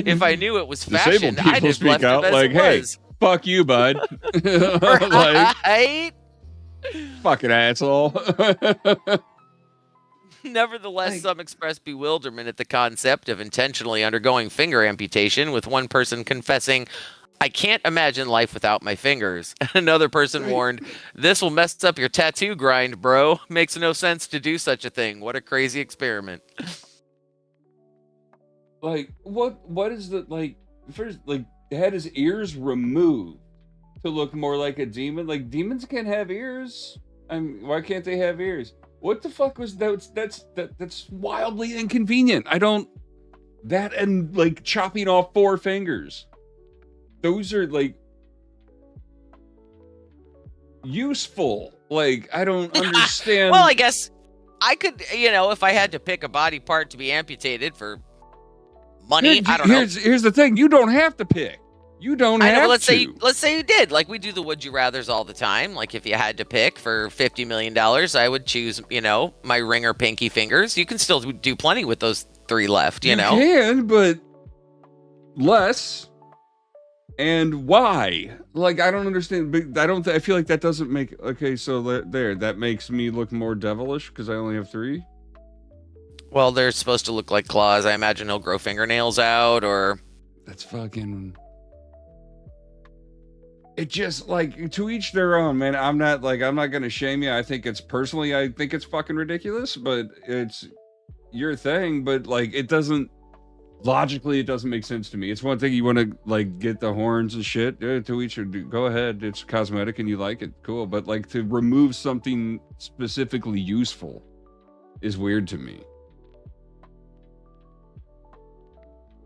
if I knew it was fashion, Disabled I'd people have speak left out it as like, it "Hey, was." fuck you, bud." Like, Right? fucking asshole. Nevertheless, Like- some expressed bewilderment at the concept of intentionally undergoing finger amputation, with one person confessing, "I can't imagine life without my fingers." Another person warned, "This will mess up your tattoo grind, bro. Makes no sense to do such a thing. What a crazy experiment." Like, what is the, like, first, like, had his ears removed to look more like a demon? Like, demons can't have ears. I mean, why can't they have ears? What the fuck was that? That's wildly inconvenient. I don't, that and like chopping off 4 fingers. Those are like useful. Like, I don't understand. Well, I guess I could, if I had to pick a body part to be amputated for money, I don't know. Here's the thing. You don't have to pick. You don't I know, have but to. let's say you did. Like, we do the would you rathers all the time. Like, if you had to pick for $50 million, I would choose, my ring or pinky fingers. You can still do plenty with those 3 left, you know? can, but less. And why? Like, I don't understand. But I feel like that doesn't make. Okay, so that makes me look more devilish because I only have 3. Well, they're supposed to look like claws. I imagine he'll grow fingernails out, or That's fucking. it just like to each their own, man. I'm not gonna shame you. I think it's fucking ridiculous, but it's your thing. But like, it doesn't logically, it doesn't make sense to me. It's one thing you want to like get the horns and shit. To each or go ahead. It's cosmetic and you like it, cool. But like to remove something specifically useful is weird to me.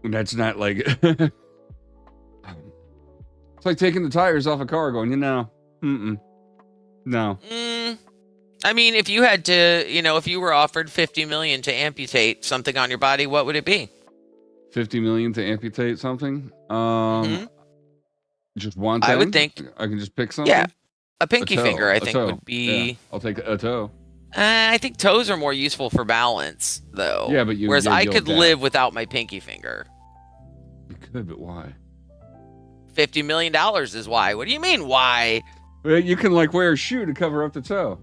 And that's not like. It's like taking the tires off a car going, no. I mean, if you had to, if you were offered 50 million to amputate something on your body, what would it be? 50 million to amputate something? Just one thing? I would think. I can just pick something? Yeah. A pinky finger, I think, would be. Yeah. I'll take a toe. I think toes are more useful for balance, though. Yeah, but whereas I could live without my pinky finger. You could, but why? $50 million is why. What do you mean, why? Well, you can like wear a shoe to cover up the toe,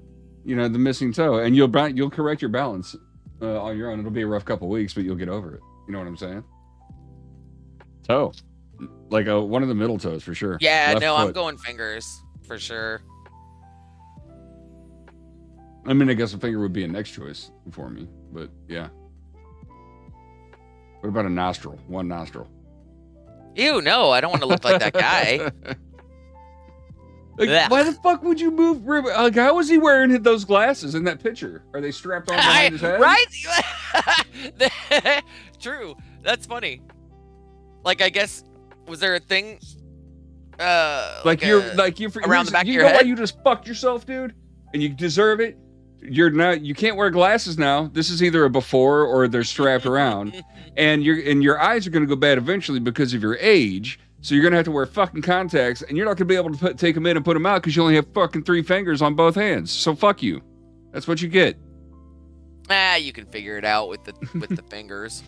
the missing toe, and you'll correct your balance on your own. It'll be a rough couple weeks, but you'll get over it. You know what I'm saying? Toe, like one of the middle toes for sure. Yeah, Left no, foot. I'm going fingers for sure. I mean, I guess a finger would be a next choice for me, but yeah. What about a nostril? One nostril. Ew, no, I don't want to look like that guy. Like, why the fuck would you move? Like, how was he wearing those glasses in that picture? Are they strapped on behind his head? Right? True. That's funny. Like, I guess, was there a thing? Around the back of your know head? Why you just fucked yourself, dude? And you deserve it. You can't wear glasses now. This is either a before or they're strapped around, and your eyes are gonna go bad eventually because of your age. So you're gonna have to wear fucking contacts, and you're not gonna be able to take them in and put them out because you only have fucking 3 fingers on both hands. So fuck you. That's what you get. You can figure it out with the fingers.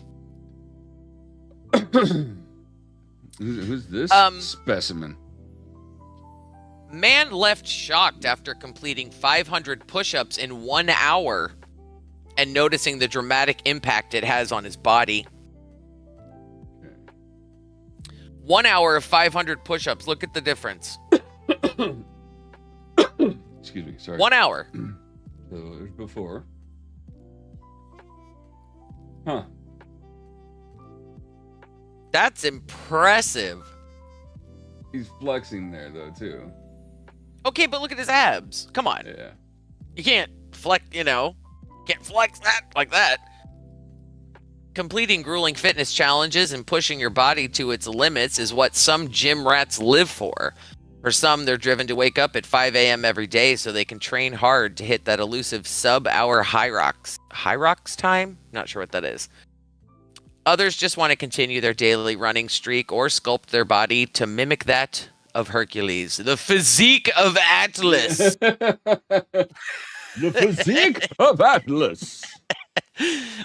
Who's this specimen? Man left shocked after completing 500 push-ups in 1 hour and noticing the dramatic impact it has on his body. 1 hour of 500 push-ups. Look at the difference. Excuse me. Sorry. 1 hour. So there's before. Huh. That's impressive. He's flexing there though too. Okay, but look at his abs. Come on. Yeah. You can't flex, can't flex that like that. Completing grueling fitness challenges and pushing your body to its limits is what some gym rats live for. For some, they're driven to wake up at 5 a.m. every day so they can train hard to hit that elusive sub-hour Hyrox time? Not sure what that is. Others just want to continue their daily running streak or sculpt their body to mimic that of Hercules, the physique of Atlas. The physique of Atlas.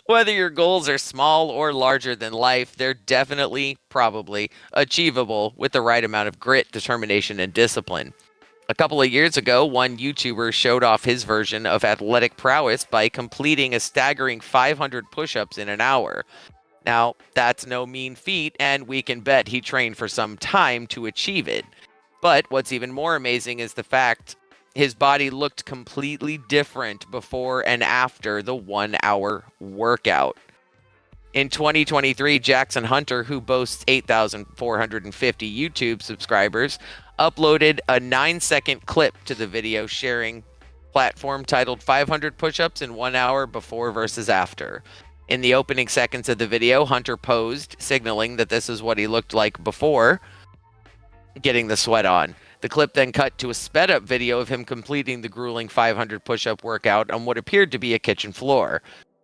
Whether your goals are small or larger than life, they're definitely, probably, achievable with the right amount of grit, determination, and discipline. A couple of years ago, one YouTuber showed off his version of athletic prowess by completing a staggering 500 push-ups in an hour. Now, that's no mean feat, and we can bet he trained for some time to achieve it. But what's even more amazing is the fact his body looked completely different before and after the 1 hour workout. In 2023, Jackson Hunter, who boasts 8,450 YouTube subscribers, uploaded a 9-second clip to the video sharing platform titled 500 push-ups in 1 hour before versus after. In the opening seconds of the video, Hunter posed, signaling that this is what he looked like before getting the sweat on. The clip then cut to a sped-up video of him completing the grueling 500 push-up workout on what appeared to be a kitchen floor.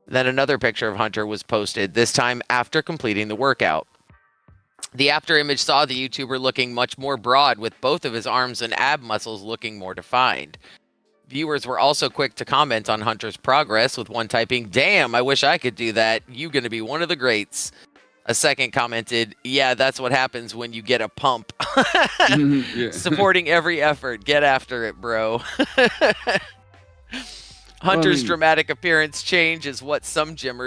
Then another picture of Hunter was posted, this time after completing the workout. The after image saw the YouTuber looking much more broad, with both of his arms and ab muscles looking more defined. Viewers were also quick to comment on Hunter's progress, with one typing, "Damn, I wish I could do that. You gonna be one of the greats." A second commented, "Yeah, that's what happens when you get a pump." Yeah. Supporting every effort. Get after it, bro. Hunter's dramatic appearance change is what some gym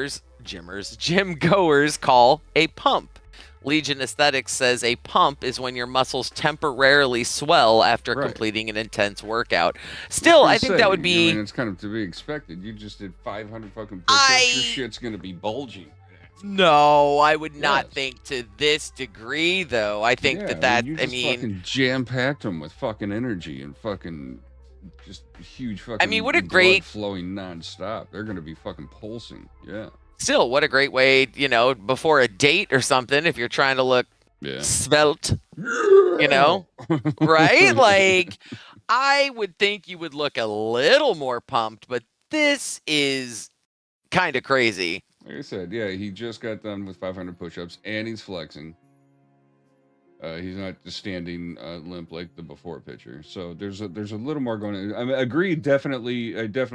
goers call a pump. Legion Aesthetics says a pump is when your muscles temporarily swell after Right. completing an intense workout. Still, I think that would be. I mean, it's kind of to be expected. You just did 500 fucking push-ups. Your shit's gonna be bulgy. No, I would not Yes. think to this degree, though. I think You just fucking jam-packed them with fucking energy and fucking just huge fucking. what a blood great- flowing nonstop. They're gonna be fucking pulsing. Yeah. still, what a great way, before a date or something, if you're trying to look Yeah. svelte, right? Like, I would think you would look a little more pumped, but this is kind of crazy. Like I said, yeah, he just got done with 500 push-ups and he's flexing. He's not just standing limp like the before picture. So there's a little more going on. I mean, agreed, definitely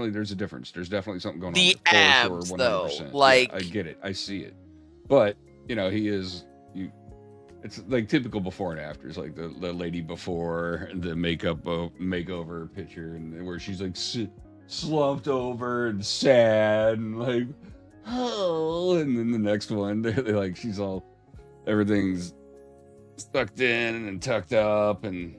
there's a difference. There's definitely something going The on. abs, For sure, 100%. though, Yeah, like- I get it. I see it. But, he is it's like typical before and afters, like the lady before the makeover picture and where she's like slumped over and sad and like oh, and then the next one they're like she's all everything's tucked in and tucked up and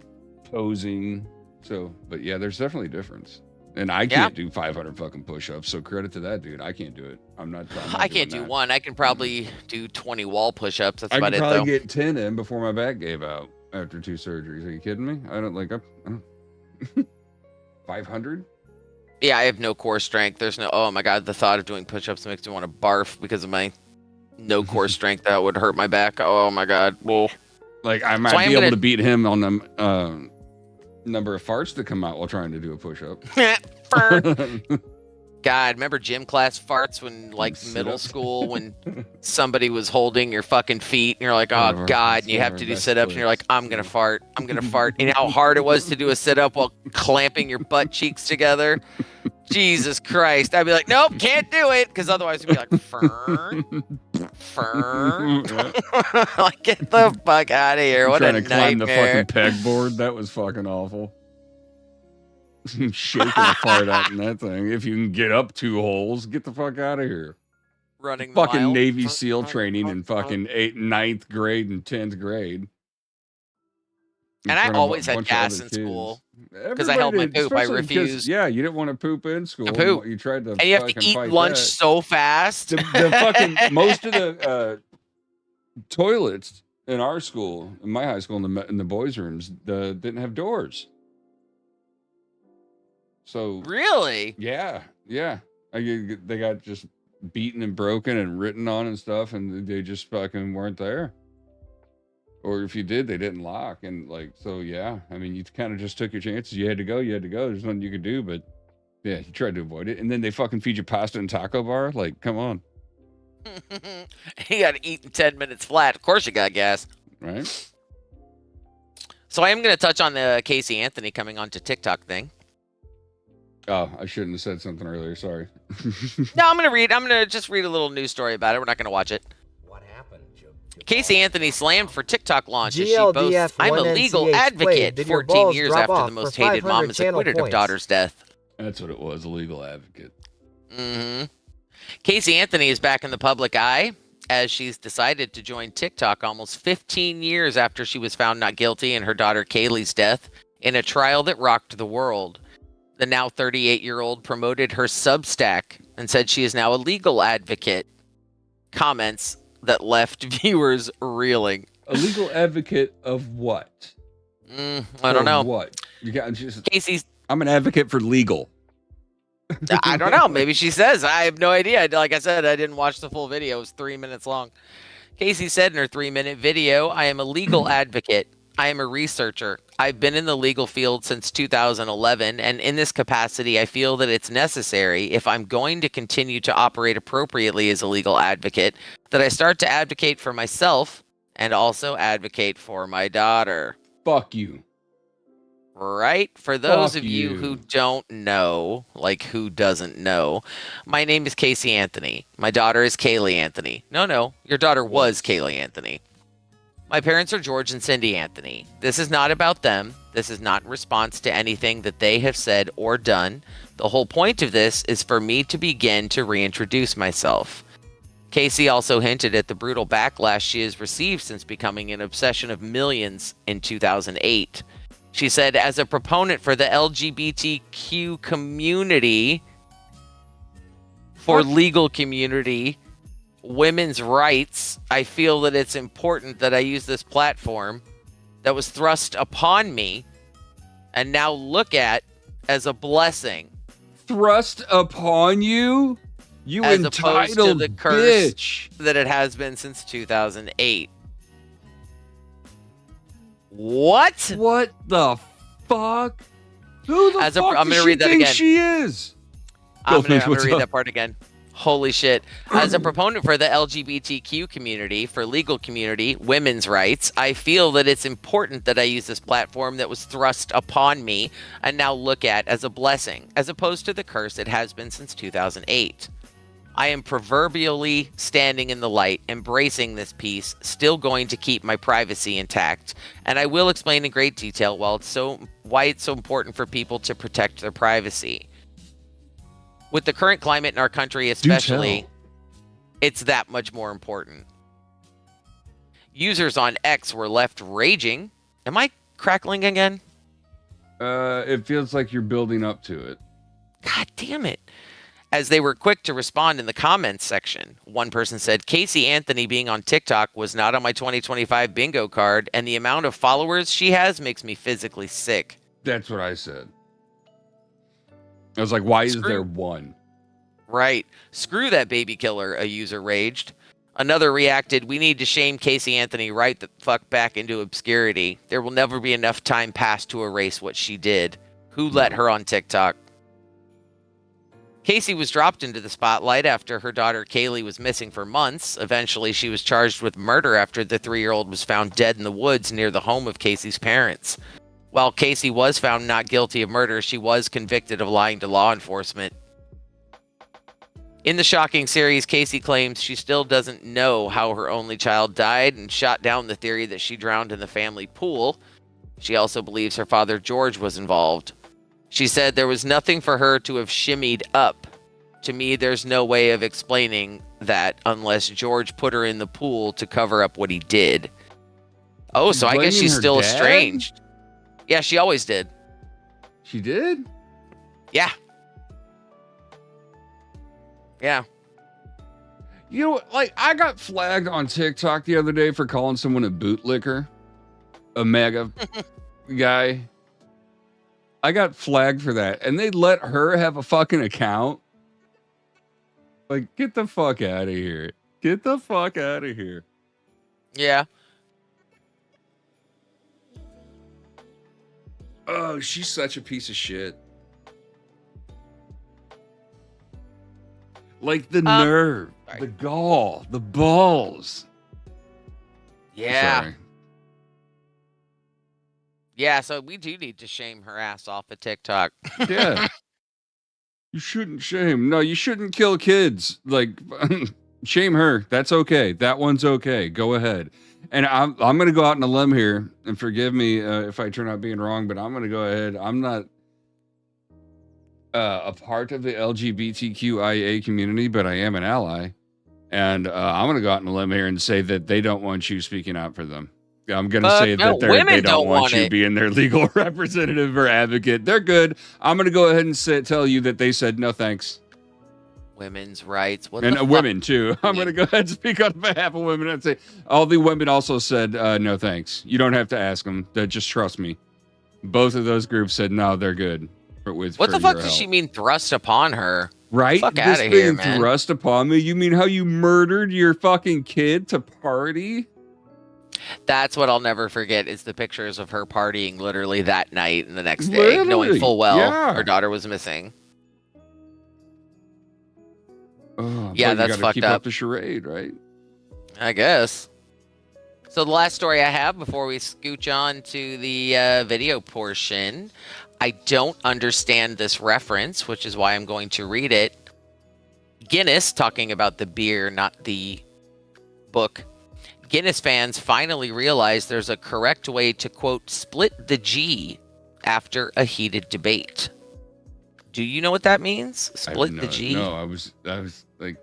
posing. So, but yeah, there's definitely a difference. And I can't do 500 fucking push-ups, so credit to that dude. I can't do it. I'm not I can't do doing that. one. I can probably do 20 wall push-ups. That's I about could it, probably though. get 10 in before my back gave out after 2 surgeries. Are you kidding me? I don't 500? Yeah, I have no core strength. There's no. Oh my god, the thought of doing push-ups makes me want to barf because of my no core strength. That would hurt my back. Oh my god. Well, Like I might be able to beat him on the number of farts that come out while trying to do a push-up. Fart. God, remember gym class farts when middle Sit-ups. school when somebody was holding your fucking feet and you're like, oh Whatever. god, It's and you have one of to our do best sit-ups and you're like, clips. I'm gonna fart. And how hard it was to do a sit-up while clamping your butt cheeks together. Jesus Christ. I'd be like, nope, can't do it. Because otherwise it'd be like, fern. Like, get the fuck out of here. What trying a to climb the nightmare. fucking pegboard. That was fucking awful. Shaking a fart out in that thing. If you can get up 2 holes, get the fuck out of here. Running the Fucking mile. Navy SEAL training in fucking 9th grade and 10th grade. In And I front of a always had bunch of gas other in kids. school. 'Cause I held my Everybody did, poop. I especially 'cause, refused Yeah, you didn't want to poop in school. to poop. You tried to And you have fucking to eat fight lunch that. so fast. The fucking most of the toilets in our school, in my high school, in the boys' rooms, didn't have doors. So Really? yeah, they got just beaten and broken and written on and stuff, and they just fucking weren't there. Or if you did, they didn't lock, and so. Yeah, I mean, you kind of just took your chances. You had to go. There's nothing you could do, but yeah, you tried to avoid it. And then they fucking feed you pasta and taco bar. Like, come on, You got to eat in 10 minutes flat. Of course you got gas. right? So I am going to touch on the Casey Anthony coming onto TikTok thing. Oh, I shouldn't have said something earlier. Sorry. No, I'm going to just read a little news story about it. We're not going to watch it. What happened, Casey Anthony slammed for TikTok launch as she boasts, GLDF I'm a 1 legal NCH advocate played. Did your 14 balls years drop after off the for most hated 500 mom is channel acquitted of points? daughter's death. That's what it was. A legal advocate. hmm Casey Anthony is back in the public eye as she's decided to join TikTok almost 15 years after she was found not guilty in her daughter Kaylee's death in a trial that rocked the world. The now 38-year-old promoted her Substack and said she is now a legal advocate. Comments that left viewers reeling. A legal advocate of what? I don't For know. What? You got just. Casey's I'm an advocate for legal. I don't know. Maybe she says. I have no idea. Like I said, I didn't watch the full video. It was 3 minutes long. Casey said in her 3-minute video, I am a legal advocate. I am a researcher. I've been in the legal field since 2011, and in this capacity, I feel that it's necessary, if I'm going to continue to operate appropriately as a legal advocate, that I start to advocate for myself and also advocate for my daughter. Fuck you. Right? For those Fuck of you you. who don't know, like who doesn't know, my name is Casey Anthony. My daughter is Kaylee Anthony. No, your daughter was Kaylee Anthony. My parents are George and Cindy Anthony. This is not about them. This is not in response to anything that they have said or done. The whole point of this is for me to begin to reintroduce myself. Casey also hinted at the brutal backlash she has received since becoming an obsession of millions in 2008. She said, as a proponent for the LGBTQ community, for legal community, women's rights, I feel that it's important that I use this platform that was thrust upon me and now look at as a blessing. Thrust upon you? You as entitled opposed to the curse bitch. that it has been since 2008. What? What the fuck? Who the fuck I'm does gonna she read that think again. she is? I'm gonna what's read up? that part again. Holy shit. As a proponent for the LGBTQ community, for legal community, women's rights, I feel that it's important that I use this platform that was thrust upon me and now look at as a blessing, as opposed to the curse it has been since 2008. I am proverbially standing in the light, embracing this piece, still going to keep my privacy intact, and I will explain in great detail why it's so important for people to protect their privacy. With the current climate in our country especially, it's that much more important. Users on X were left raging. Am I crackling again? It feels like you're building up to it. God damn it. As they were quick to respond in the comments section. One person said, Casey Anthony being on TikTok was not on my 2025 bingo card, and the amount of followers she has makes me physically sick. That's what I said. I was like, why is there one? Right. Screw that baby killer, a user raged. Another reacted, we need to shame Casey Anthony right the fuck back into obscurity. There will never be enough time passed to erase what she did. Who let her on TikTok? Casey was dropped into the spotlight after her daughter Kaylee was missing for months. Eventually, she was charged with murder after the 3-year-old was found dead in the woods near the home of Casey's parents. While Casey was found not guilty of murder, she was convicted of lying to law enforcement. In the shocking series, Casey claims she still doesn't know how her only child died and shot down the theory that she drowned in the family pool. She also believes her father George was involved. She said there was nothing for her to have shimmied up. To me, there's no way of explaining that unless George put her in the pool to cover up what he did. Oh, so I guess she's still estranged. Yeah, she always did. She did? Yeah. Yeah. You know, like, I got flagged on TikTok the other day for calling someone a bootlicker. A mega guy. I got flagged for that. And they let her have a fucking account. Like, get the fuck out of here. Get the fuck out of here. Yeah. Oh, she's such a piece of shit. Like the nerve, the gall, the balls. Yeah. Sorry. Yeah, so we do need to shame her ass off of TikTok. Yeah. You shouldn't shame. No, you shouldn't kill kids. Like, shame her. That's okay. That one's okay. Go ahead. And I'm going to go out on a limb here, and forgive me if I turn out being wrong, but I'm going to go ahead. I'm not a part of the LGBTQIA community, but I am an ally. And I'm going to go out on a limb here and say that they don't want you speaking out for them. I'm going to say that they don't want you being their legal representative or advocate. They're good. I'm going to go ahead and tell you that they said no thanks. Women's rights. And women, too. I'm going to go ahead and speak on behalf of women and say all the women also said no thanks. You don't have to ask them. Just trust me. Both of those groups said no, they're good. What the fuck does she mean thrust upon her? Right? Fuck out of here, man. Thrust upon me? You mean how you murdered your fucking kid to party? That's what I'll never forget is the pictures of her partying literally that night and the next day, knowing full well her daughter was missing. Oh, yeah, that's fucked keep up the charade, right? I guess. So the last story I have before we scooch on to the video portion, I don't understand this reference, which is why I'm going to read it. Guinness, talking about the beer, not the book. Guinness fans finally realize there's a correct way to, quote, split the G after a heated debate. Do you know what that means? Split the G? No, I was like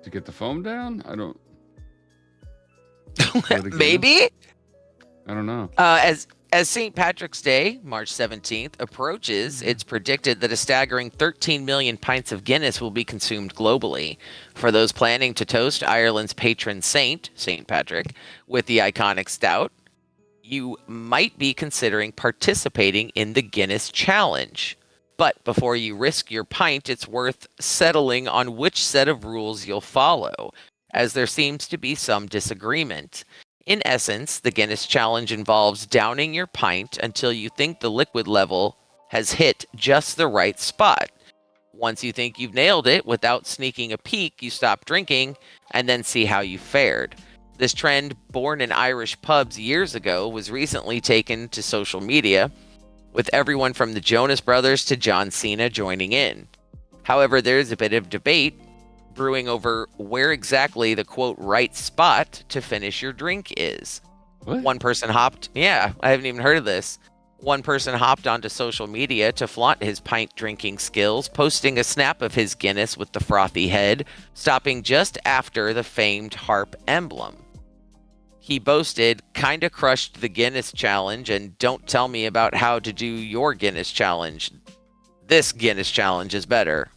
To get the foam down? I don't. For the Guinness? Maybe. I don't know. As St. Patrick's Day, March 17th, approaches, it's predicted that a staggering 13 million pints of Guinness will be consumed globally. For those planning to toast Ireland's patron saint, St. Patrick, with the iconic stout, you might be considering participating in the Guinness Challenge. But before you risk your pint, it's worth settling on which set of rules you'll follow, as there seems to be some disagreement. In essence, the Guinness Challenge involves downing your pint until you think the liquid level has hit just the right spot. Once you think you've nailed it without sneaking a peek, you stop drinking and then see how you fared. This trend, born in Irish pubs years ago, was recently taken to social media, with everyone from the Jonas Brothers to John Cena joining in. However, there's a bit of debate brewing over where exactly the quote right spot to finish your drink is. What? One person hopped, I haven't even heard of this. One person hopped onto social media to flaunt his pint drinking skills, posting a snap of his Guinness with the frothy head, stopping just after the famed harp emblem. He boasted, "Kinda crushed the Guinness challenge, and don't tell me about how to do your Guinness challenge. This Guinness challenge is better."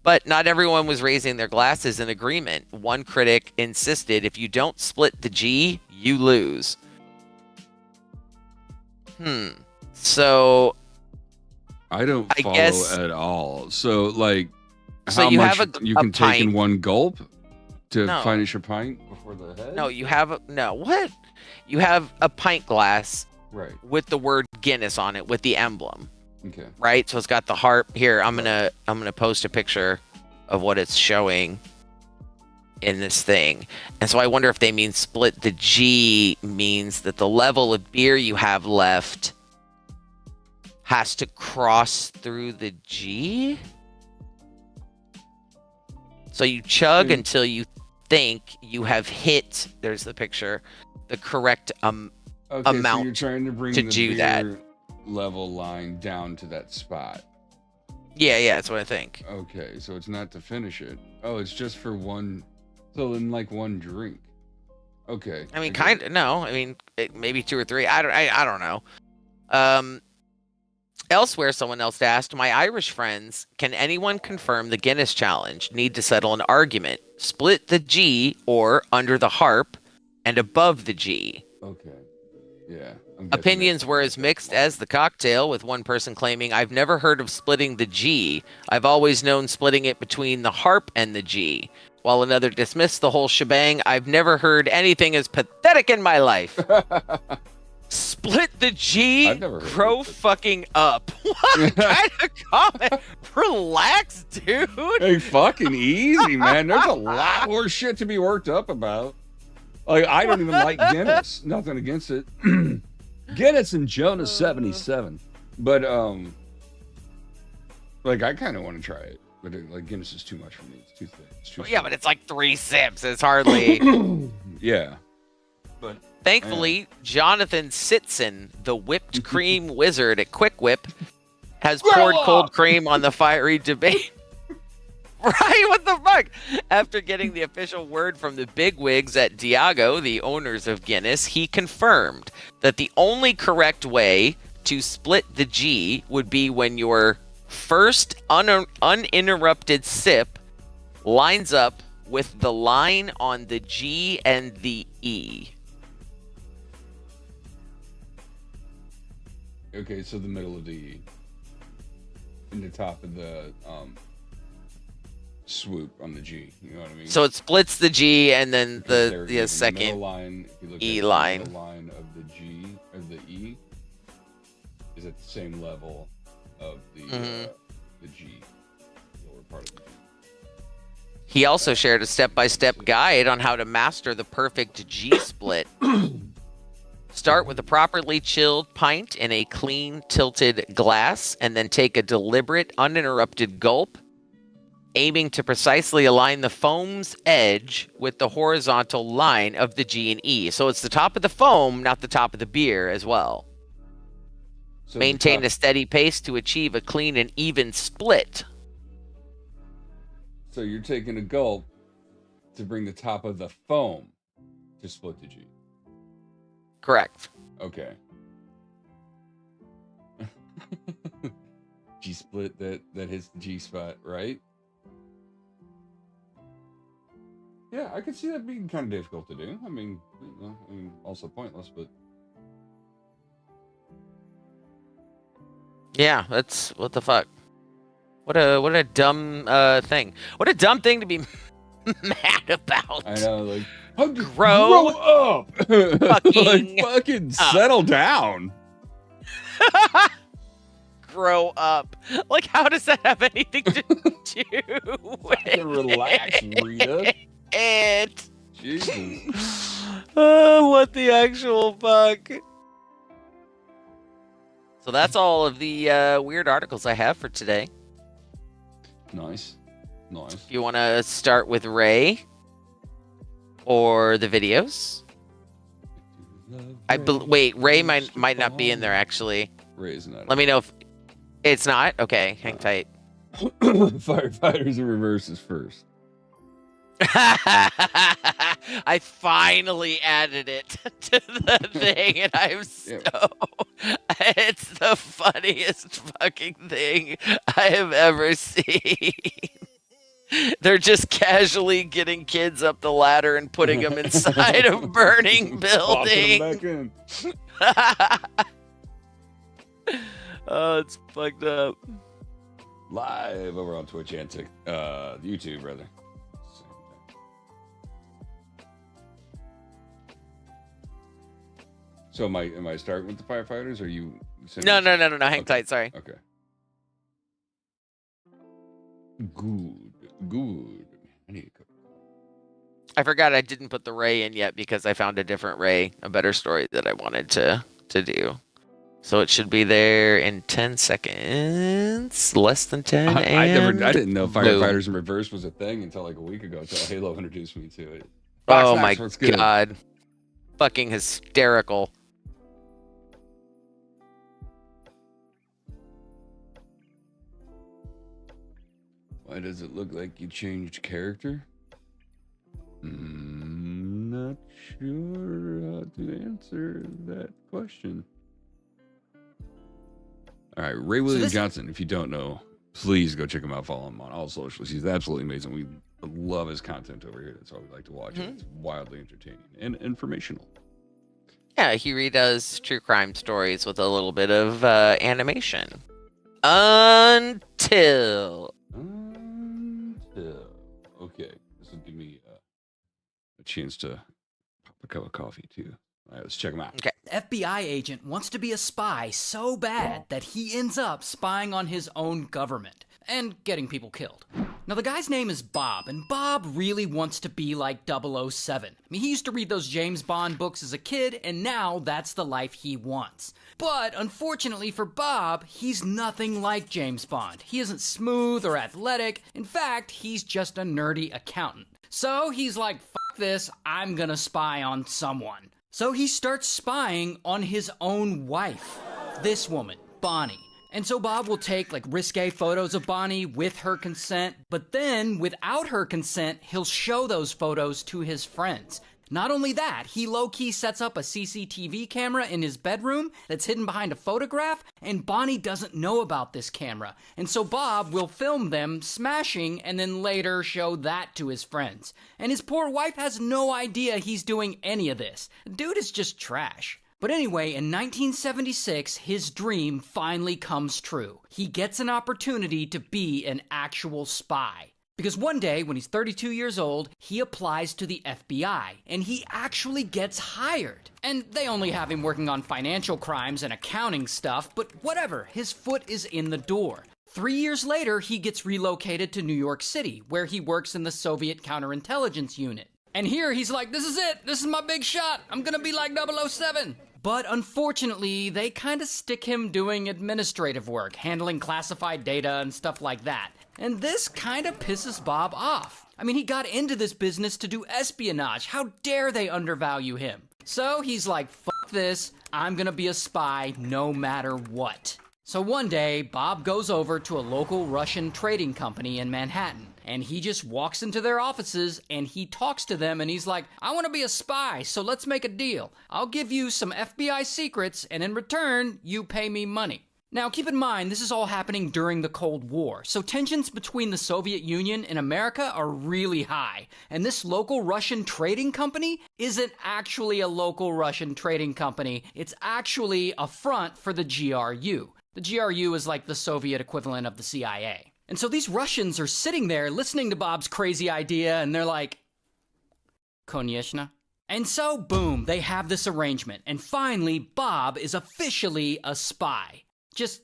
But not everyone was raising their glasses in agreement. One critic insisted if you don't split the G, you lose. So I don't I follow guess- at all. So, like, So how you much have you a can take in pint. one gulp to No. finish a pint before the head? no, you have what? You have a pint glass Right. with the word Guinness on it with the emblem, Okay. right? So it's got the harp. Here, I'm gonna post a picture of what it's showing in this thing. And so I wonder if they mean split the G means that the level of beer you have left has to cross through the G. So you chug until you think you have hit, there's the picture, the correct Okay, amount so you're trying to bring to the do beer that. level line down to that spot. Yeah, that's what I think. Okay, so it's not to finish it. Oh, it's just for one. So in like one drink. Okay. I mean, get kind it. of. No, I mean, maybe 2 or 3. I don't know. Elsewhere, someone else asked, "My Irish friends, can anyone confirm the Guinness challenge? Need to settle an argument. Split the G or under the harp and above the G." Okay. Yeah. I'm guessing Opinions that's- were as mixed as the cocktail, with one person claiming, "I've never heard of splitting the G. I've always known splitting it between the harp and the G." While another dismissed the whole shebang. "I've never heard anything as pathetic in my life. Split the G, I've never heard grow of it. fucking up." What kind of comment? Relax, dude. Hey, fucking easy, man. There's a lot more shit to be worked up about. Like, I don't even like Guinness. Nothing against it. Guinness and Jonas 77. But, like, I kind of want to try it. But, like, Guinness is too much for me. It's too thick. It's too Yeah, but it's like 3 sips. It's hardly. Yeah. But, Thankfully, Jonathan Sitson, the whipped cream wizard at Quick Whip, has poured cold cream on the fiery debate. Right? What the fuck? After getting the official word from the bigwigs at Diageo, the owners of Guinness, he confirmed that the only correct way to split the G would be when your first uninterrupted sip lines up with the line on the G and the E. okay, so the middle of the in the top of the swoop on the G. You know what I mean? So it splits the G and then Because the middle second line, if you look E at line. The line of the G of the E is at the same level of the G, lower part of the G. He also shared a step-by-step guide on how to master the perfect G split. Start with a properly chilled pint in a clean, tilted glass, and then take a deliberate, uninterrupted gulp, aiming to precisely align the foam's edge with the horizontal line of the G and E. So it's the top of the foam, not the top of the beer as well. So Maintain the a steady pace to achieve a clean and even split. So you're taking a gulp, to bring the top of the foam to split the G. Correct. Okay. G split that hits the G spot, right? Yeah, I could see that being kind of difficult to do. I mean, also pointless, but Yeah, that's what the fuck. What a dumb thing. What a dumb thing to be mad about. I know, like, how do you Grow up? fucking like, fucking up. settle down. Grow up. Like, how does that have anything to do with Relax, Rita. it? Jesus. What the actual fuck? So that's all of the weird articles I have for today. Nice. If you want to start with Ray or the videos. Wait, Ray might not be in there actually. Ray's not. Let me know if it's not. Okay, hang tight. Firefighters in reverse is first. I finally added it to the thing, and I'm so... It's the funniest fucking thing I have ever seen. They're just casually getting kids up the ladder and putting them inside of burning buildings. Oh, it's fucked up. Live over on Twitch and YouTube, rather. So am I starting with the firefighters, or are you? No. Hang tight. Sorry. Okay. Good. I need a cup. I forgot I didn't put the Ray in yet because I found a different Ray, a better story that I wanted to do. So it should be there in 10 seconds, less than 10. I didn't know firefighters in reverse was a thing until like a week ago. Until Halo introduced me to it. Oh my god, fucking hysterical. Why does it look like you changed character? Not sure how to answer that question. All right, Ray William Johnson. If you don't know, please go check him out. Follow him on all socials. He's absolutely amazing. We love his content over here. That's why we like to watch it. It's wildly entertaining and informational. Yeah, he redoes true crime stories with a little bit of animation. Until. Okay, this will give me a chance to pop a cup of coffee too. All right, let's check him out. Okay. FBI agent wants to be a spy so bad that he ends up spying on his own government and getting people killed. Now, the guy's name is Bob, and Bob really wants to be like 007. I mean, he used to read those James Bond books as a kid, and now that's the life he wants. But unfortunately for Bob, he's nothing like James Bond. He isn't smooth or athletic. In fact, he's just a nerdy accountant. So he's like, fuck this, I'm gonna spy on someone. So he starts spying on his own wife, this woman, Bonnie. And so Bob will take like risque photos of Bonnie with her consent, but then without her consent, he'll show those photos to his friends. Not only that, he low-key sets up a CCTV camera in his bedroom that's hidden behind a photograph, and Bonnie doesn't know about this camera. And so Bob will film them smashing and then later show that to his friends. And his poor wife has no idea he's doing any of this. Dude is just trash. But anyway, in 1976, his dream finally comes true. He gets an opportunity to be an actual spy. Because one day, when he's 32 years old, he applies to the FBI, and he actually gets hired. And they only have him working on financial crimes and accounting stuff, but whatever, his foot is in the door. 3 years later, he gets relocated to New York City, where he works in the Soviet counterintelligence unit. And here he's like, this is it, this is my big shot, I'm gonna be like 007. But unfortunately, they kind of stick him doing administrative work, handling classified data and stuff like that. And this kind of pisses Bob off. I mean, he got into this business to do espionage. How dare they undervalue him? So he's like, fuck this, I'm gonna be a spy no matter what. So one day, Bob goes over to a local Russian trading company in Manhattan. and he just walks into their offices and he talks to them and he's like, I want to be a spy, so let's make a deal. I'll give you some FBI secrets and in return, you pay me money. Now, keep in mind, this is all happening during the Cold War, so tensions between the Soviet Union and America are really high, and this local Russian trading company isn't actually a local Russian trading company, it's actually a front for the GRU. The GRU is like the Soviet equivalent of the CIA. And so these Russians are sitting there listening to Bob's crazy idea, and they're like, Konyeshna? And so, boom, they have this arrangement, and finally, Bob is officially a spy. Just,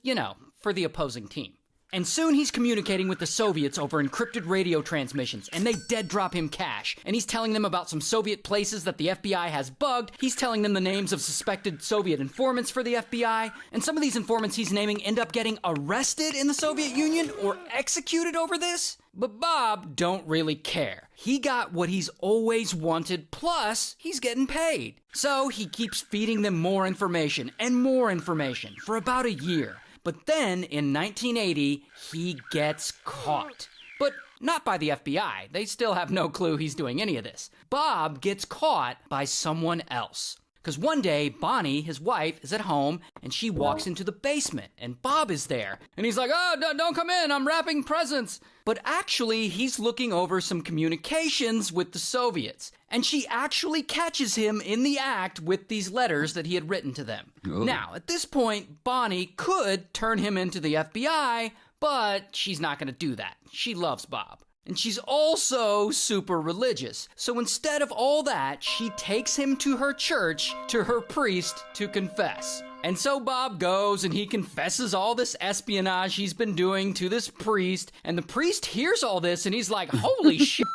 for the opposing team. And soon he's communicating with the Soviets over encrypted radio transmissions, and they dead drop him cash. And he's telling them about some Soviet places that the FBI has bugged. He's telling them the names of suspected Soviet informants for the FBI. And some of these informants he's naming end up getting arrested in the Soviet Union or executed over this. But Bob don't really care. He got what he's always wanted, plus he's getting paid. So he keeps feeding them more information and more information for about a year. But then, in 1980, he gets caught. But not by the FBI. They still have no clue he's doing any of this. Bob gets caught by someone else. Because one day, Bonnie, his wife, is at home, and she walks into the basement, and Bob is there. And he's like, oh, don't come in, I'm wrapping presents. But actually, he's looking over some communications with the Soviets. And she actually catches him in the act with these letters that he had written to them. Oh. Now, at this point, Bonnie could turn him into the FBI, but she's not going to do that. She loves Bob. And she's also super religious. So instead of all that, she takes him to her church, to her priest, to confess. And so Bob goes and he confesses all this espionage he's been doing to this priest. And the priest hears all this and he's like, holy shit.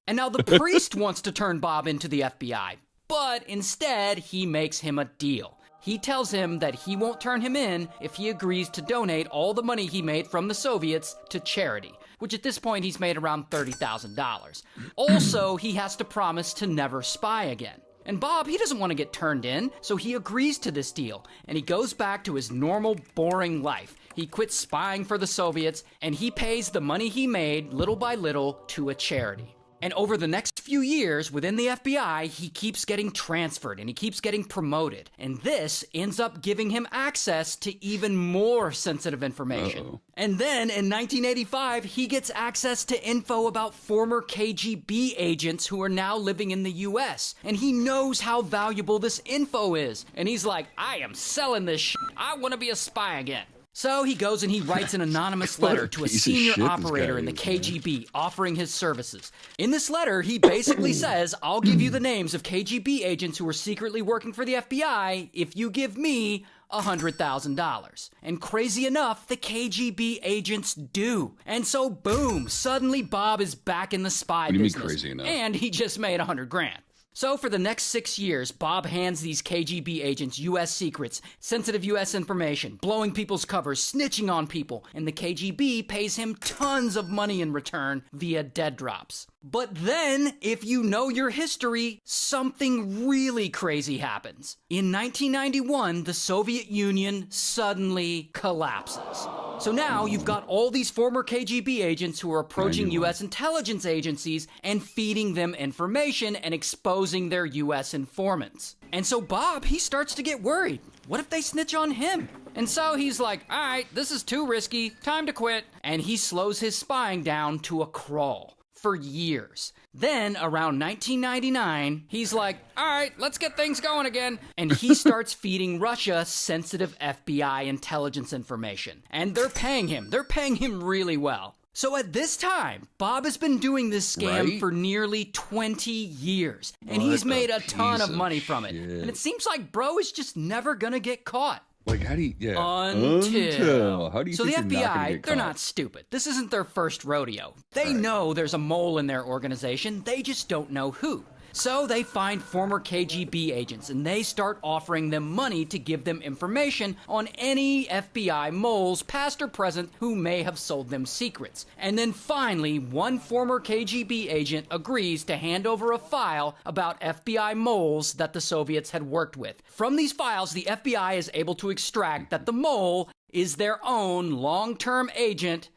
And now the priest wants to turn Bob into the FBI. But instead, he makes him a deal. He tells him that he won't turn him in if he agrees to donate all the money he made from the Soviets to charity, which at this point he's made around $30,000. Also, he has to promise to never spy again. And Bob, he doesn't want to get turned in, so he agrees to this deal, and he goes back to his normal, boring life. He quits spying for the Soviets, and he pays the money he made, little by little, to a charity. And over the next few years within the FBI, he keeps getting transferred and he keeps getting promoted. And this ends up giving him access to even more sensitive information. Uh-oh. And then in 1985, he gets access to info about former KGB agents who are now living in the US. And he knows how valuable this info is. And he's like, I am selling this shit. I want to be a spy again. So he goes and he writes an anonymous letter to a senior operator in the KGB offering his services. In this letter, he basically says, I'll give you the names of KGB agents who are secretly working for the FBI if you give me $100,000. And crazy enough, the KGB agents do. And so boom, suddenly Bob is back in the spy business. What do you mean crazy enough? And he just made $100,000. So for the next 6 years, Bob hands these KGB agents U.S. secrets, sensitive U.S. information, blowing people's covers, snitching on people, and the KGB pays him tons of money in return via dead drops. But then, if you know your history, something really crazy happens. In 1991, the Soviet Union suddenly collapses. So now you've got all these former KGB agents who are approaching U.S. intelligence agencies and feeding them information and exposing their U.S. informants. And so Bob, he starts to get worried. What if they snitch on him? And so he's like, all right, this is too risky, time to quit. And he slows his spying down to a crawl. For years. Then, around 1999, he's like, all right, let's get things going again. And he starts feeding Russia sensitive FBI intelligence information. And they're paying him. They're paying him really well. So at this time, Bob has been doing this scam for nearly 20 years. And he's made a ton of money from it. And it seems like bro is just never gonna get caught. Like, how do you, Until. How do you so think the you're not gonna FBI, get they're caught? not stupid. This isn't their first rodeo. They know there's a mole in their organization. They just don't know who. So they find former KGB agents and they start offering them money to give them information on any FBI moles, past or present, who may have sold them secrets. And then finally, one former KGB agent agrees to hand over a file about FBI moles that the Soviets had worked with. From these files, the FBI is able to extract that the mole is their own long-term agent,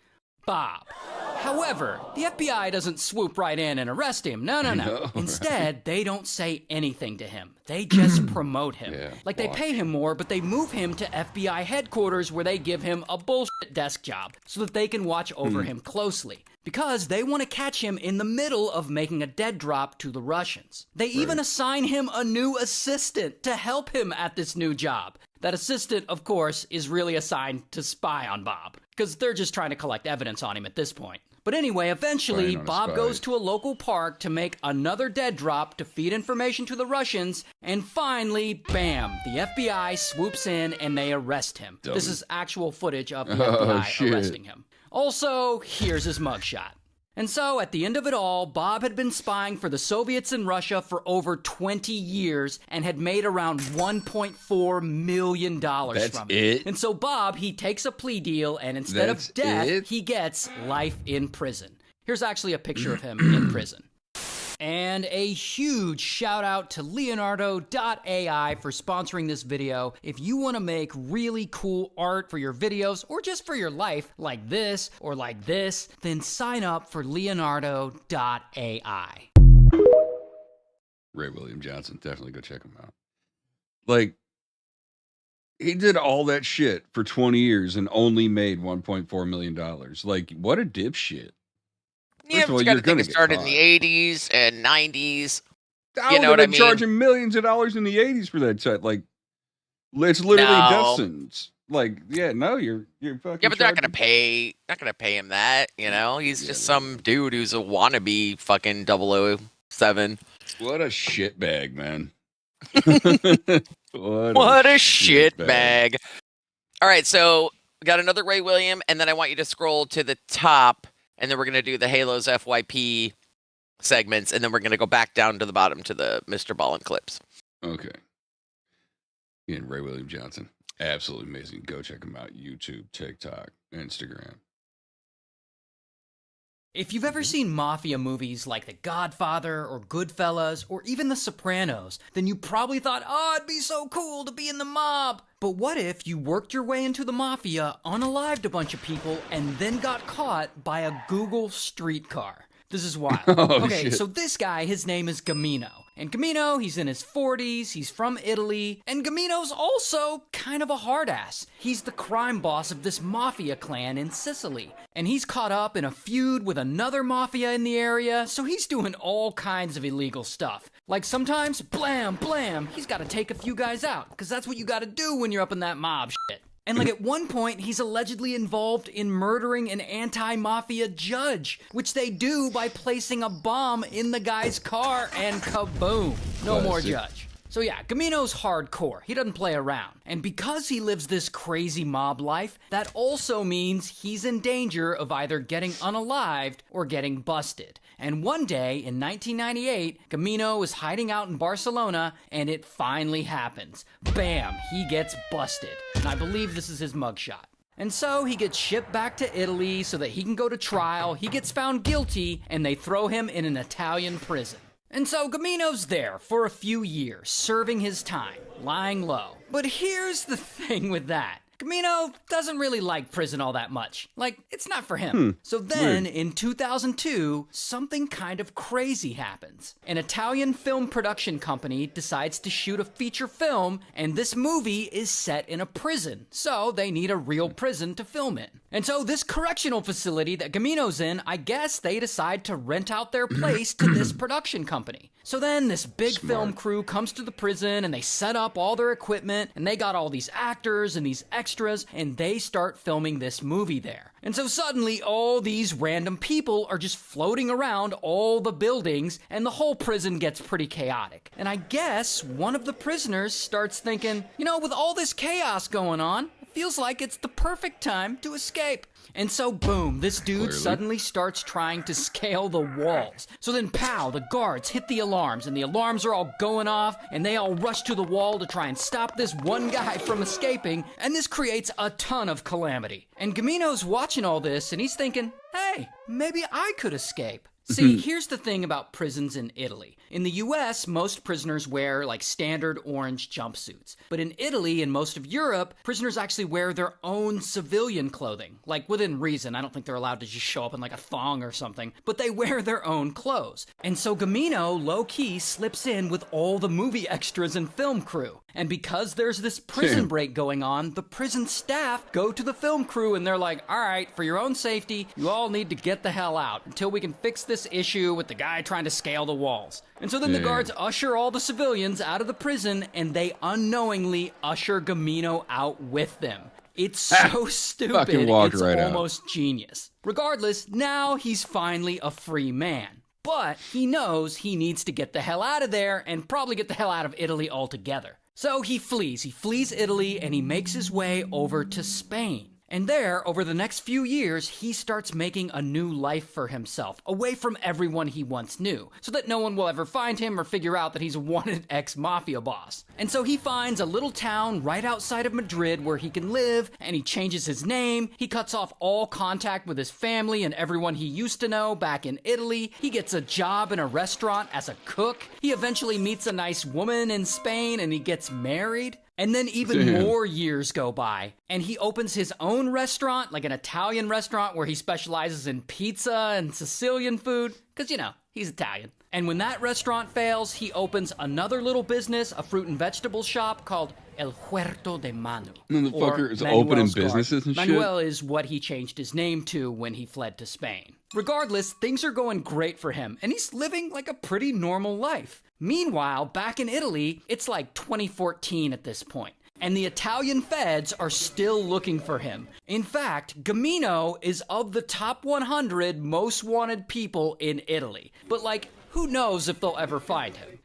Bob. However, the FBI doesn't swoop right in and arrest him. No. know, Instead, they don't say anything to him. They just promote him. Yeah, Like they pay him more, but they move him to FBI headquarters where they give him a bullshit desk job so that they can watch over him closely. Because they want to catch him in the middle of making a dead drop to the Russians. They even assign him a new assistant to help him at this new job. That assistant, of course, is really assigned to spy on Bob, because they're just trying to collect evidence on him at this point. But anyway, eventually, Bob goes to a local park to make another dead drop to feed information to the Russians, and finally, bam, the FBI swoops in and they arrest him. This is actual footage of the FBI arresting him. Also, here's his mugshot. And so, at the end of it all, Bob had been spying for the Soviets in Russia for over 20 years and had made around $1.4 million from it. And so Bob, he takes a plea deal, and instead of death, he gets life in prison. Here's actually a picture of him in prison. And a huge shout out to Leonardo.ai for sponsoring this video. If you want to make really cool art for your videos or just for your life, like this or like this, then sign up for Leonardo.ai. Ray William Johnson, definitely go check him out. Like, he did all that shit for 20 years and only made $1.4 million. Like, what a dipshit. Yeah, but you got to think it started in the 80s and 90s. You know what I mean? Charging millions of dollars in the 80s for that set. Like, it's literally death sentence. Like, yeah, no, you're fucking. Yeah, but they're not gonna pay him that. You know, he's just some dude who's a wannabe fucking 007. What a shitbag, man. what a shitbag. All right, so we got another Ray William, and then I want you to scroll to the top. And then we're going to do the Halos FYP segments, and then we're going to go back down to the bottom to the Mr. Ballin clips. Okay. And Ray William Johnson. Absolutely amazing. Go check him out. YouTube, TikTok, Instagram. If you've ever seen mafia movies like The Godfather or Goodfellas or even The Sopranos, then you probably thought, oh, it'd be so cool to be in the mob. But what if you worked your way into the mafia, unalived a bunch of people, and then got caught by a Google streetcar? This is wild. So this guy, his name is Gamino. And Gamino, he's in his 40s, he's from Italy, and Gamino's also kind of a hard ass. He's the crime boss of this mafia clan in Sicily. And he's caught up in a feud with another mafia in the area, so he's doing all kinds of illegal stuff. Like sometimes, blam, blam, he's gotta take a few guys out, because that's what you gotta do when you're up in that mob shit. And like at one point, he's allegedly involved in murdering an anti-mafia judge, which they do by placing a bomb in the guy's car and kaboom. No more judge. So yeah, Gamino's hardcore. He doesn't play around. And because he lives this crazy mob life, that also means he's in danger of either getting unalived or getting busted. And one day in 1998, Gamino is hiding out in Barcelona, and it finally happens. Bam, he gets busted. And I believe this is his mugshot. And so he gets shipped back to Italy so that he can go to trial. He gets found guilty, and they throw him in an Italian prison. And so Gamino's there for a few years, serving his time, lying low. But here's the thing with that. Gamino doesn't really like prison all that much. Like, it's not for him. So then, in 2002, something kind of crazy happens. An Italian film production company decides to shoot a feature film, and this movie is set in a prison. So they need a real prison to film in. And so this correctional facility that Gamino's in, I guess they decide to rent out their place to this production company. So then this big film crew comes to the prison and they set up all their equipment and they got all these actors and these extras and they start filming this movie there. And so suddenly all these random people are just floating around all the buildings and the whole prison gets pretty chaotic. And I guess one of the prisoners starts thinking, you know, with all this chaos going on, it feels like it's the perfect time to escape. And so boom, this dude suddenly starts trying to scale the walls. So then pow, the guards hit the alarms and the alarms are all going off and they all rush to the wall to try and stop this one guy from escaping, and this creates a ton of calamity. And Gamino's watching all this and he's thinking, hey, maybe I could escape. See, here's the thing about prisons in Italy. In the US, most prisoners wear like standard orange jumpsuits. But in Italy and most of Europe, prisoners actually wear their own civilian clothing. Like within reason. I don't think they're allowed to just show up in like a thong or something. But they wear their own clothes. And so Gamino, low-key, slips in with all the movie extras and film crew. And because there's this prison break going on, the prison staff go to the film crew and they're like, all right, for your own safety, you all need to get the hell out until we can fix this issue with the guy trying to scale the walls. And so then the guards usher all the civilians out of the prison and they unknowingly usher Gamino out with them. It's so stupid, it's almost genius. Regardless, now he's finally a free man. But he knows he needs to get the hell out of there and probably get the hell out of Italy altogether. So he flees Italy, and he makes his way over to Spain. And there, over the next few years, he starts making a new life for himself, away from everyone he once knew, so that no one will ever find him or figure out that he's a wanted ex-mafia boss. And so he finds a little town right outside of Madrid where he can live, and he changes his name, he cuts off all contact with his family and everyone he used to know back in Italy, he gets a job in a restaurant as a cook, he eventually meets a nice woman in Spain, and he gets married. And then even more years go by, and he opens his own restaurant, like an Italian restaurant where he specializes in pizza and Sicilian food, because, you know, he's Italian. And when that restaurant fails, he opens another little business, a fruit and vegetable shop called El Huerto de Manu. Motherfucker is opening businesses and shit? Manuel is what he changed his name to when he fled to Spain. Regardless, things are going great for him, and he's living like a pretty normal life. Meanwhile, back in Italy, it's like 2014 at this point, and the Italian feds are still looking for him. In fact, Gamino is of the top 100 most wanted people in Italy. But like, who knows if they'll ever find him?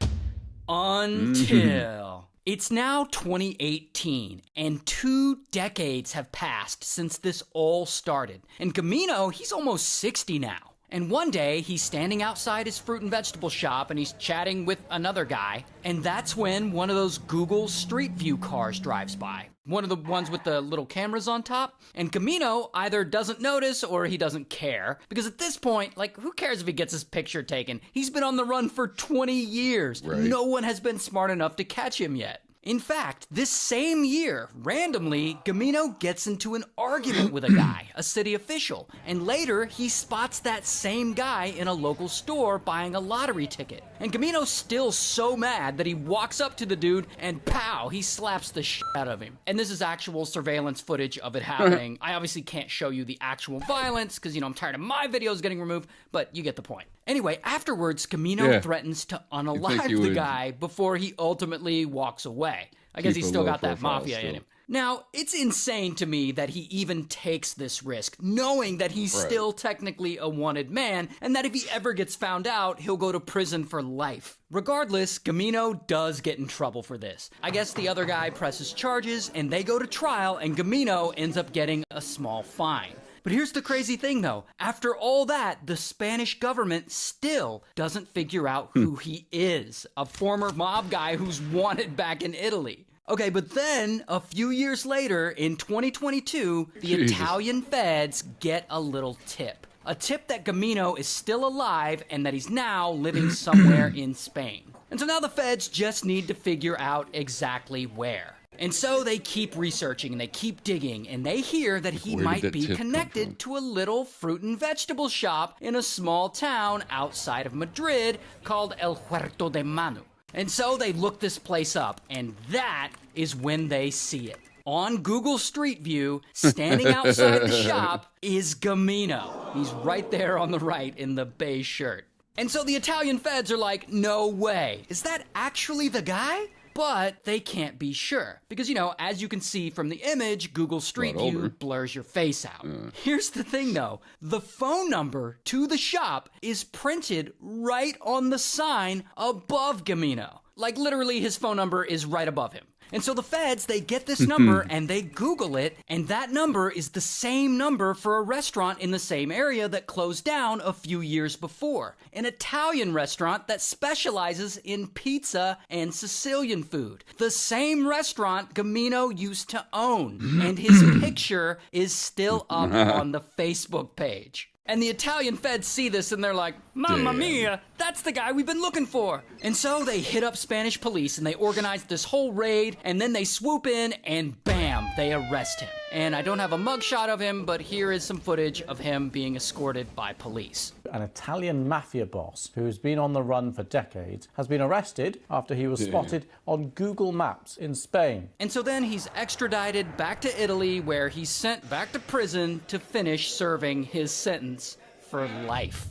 Until... It's now 2018, and 2 decades have passed since this all started. And Gamino, he's almost 60 now. And one day, he's standing outside his fruit and vegetable shop, and he's chatting with another guy. And that's when one of those Google Street View cars drives by. One of the ones with the little cameras on top. And Gamino either doesn't notice or he doesn't care. Because at this point, like, who cares if he gets his picture taken? He's been on the run for 20 years. Right. No one has been smart enough to catch him yet. In fact, this same year, randomly, Gamino gets into an argument with a guy, a city official, and later he spots that same guy in a local store buying a lottery ticket. And Gamino's still so mad that he walks up to the dude and pow, he slaps the shit out of him. And this is actual surveillance footage of it happening. I obviously can't show you the actual violence because, you know, I'm tired of my videos getting removed, but you get the point. Anyway, afterwards, Gamino threatens to unalive the guy before he ultimately walks away. I guess he's still got that mafia in him. Now, it's insane to me that he even takes this risk, knowing that he's still technically a wanted man, and that if he ever gets found out, he'll go to prison for life. Regardless, Gamino does get in trouble for this. I guess the other guy presses charges, and they go to trial, and Gamino ends up getting a small fine. But here's the crazy thing, though. After all that, the Spanish government still doesn't figure out who he is. A former mob guy who's wanted back in Italy. Okay, but then, a few years later, in 2022, the Italian feds get a little tip. A tip that Gamino is still alive and that he's now living somewhere in Spain. And so now the feds just need to figure out exactly where. And so they keep researching and they keep digging, and they hear that he might be connected to a little fruit and vegetable shop in a small town outside of Madrid called El Huerto de Manu. And so they look this place up, and that is when they see it. On Google Street View, standing outside the shop, is Gamino. He's right there on the right in the beige shirt. And so the Italian feds are like, no way. Is that actually the guy? But they can't be sure. Because, you know, as you can see from the image, Google Street View blurs your face out. Here's the thing, though. The phone number to the shop is printed right on the sign above Gamino. Like, literally, his phone number is right above him. And so the feds, they get this number and they Google it, and that number is the same number for a restaurant in the same area that closed down a few years before. An Italian restaurant that specializes in pizza and Sicilian food. The same restaurant Gamino used to own, and his picture is still up on the Facebook page. And the Italian feds see this and they're like, Mamma mia, that's the guy we've been looking for. And so they hit up Spanish police and they organize this whole raid, and then they swoop in and bam, they arrest him. And I don't have a mugshot of him, but here is some footage of him being escorted by police. An Italian mafia boss who's been on the run for decades has been arrested after he was spotted on Google Maps in Spain. And so then he's extradited back to Italy, where he's sent back to prison to finish serving his sentence for life.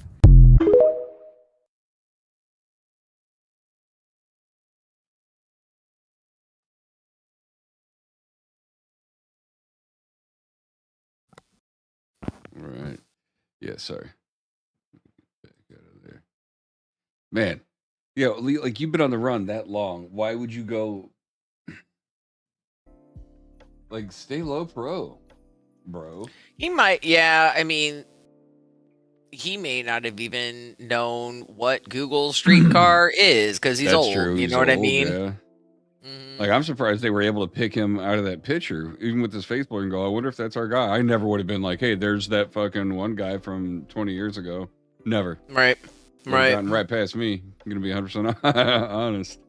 Right. Yeah, sorry. Back out of there. Man, like you've been on the run that long. Why would you go like stay low pro, bro? He might, yeah. I mean, he may not have even known what Google Streetcar is because he's old. True. You know what I mean? Yeah. Like, I'm surprised they were able to pick him out of that picture, even with his face blur, and go, I wonder if that's our guy. I never would have been like, hey, there's that fucking one guy from 20 years ago. Never. Right. Right. Gotten right past me. I'm going to be 100% honest.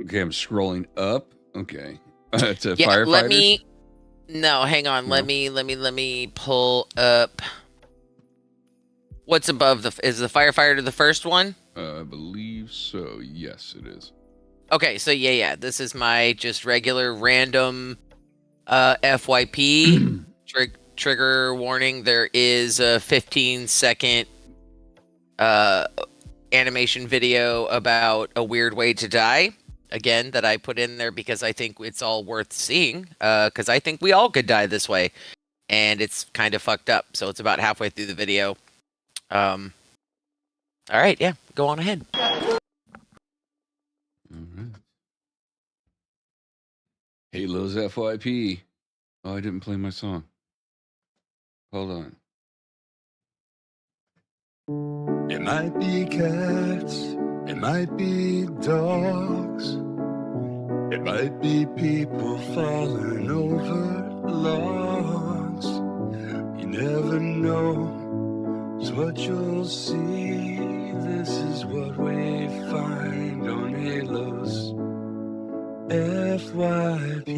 Okay, I'm scrolling up. Okay. To firefighters. Hang on. No. Let me pull up. What's above is the firefighter the first one? I believe so. Yes, it is. Okay, so yeah. This is my just regular random FYP trigger warning. There is a 15-second animation video about a weird way to die. Again, that I put in there because I think it's all worth seeing. Because I think we all could die this way, and it's kind of fucked up. So it's about halfway through the video. All right, yeah, go on ahead. All right. Halo's FYP. Oh, I didn't play my song. Hold on. It might be cats, it might be dogs, it might be people falling over logs. You never know. It's what you'll see. This is what we find on Halo's FYP.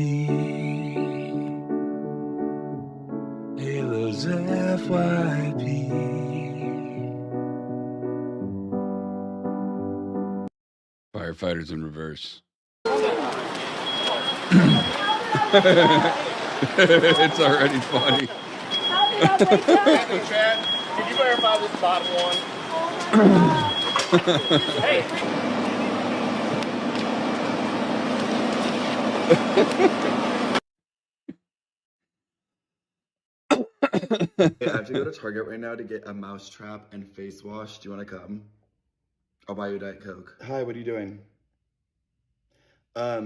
Halo's FYP. Firefighters in reverse. It's already funny. Did you verify this bottom one? Hey! I have to go to Target right now to get a mouse trap and face wash. Do you want to come? I'll buy you a Diet Coke. Hi, what are you doing? I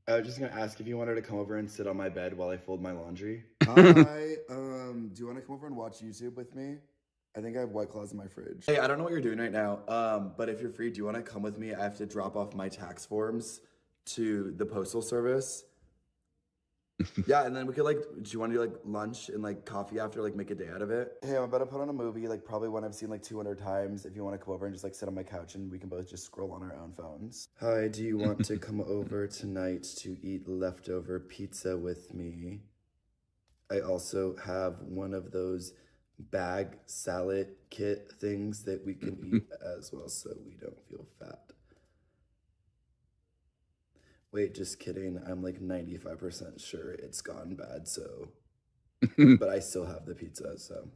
was just gonna ask if you wanted to come over and sit on my bed while I fold my laundry. Hi, do you want to come over and watch YouTube with me? I think I have White Claws in my fridge. Hey, I don't know what you're doing right now, but if you're free, do you want to come with me? I have to drop off my tax forms to the postal service. Yeah, and then we could do you want to do lunch and coffee after, make a day out of it? Hey, I'm about to put on a movie, probably one I've seen 200 times. If you want to come over and just sit on my couch and we can both just scroll on our own phones. Hi, do you want to come over tonight to eat leftover pizza with me? I also have one of those bag salad kit things that we can eat as well so we don't feel fat. Wait, just kidding. I'm 95% sure it's gone bad, so. But I still have the pizza, so.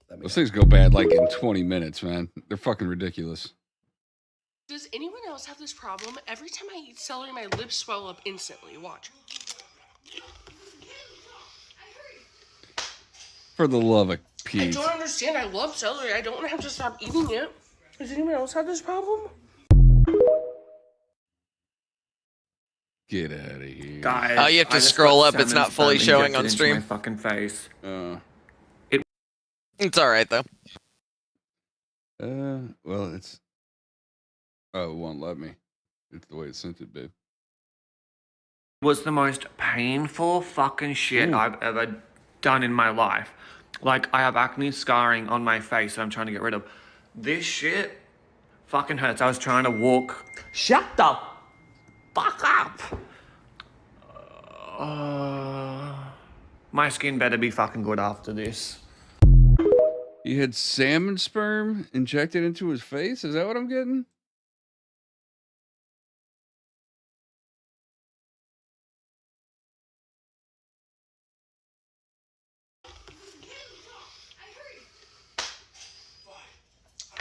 Those things go bad in 20 minutes, man. They're fucking ridiculous. Does anyone else have this problem? Every time I eat celery, my lips swell up instantly. Watch. For the love of I Pete. don't understand. I love celery. I don't have to stop eating it. Does anyone else have this problem? Get out of here. Guys, Oh, you have to scroll up. It's not fully showing on stream. My fucking face. It's all right though. Well, it's. Oh, it won't let me. It's the way it sent it, babe. Was the most painful fucking shit I've ever done in my life. Like, I have acne scarring on my face that I'm trying to get rid of. This shit fucking hurts. I was trying to walk. Shut the fuck up! My skin better be fucking good after this. He had salmon sperm injected into his face? Is that what I'm getting?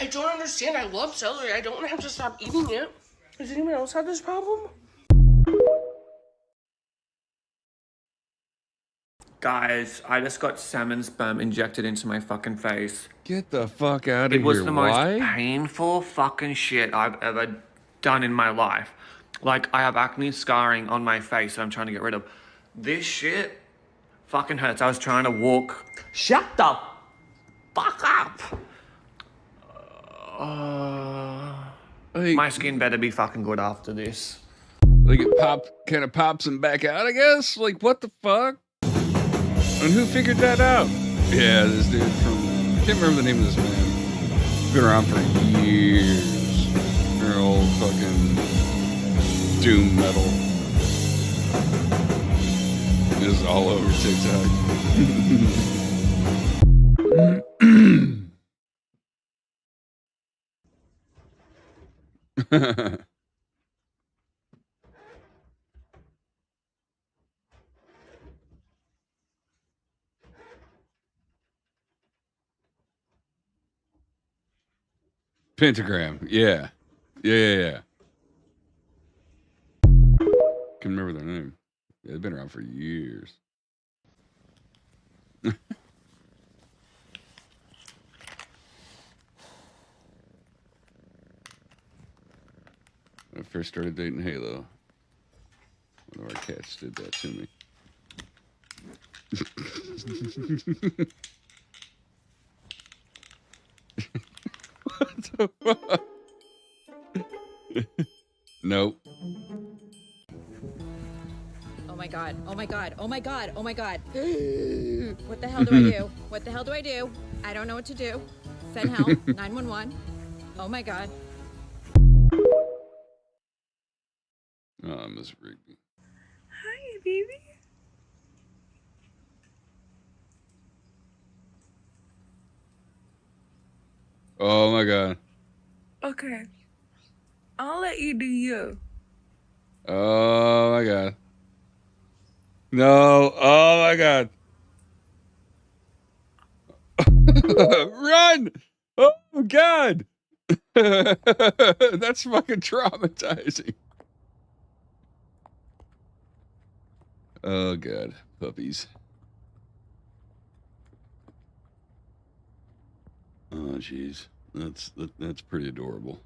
I don't understand. I love celery. I don't have to stop eating it. Does anyone else have this problem? Guys, I just got salmon sperm injected into my fucking face. Get the fuck out of here. It was the most Why? painful fucking shit I've ever done in my life. Like, I have acne scarring on my face that I'm trying to get rid of. This shit fucking hurts. I was trying to walk. Shut the fuck up! My skin better be fucking good after this. Like it kind of pops him back out, I guess? Like, what the fuck? And who figured that out? Yeah, this dude from, I can't remember the name of this man. Been around for years. They're old fucking doom metal. This is all over TikTok. Pentagram, yeah. Yeah. Can remember their name. Yeah, they've been around for years. When I first started dating Halo, one of our cats did that to me. What the fuck? Nope. Oh my god, oh my god, oh my god, oh my god. What the hell do I do? What the hell do I do? I don't know what to do. Send help, 911. Oh my god. Oh, Miss Rigby. Hi, baby. Oh my god. Okay. I'll let you do you. Oh my god. No. Oh my god. Run! Oh god. That's fucking traumatizing. Oh god, puppies. Oh jeez, that's pretty adorable.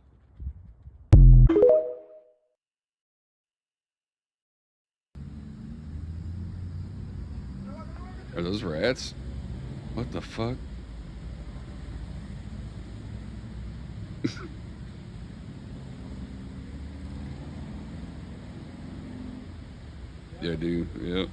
Are those rats? What the fuck? Yeah, dude. Yep.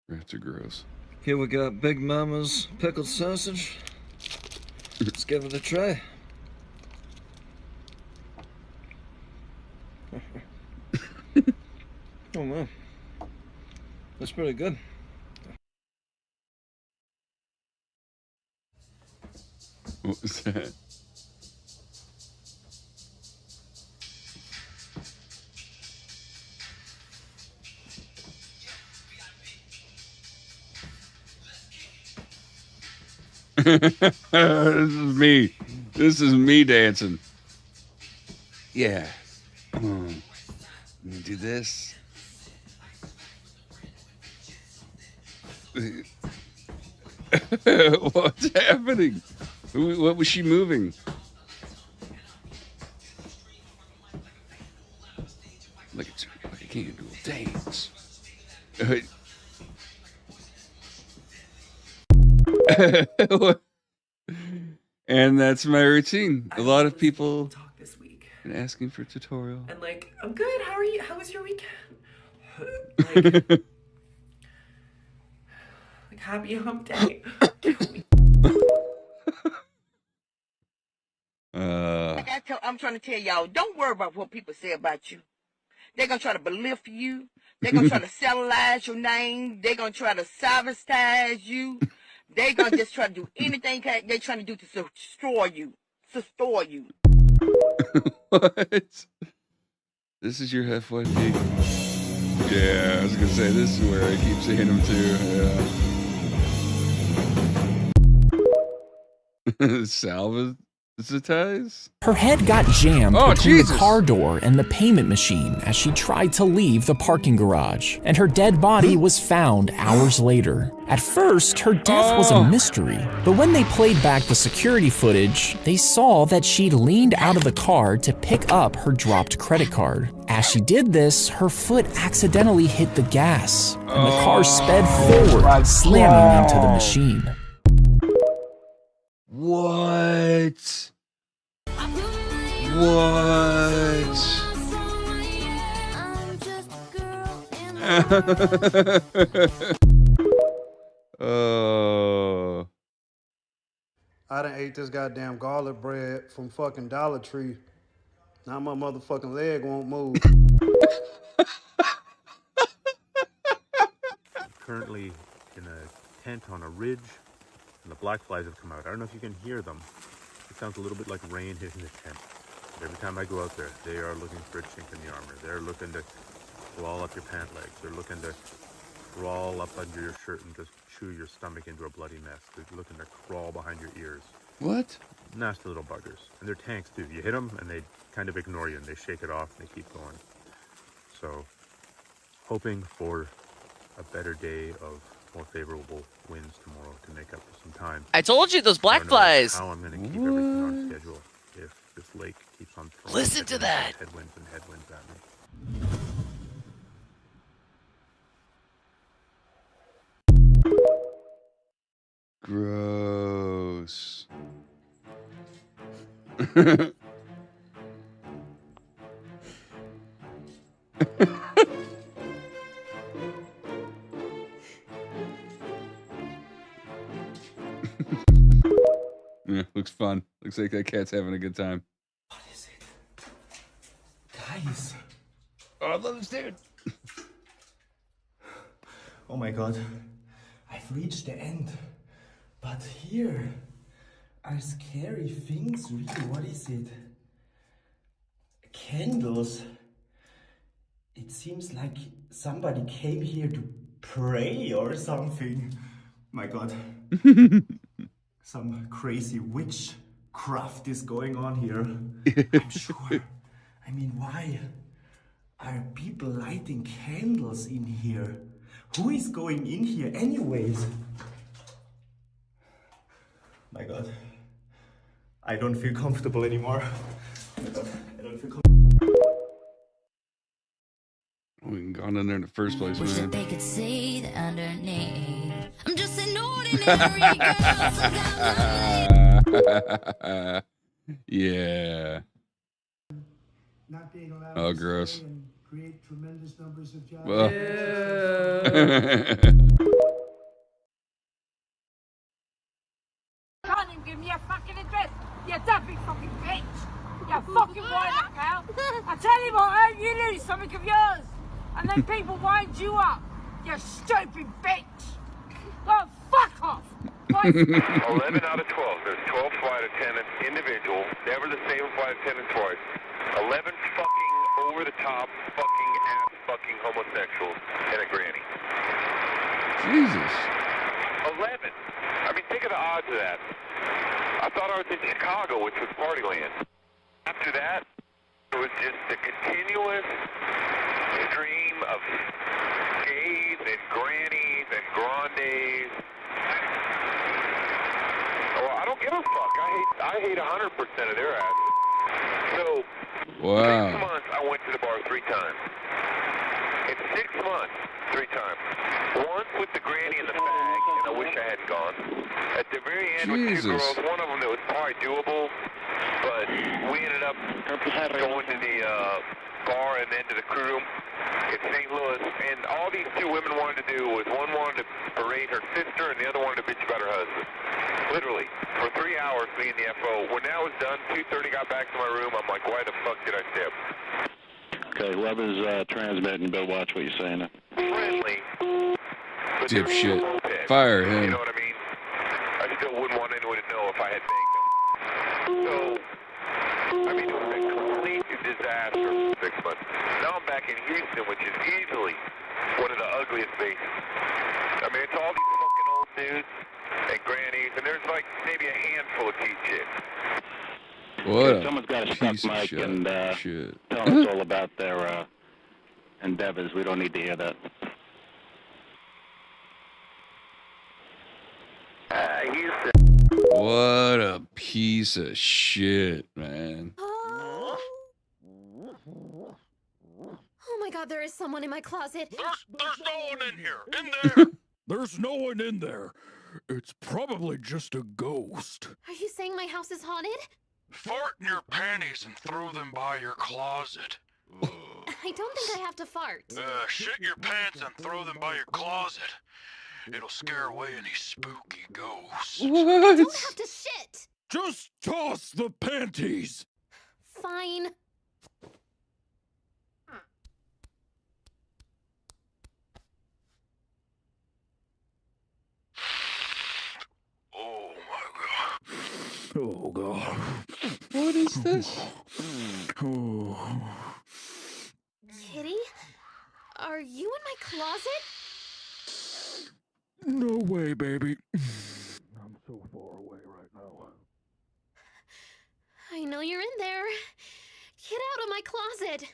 Rats are gross. Here we got Big Mama's pickled sausage. Let's give it a try. Oh man, that's pretty good. What was that? This is me. This is me dancing. Yeah. Let me do this. What's happening? What was she moving? Like a candle dance. And that's my routine. A lot of people And asking for tutorial. And like, I'm good. How are you? How was your weekend? Like happy hump day. I'm trying to tell y'all, don't worry about what people say about you. They're going to try to belittle you. They're going to try to cellulize your name. They're going to try to sabotage you. They're going to just try to do anything they're trying to do to destroy you. Destroy you. What? This is your FYP. Yeah, I was going to say, this is where I keep seeing him too. Yeah. Salvatize? Her head got jammed between the car door and the payment machine as she tried to leave the parking garage, and her dead body was found hours later. At first, her death was a mystery, but when they played back the security footage, they saw that she'd leaned out of the car to pick up her dropped credit card. As she did this, her foot accidentally hit the gas, and the car sped forward, slamming into the machine. What? Oh. I done ate this goddamn garlic bread from fucking Dollar Tree. Now my motherfucking leg won't move. Currently in a tent on a ridge, and the black flies have come out. I don't know if you can hear them. It sounds a little bit like rain hitting the tent. But every time I go out there, they are looking for a chink in the armor. They're looking to crawl up your pant legs. They're looking to crawl up under your shirt and just chew your stomach into a bloody mess. They're looking to crawl behind your ears. What? Nasty little buggers. And they're tanks too. You hit them and they kind of ignore you and they shake it off and they keep going. So, hoping for a better day of more favorable winds tomorrow to make up for some time. I told you those black flies. How I'm going to keep everything on schedule if this lake keeps on throwing Listen to that. headwinds and headwinds at me. Gross. Yeah, looks fun. Looks like that cat's having a good time. What is it? Guys. Oh, I love this dude. Oh my god. I've reached the end. But here are scary things, really. What is it? Candles. It seems like somebody came here to pray or something. My god. Some crazy witchcraft is going on here. I'm sure. I mean, why are people lighting candles in here? Who is going in here anyways? My god. I don't feel comfortable anymore. My god, I don't feel comfortable. We can gone in there in the first place, Wish man. that they could see the underneath. I'm just an ordinary girl. Yeah. Not being allowed Oh, to gross. stay and create tremendous numbers of jobs. Well. Can't even give me a fucking address. You don't be fucking bitch. You fucking wind up, pal. I tell you what, you lose something of yours, and then people wind you up. You stupid bitch. Oh, fuck off. 11 out of 12. There's 12 flight attendants, individual, never the same flight attendant twice. 11 fucking over-the-top fucking ass fucking homosexuals and a granny. Jesus. 11. I mean, think of the odds of that. I thought I was in Chicago, which was Partyland. After that, it was just a continuous stream of gays and grannies and grandes. Well, I don't give a fuck. I hate 100% of their asses. So, 6 Wow. months I went to the bar 3 times. In 6 months, 3 times. Once with the granny and the fag, and I wish I hadn't gone. At the very end with 2 Jesus. girls, one of them that was probably doable, but we ended up up, going to the bar and then to the crew room in St. Louis, and all these two women wanted to do was one wanted to berate her sister and the other wanted to bitch about her husband. Literally, for 3 hours, me and the FO. When that was done, 2:30 got back to my room. I'm like, why the fuck did I stay up? Okay, whoever's transmitting, you better watch what you're saying. Friendly. Dipshit. Fire him. You know what I mean? I still wouldn't want anyone to know if I had banged them. So, I mean, it was a complete disaster for 6 months. Now I'm back in Houston, which is easily one of the ugliest bases. I mean, it's all these fucking old dudes and grannies, and there's like maybe a handful of cute chicks. What? Someone's got a stuck mic and tell us all about their endeavors. We don't need to hear that. Houston. What a piece of shit, man. Oh my god, there is someone in my closet. There's no one in here. In there. There's no one in there. It's probably just a ghost. Are you saying my house is haunted? Fart in your panties and throw them by your closet. I don't think I have to fart. Shit your pants and throw them by your closet. It'll scare away any spooky ghosts. What? I don't have to shit. Just toss the panties. Fine. Oh god. What is this? Kitty? Are you in my closet? No way, baby. I'm so far away right now. I know you're in there. Get out of my closet.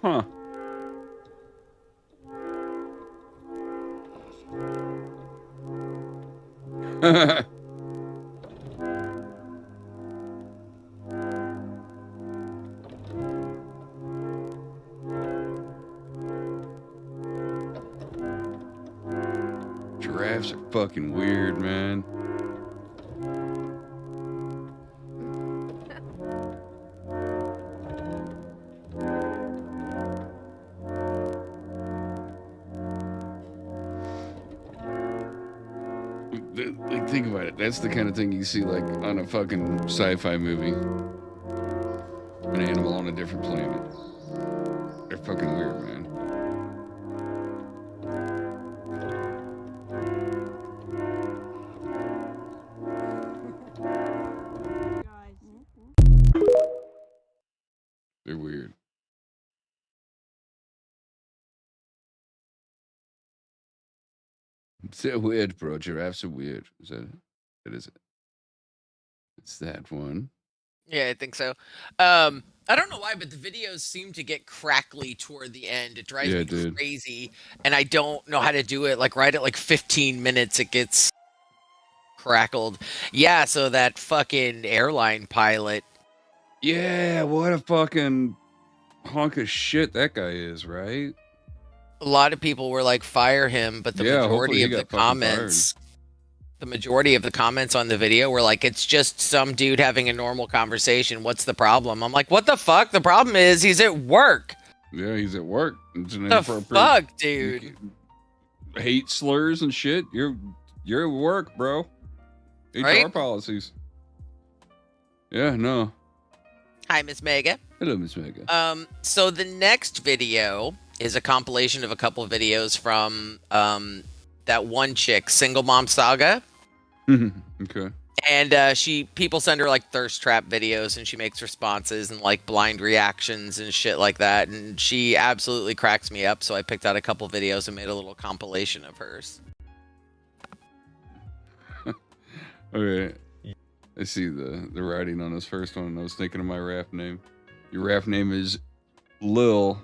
Huh. Giraffes are fucking weird, man. Like, think about it. That's the kind of thing you see like on a fucking sci-fi movie. An animal on a different planet. They're fucking weird, man. They're weird. They're weird, bro. Giraffes are weird. Is that it? That is it. It's that one. Yeah, I think so. I don't know why, but the videos seem to get crackly toward the end. It drives me crazy, and I don't know how to do it. Like right at like 15 minutes, it gets crackled. Yeah, so that fucking airline pilot. Yeah, what a fucking hunk of shit that guy is, right? A lot of people were like, fire him, but the majority of the comments... The majority of the comments on the video were like, it's just some dude having a normal conversation. What's the problem? I'm like, what the fuck? The problem is he's at work. Yeah, he's at work. It's an the fuck, dude? Hate slurs and shit. You're at work, bro. HR policies. Yeah, no. Hi, Miss Mega. Hello, Miss Mega. So the next video is a compilation of a couple of videos from that one chick, Single Mom Saga. Okay. And people send her like thirst trap videos, and she makes responses and like blind reactions and shit like that. And she absolutely cracks me up. So I picked out a couple videos and made a little compilation of hers. Okay. I see the writing on this first one. I was thinking of my rap name. Your rap name is Lil.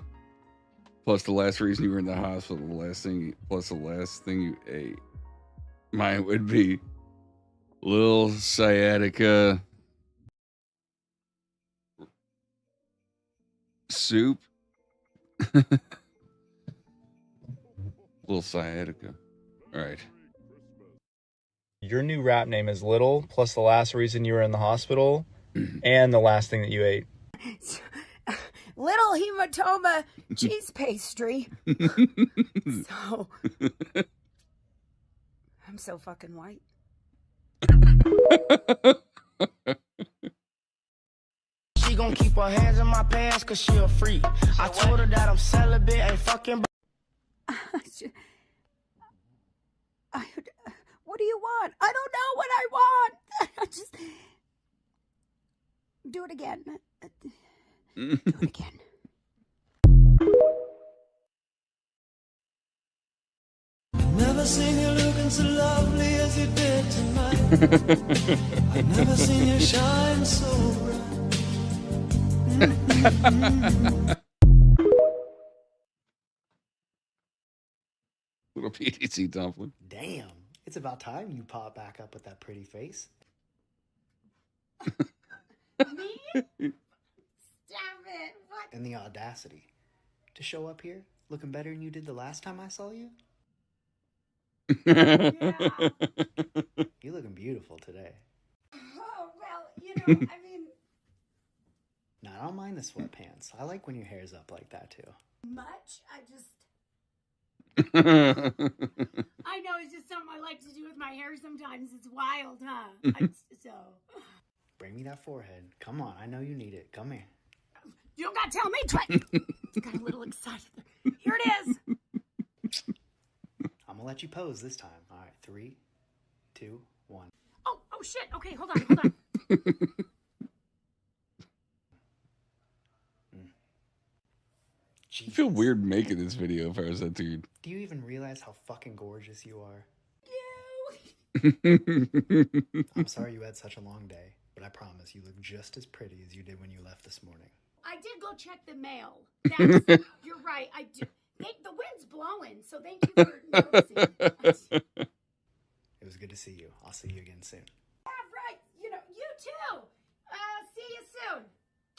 plus the last reason you were in the hospital, plus the last thing you ate. Mine would be little sciatica soup. Little sciatica. All right. Your new rap name is Little, plus the last reason you were in the hospital, and the last thing that you ate. Little hematoma cheese pastry. So, I'm so fucking white. She gon' keep her hands in my pants cause she a freak. I told her that I'm celibate, ain't fucking. What do you want? I don't know what I want. Just do it again. Do it again. Never seen you looking so lovely as you did tonight. I've never seen you shine so bright. Little PDC dumpling. Damn, it's about time you pop back up with that pretty face. Me? Stop it. What? And the audacity to show up here looking better than you did the last time I saw you. Yeah. You're looking beautiful today. Oh, well, I mean... No, I don't mind the sweatpants. I like when your hair's up like that, too. Much? I know, it's just something I like to do with my hair sometimes. It's wild, huh? Bring me that forehead. Come on, I know you need it. Come here. You don't gotta tell me, Trent. Got a little excited. Here it is. I'm gonna let you pose this time. All right, 3, 2, 1. Oh, shit. Okay, hold on. I feel weird making this video if I was that dude. Do you even realize how fucking gorgeous you are? I'm sorry you had such a long day, but I promise you look just as pretty as you did when you left this morning. I did go check the mail. You're right. I do. The wind's blowing, so thank you for noticing. It was good to see you. I'll see you again soon. Yeah, right. You too. See you soon.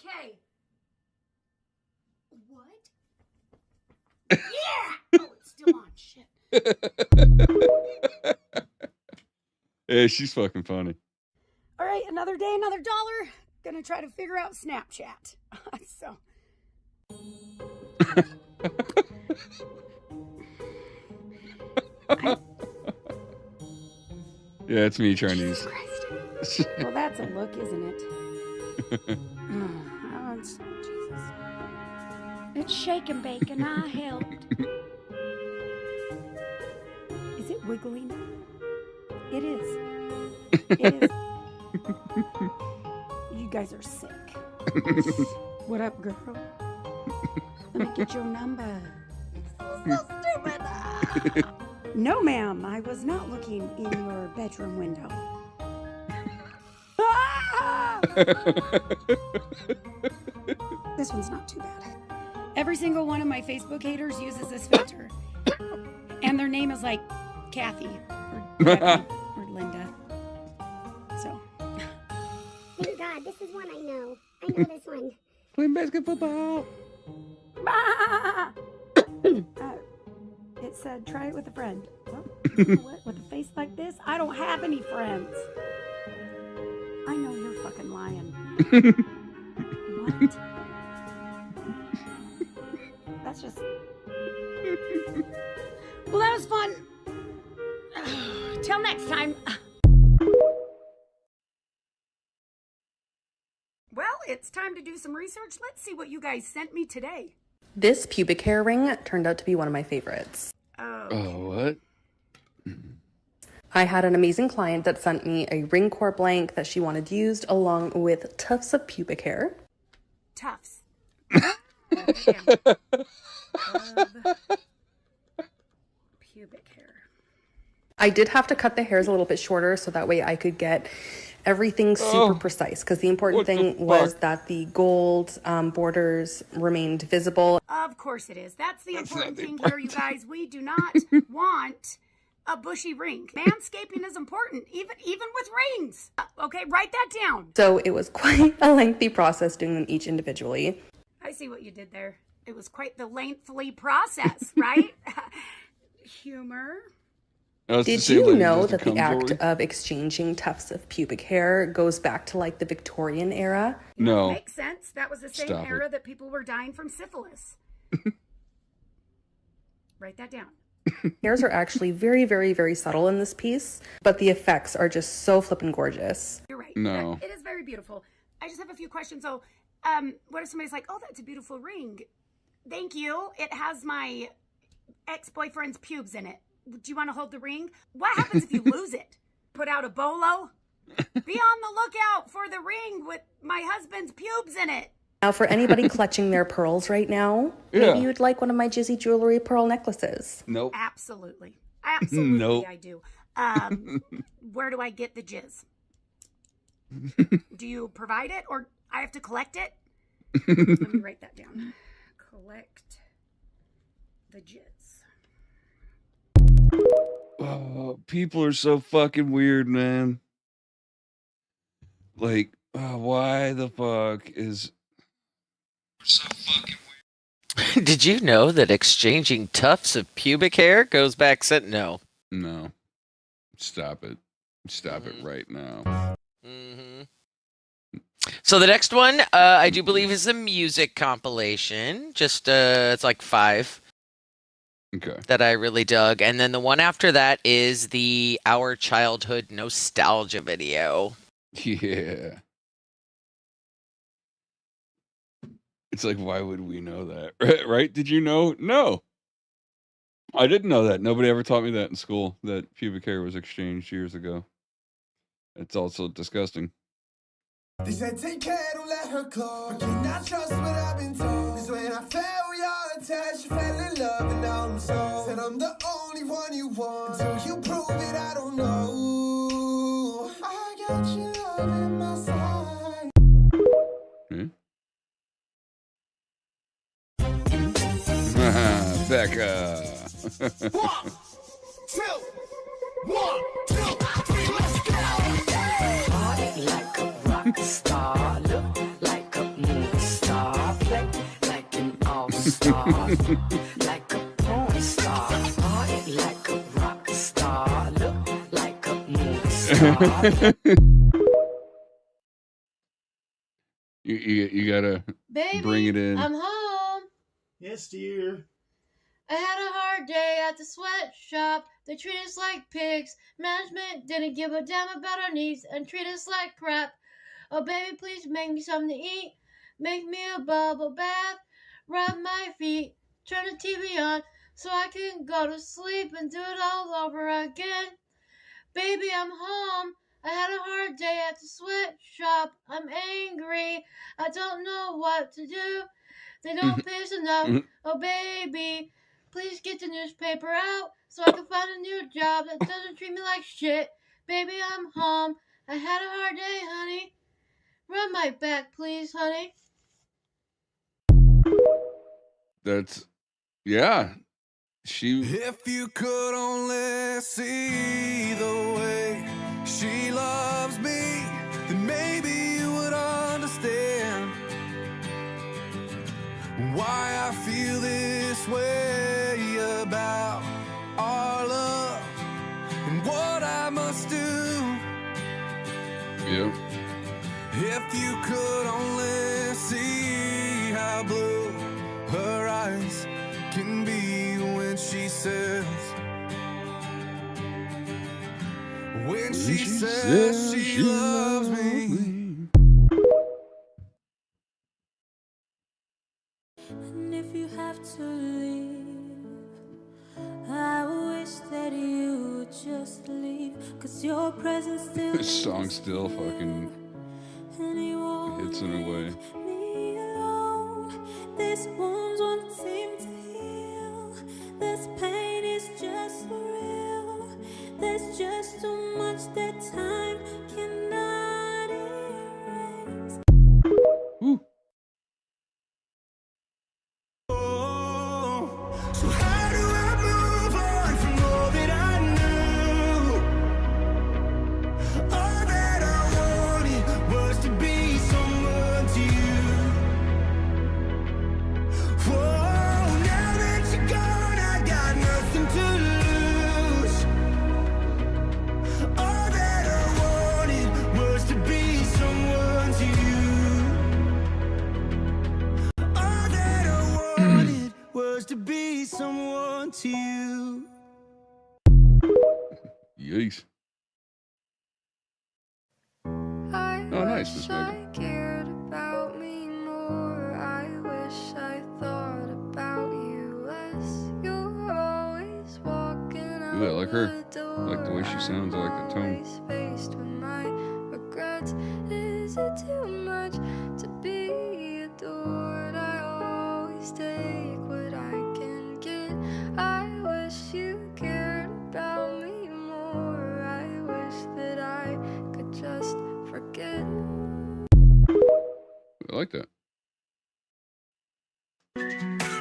Okay. What? Yeah! Oh, it's still on. Shit. Yeah, she's fucking funny. All right, another day, another dollar. Gonna try to figure out Snapchat. So. Yeah, it's me, Chinese. Well, that's a look, isn't it? Jesus. It's shake and bake, and I helped. Is it wiggling? It is. It is. You guys are sick. What up, girl? Let me get your number. So stupid. No, ma'am. I was not looking in your bedroom window. This one's not too bad. Every single one of my Facebook haters uses this filter. And their name is like Kathy or Debbie or Linda. So. Thank God, this is one I know. I know this one. Playing basketball. It said, try it with a friend. Well, what? With a face like this? I don't have any friends. I know you're fucking lying. What? That's just... Well, that was fun. Till next time. Well, it's time to do some research. Let's see what you guys sent me today. This pubic hair ring turned out to be one of my favorites. Oh, what? I had an amazing client that sent me a ring core blank that she wanted used along with tufts of pubic hair. Tufts. Pubic hair. I did have to cut the hairs a little bit shorter so that way I could get everything super precise, because the important thing was that the gold borders remained visible. Of course. course it is. That's the That's important not the thing important here, you guys. We do not want a bushy ring. Manscaping is important, even with rings. Okay, write that down. So it was quite a lengthy process doing them each individually. I see what you did there. It was quite the lengthy process, right? Humor. Did you know that the act of exchanging tufts of pubic hair goes back to like the Victorian era? No. Makes sense. That was the same Stop era that people were dying from syphilis. Write that down. Hairs are actually very, very, very subtle in this piece, but the effects are just so flippin' gorgeous. You're right. No. It is very beautiful. I just have a few questions. So, what if somebody's like, oh, that's a beautiful ring. Thank you. It has my ex-boyfriend's pubes in it. Do you want to hold the ring? What happens if you lose it? Put out a bolo? Be on the lookout for the ring with my husband's pubes in it. Now, for anybody clutching their pearls right now, maybe you'd like one of my Jizzy Jewelry pearl necklaces. Nope. Absolutely. Absolutely, Nope. I do. Where do I get the jizz? Do you provide it or I have to collect it? Let me write that down. Collect the jizz. Oh, people are so fucking weird, man. Like, why the fuck is so fucking weird? Did you know that exchanging tufts of pubic hair goes back? No. No. Stop it. Stop it right now. Mm-hmm. So the next one, I do believe, is a music compilation. Just it's like 5. Okay. That I really dug. And then the one after that is the Our Childhood Nostalgia video. Yeah. It's like, why would we know that? Right? Did you know? No. I didn't know that. Nobody ever taught me that in school, that pubic hair was exchanged years ago. It's also disgusting. They said take care, don't let her close. But cannot trust what I've been told. Cause when I fell, we all attached. You fell in love and now I'm so. Said I'm the only one you want. Until you prove it, I don't know. I got your love in my side. Becca. 1, 2, 1, 2, 3, let's go. Party like a rock star, look like a movie star, play like an all-star, like a porn star. Party like a rock star, look like a movie star. You gotta bring it in. I'm home. Yes, dear. I had a hard day at the sweatshop. They treat us like pigs. Management didn't give a damn about our needs and treat us like crap. Oh, baby, please make me something to eat. Make me a bubble bath. Rub my feet. Turn the TV on so I can go to sleep and do it all over again. Baby, I'm home. I had a hard day at the sweatshop. I'm angry. I don't know what to do. They don't pay us enough. Oh, baby, please get the newspaper out so I can find a new job that doesn't treat me like shit. Baby, I'm home. I had a hard day, honey. Rub my back, please, honey. That's, yeah. If you could only see the way she loves me, then maybe you would understand why I feel this way about our love and what I must do. Yep. If you could only see how blue her eyes can be when she says, she loves me. And if you have to leave, I wish that you would just leave, 'cause your presence still This song still fucking hits in a way. me alone. These wounds won't seem to heal. This pain is just real. There's just too much that time cannot erase. So how do I move on from all that I knew? All that I wanted was to be someone to you. Whoa, now that you're gone, I got nothing to lose. All that I wanted was to be someone to you. All that I wanted was to be someone to you. Yikes. Oh, nice, Miss Megan. Cared about me more. I wish I thought about you less. You're always walking out. Ooh, I like her. I like the way she sounds. I like the tone. Faced with my regrets. Is it too much to be adored? I always take what I can get. I wish you cared about me more. I wish that I could just forget. I like that.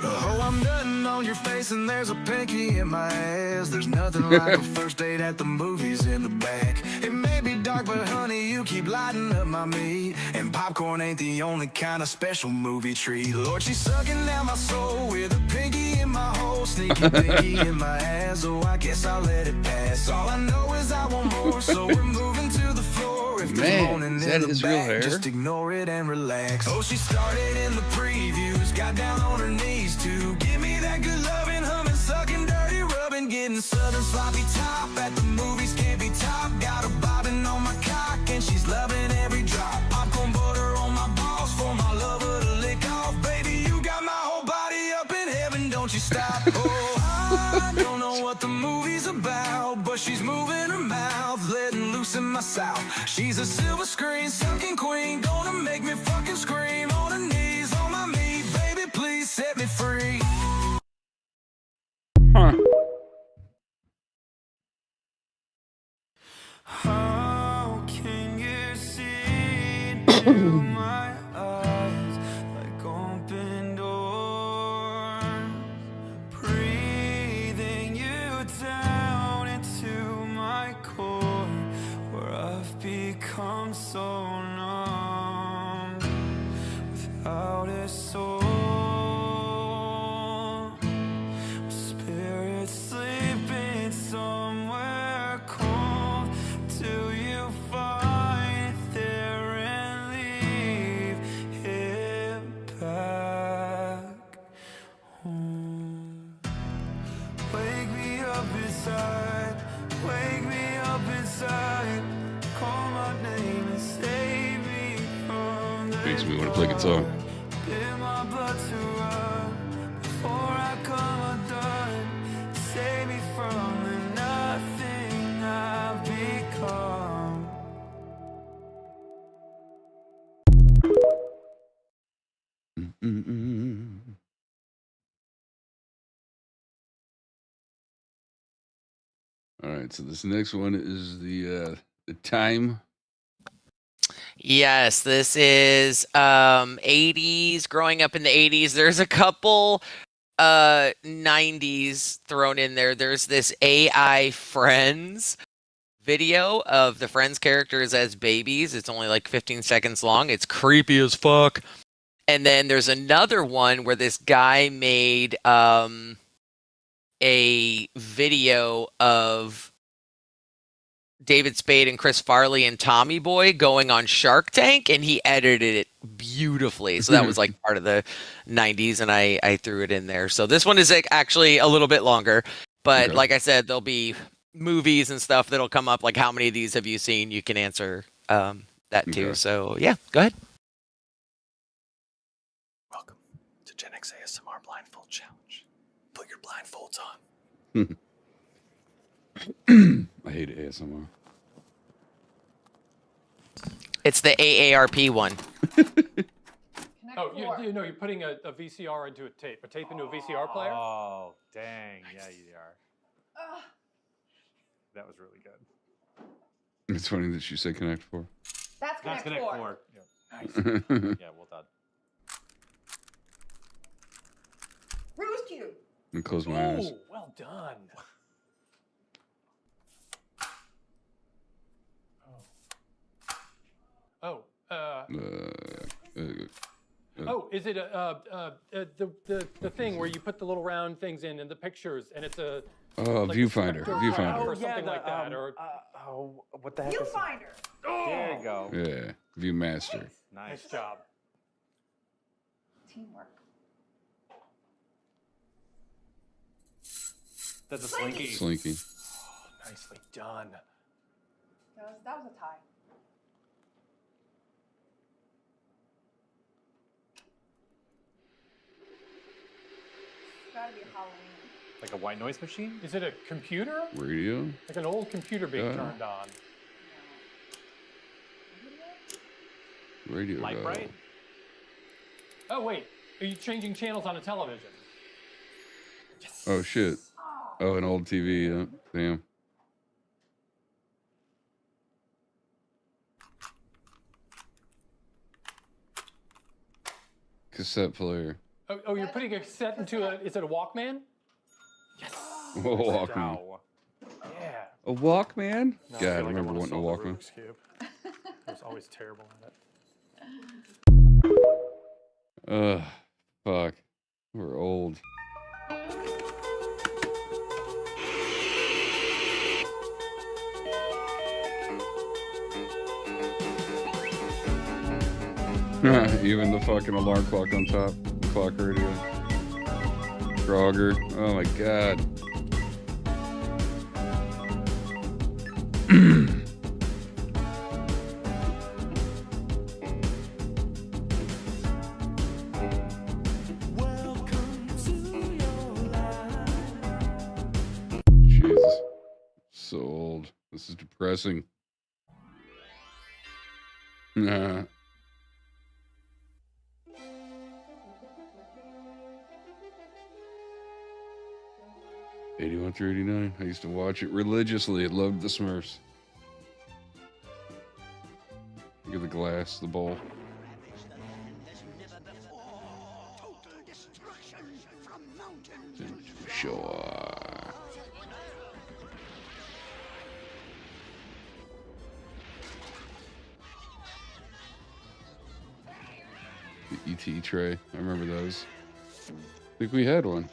Oh, I'm nutting on your face and there's a pinky in my ass. There's nothing like a first date at the movies in the back. It may be dark, but honey, you keep lighting up my meat. And popcorn ain't the only kind of special movie treat. Lord, she's sucking down my soul with a pinky in my hole, sneaky pinky in my ass. Oh, I guess I'll let it pass. All I know is I want more, so we're moving to the floor. If there's moaning is that in the his real back, hair? just ignore it and relax. Oh, she started in the previews, got down on her knees to give me that good loving, humming, sucking, dirty, rubbing, getting southern sloppy top at the movies can't be top. Got her bobbing on my cock and she's loving every drop. Popcorn butter on my balls for my lover to lick off. Baby, you got my whole body up in heaven, don't you stop. Oh, I don't know what the movie's about, but she's moving her mouth, letting loose in my south. She's a silver screen sucking queen, gonna make me fucking scream on her knees, on my meat. Baby, please set me free. Huh. How can you see into my eyes like open doors? Breathing you down into my core, where I've become so numb without a soul. Spirit sleeping somewhere cold till you find it there and leave it back home. Wake me up inside, wake me up inside, call my name and save me from the Makes me want to play guitar. Get my blood to run before I come undone. Save me from the nothing I've become. All right, so this next one is the time. Yes, this is 80s, growing up in the 80s. There's a couple 90s thrown in there. There's this AI Friends video of the Friends characters as babies. It's only like 15 seconds long. It's creepy as fuck. And then there's another one where this guy made a video of David Spade and Chris Farley and Tommy Boy going on Shark Tank, and he edited it beautifully. So that was like part of the 90s, and I threw it in there. So this one is like actually a little bit longer, but Okay. like I said, there'll be movies and stuff that'll come up. Like, how many of these have you seen? You can answer that too. Okay. So yeah, go ahead. Welcome to Gen X ASMR Blindfold Challenge. Put your blindfolds on. I hate ASMR. It's the AARP one. Oh, you know, you're putting a VCR into a tape into a VCR player? Oh, dang. Yeah, you are. That was really good. It's funny that she said Connect 4. That's That's Connect 4. 4. Yeah. Nice. Yeah, well done. Rubik's Cube. Let me close my eyes. Oh, well done. Oh. Oh, is it the thing where you put the little round things in and the pictures, and it's a like viewfinder, viewfinder, or something like that, or what the heck? Viewfinder. There you go. yeah, Viewmaster. Nice job. Teamwork. That's a slinky. Slinky. Oh, nicely done. That was a tie. It's gotta be Halloween. Like a white noise machine? Is it a computer? Radio. Like an old computer being Yeah. turned on. Radio. Light dial. bright? Oh wait, are you changing channels on a television? Oh shit. Oh, an old TV. Yeah. Damn. Cassette player. Oh, you're putting a cassette into a. Is it a Walkman? Yes. A Walkman. Yeah. A Walkman? No, God, I feel like remember wanna wanting a solve the Walkman. Rubik's Cube. I was always terrible at it. Ugh. Fuck. We're old. Even the fucking alarm clock on top. Clock radio. Frogger. Oh my god. Jesus. So old. This is depressing. Nah. '81 through '89. I used to watch it religiously. I loved the Smurfs. Look at the glass, the bowl. Sure. The ET tray. I remember those. I think we had one.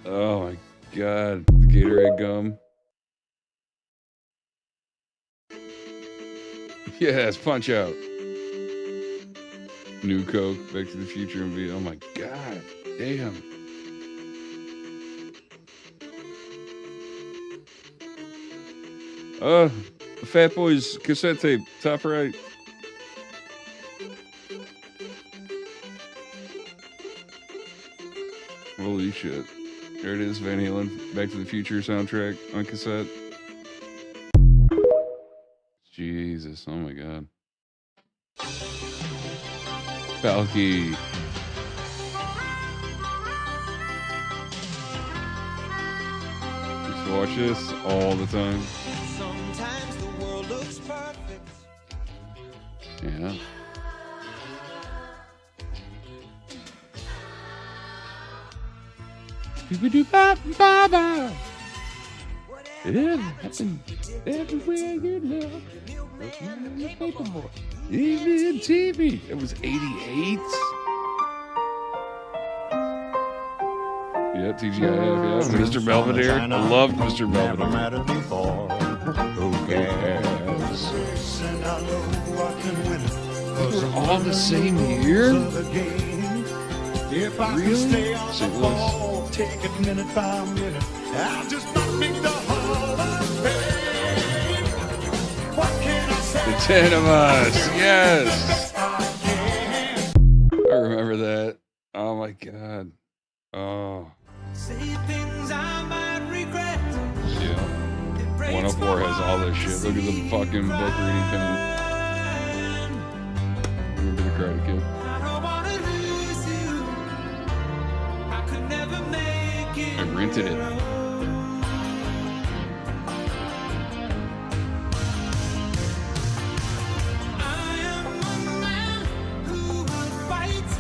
Oh my god. The Gatorade gum. Yes, Punch Out. New Coke, Back to the Future, and oh my god. Damn. The Fat Boys cassette tape, top right. Holy shit. There it is, Van Halen, Back to the Future soundtrack on cassette. Jesus, oh my god. Falky. Used to watch this all the time. Sometimes the world looks perfect. Yeah. It happened everywhere you look. Paperboy. Even TV. It was 88. Yeah, TGIF, yeah. Mr. Belvedere. I loved Mr. Belvedere. Never mattered before. Who cares? They were all the same year? If I Really? could stay on St. the Louis. ball, take it minute by minute. I'll just not make the Hall of Fame. What can I say? The 10 of us. Yes. I remember that. Oh my god. Oh. Say things I might regret. Yeah. 104 has all this shit. Look at the fucking book reading pen. Remember the Karate Kid? I don't wanna lose you. I could never make it. I rented it. I am a man who will fight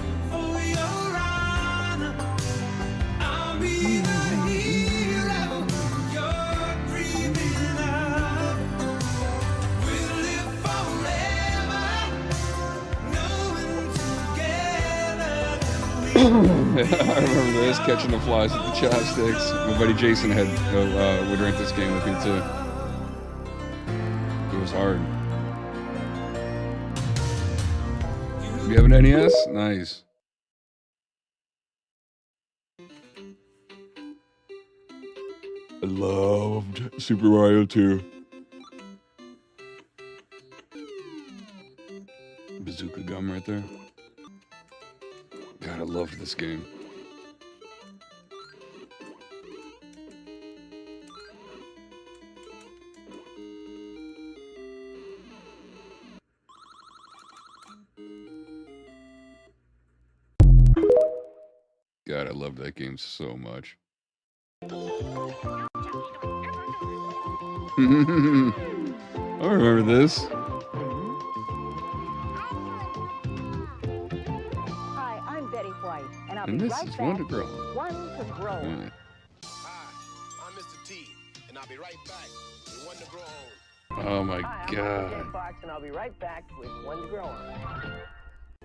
remember this, catching the flies with the chopsticks. My buddy Jason would rent this game with me too. It was hard. You have an NES? Nice. I loved Super Mario 2. Bazooka gum right there. God, I loved this game. God, I love that game so much. I remember this. Hi, I'm Betty White, and I'll And be this right is back. One to Grow. One to grow. Yeah. I'm Mr. T, and I'll be right back with One to Grow On. Oh my Hi, I'm God. Jay Fox, and I'll be right back with One to Grow On.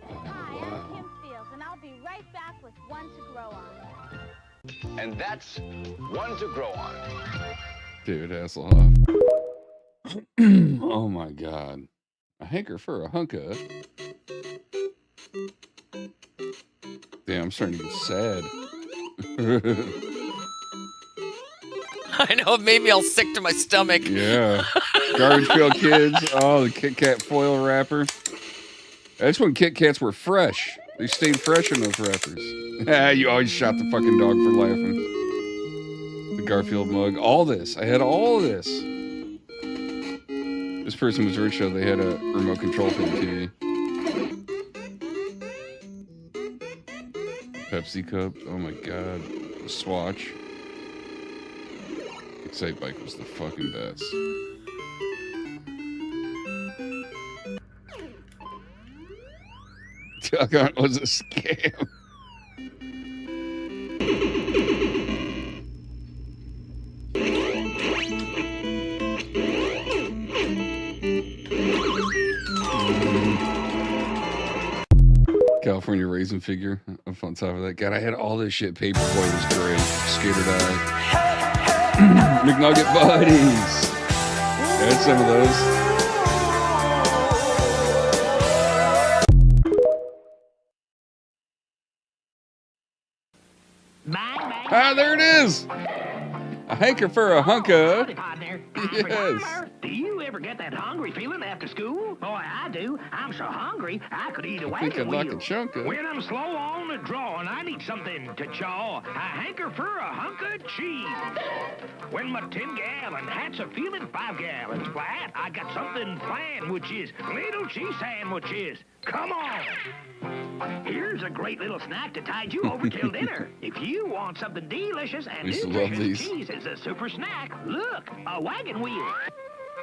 Wow. Kim Fields, and I'll be right back with One to Grow On. And that's One to Grow On. David Hasselhoff. Oh my God. A hanker for a hunka. Damn, I'm starting to get sad. I know, it made me all sick to my stomach. Yeah. Garbage Pail Kids. Oh, the Kit Kat foil wrapper. That's when Kit Kats were fresh. They stayed fresh in those wrappers. You always shot the fucking dog for laughing. The Garfield mug. All this. I had all of this. This person was rich, so they had a remote control for the TV. Pepsi cup. Oh my God. A Swatch. Excite Bike was the fucking best. Duck Hunt was a scam. California Raisin figure up on top of that. God, I had all this shit. Paperboy was great. Skater Die. McNugget Buddies. I had some of those. Ah, there it is. A hanker for a hunka. Yes. Do you ever get that hungry feeling after school? Boy, I do. I'm so hungry, I could eat a I think wagon I'd like wheel. a chunk of. When I'm slow on the draw and I need something to chaw, I hanker for a hunk of cheese. When my 10-gallon hat's a feeling 5 gallons flat, I got something planned, which is little cheese sandwiches. Come on. Here's a great little snack to tide you over till dinner. If you want something delicious and Used to love nutritious, these. cheese is a super snack. Look, a wagon wheel.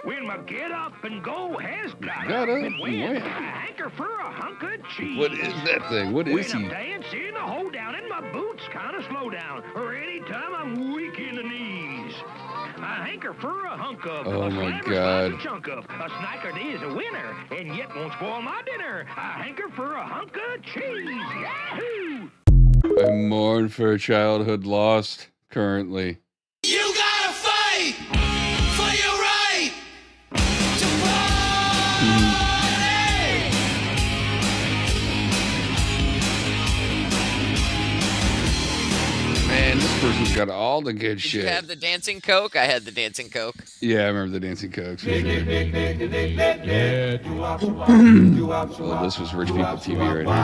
When my get up and go has got up and win, I hanker for a hunk of cheese. What is that thing? What is When he? I'm dancing, a hold down and my boots kind of slow down, or anytime I'm weak in the knees. I hanker for a hunk of, Oh a my sliver God. slice, a chunk of, a snacker that is a winner, and yet won't spoil my dinner. I hanker for a hunk of cheese. Yahoo! I mourn for a childhood lost currently. You gotta fight for your right to Man, this person's got all the good Did shit. you have the dancing Coke? I had the dancing Coke. Yeah, I remember the Dancing Cokes for sure. Well, this was Rich People TV right here. All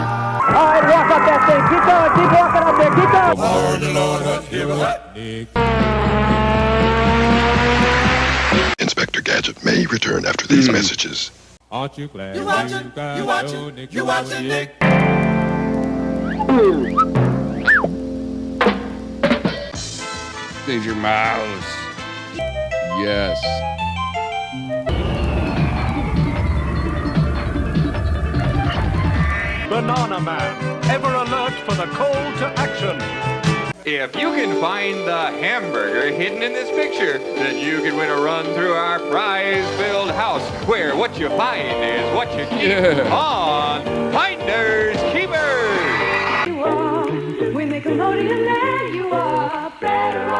right, walk up that thing. Keep going. Keep walking up there. Keep going. Inspector Gadget may return after these messages. Aren't you glad You watching? You watching? You watching, Nick? Danger Mouse. Yes. Banana Man, ever alert for the call to action. If you can find the hamburger hidden in this picture, then you can win a run through our prize-filled house, where what you find is what you keep on Finders Keepers.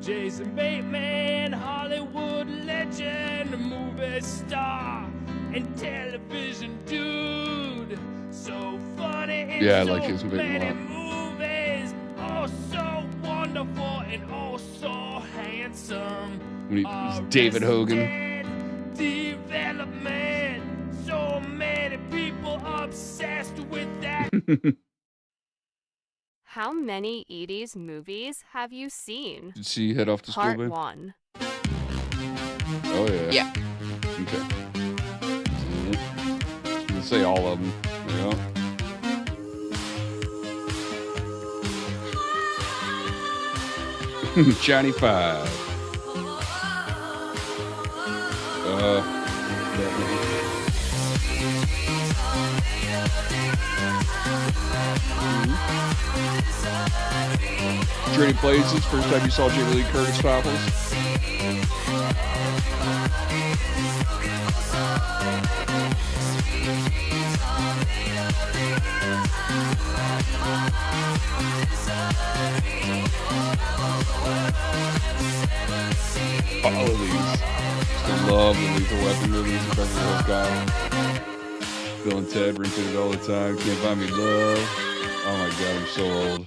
Jason Bateman, Hollywood legend, movie star, and television dude. So funny in Yeah, I so like Jason Bateman a many lot. movies. Oh, so wonderful and oh, so handsome. When he's David Hogan. Development. So many people obsessed with that. How many Edie's movies have you seen? Did she head off to school, Part babe? 1. Oh, yeah. Yeah. Okay. Let's say all of them. Yeah. Johnny 5. Trading Places, first time you saw Jamie Lee Curtis topless. All of these. Still love the Lethal Weapon movies. Beverly Hills Cop. Bill and Ted rented it all the time. Can't Buy Me Love. Oh my god, I'm so old.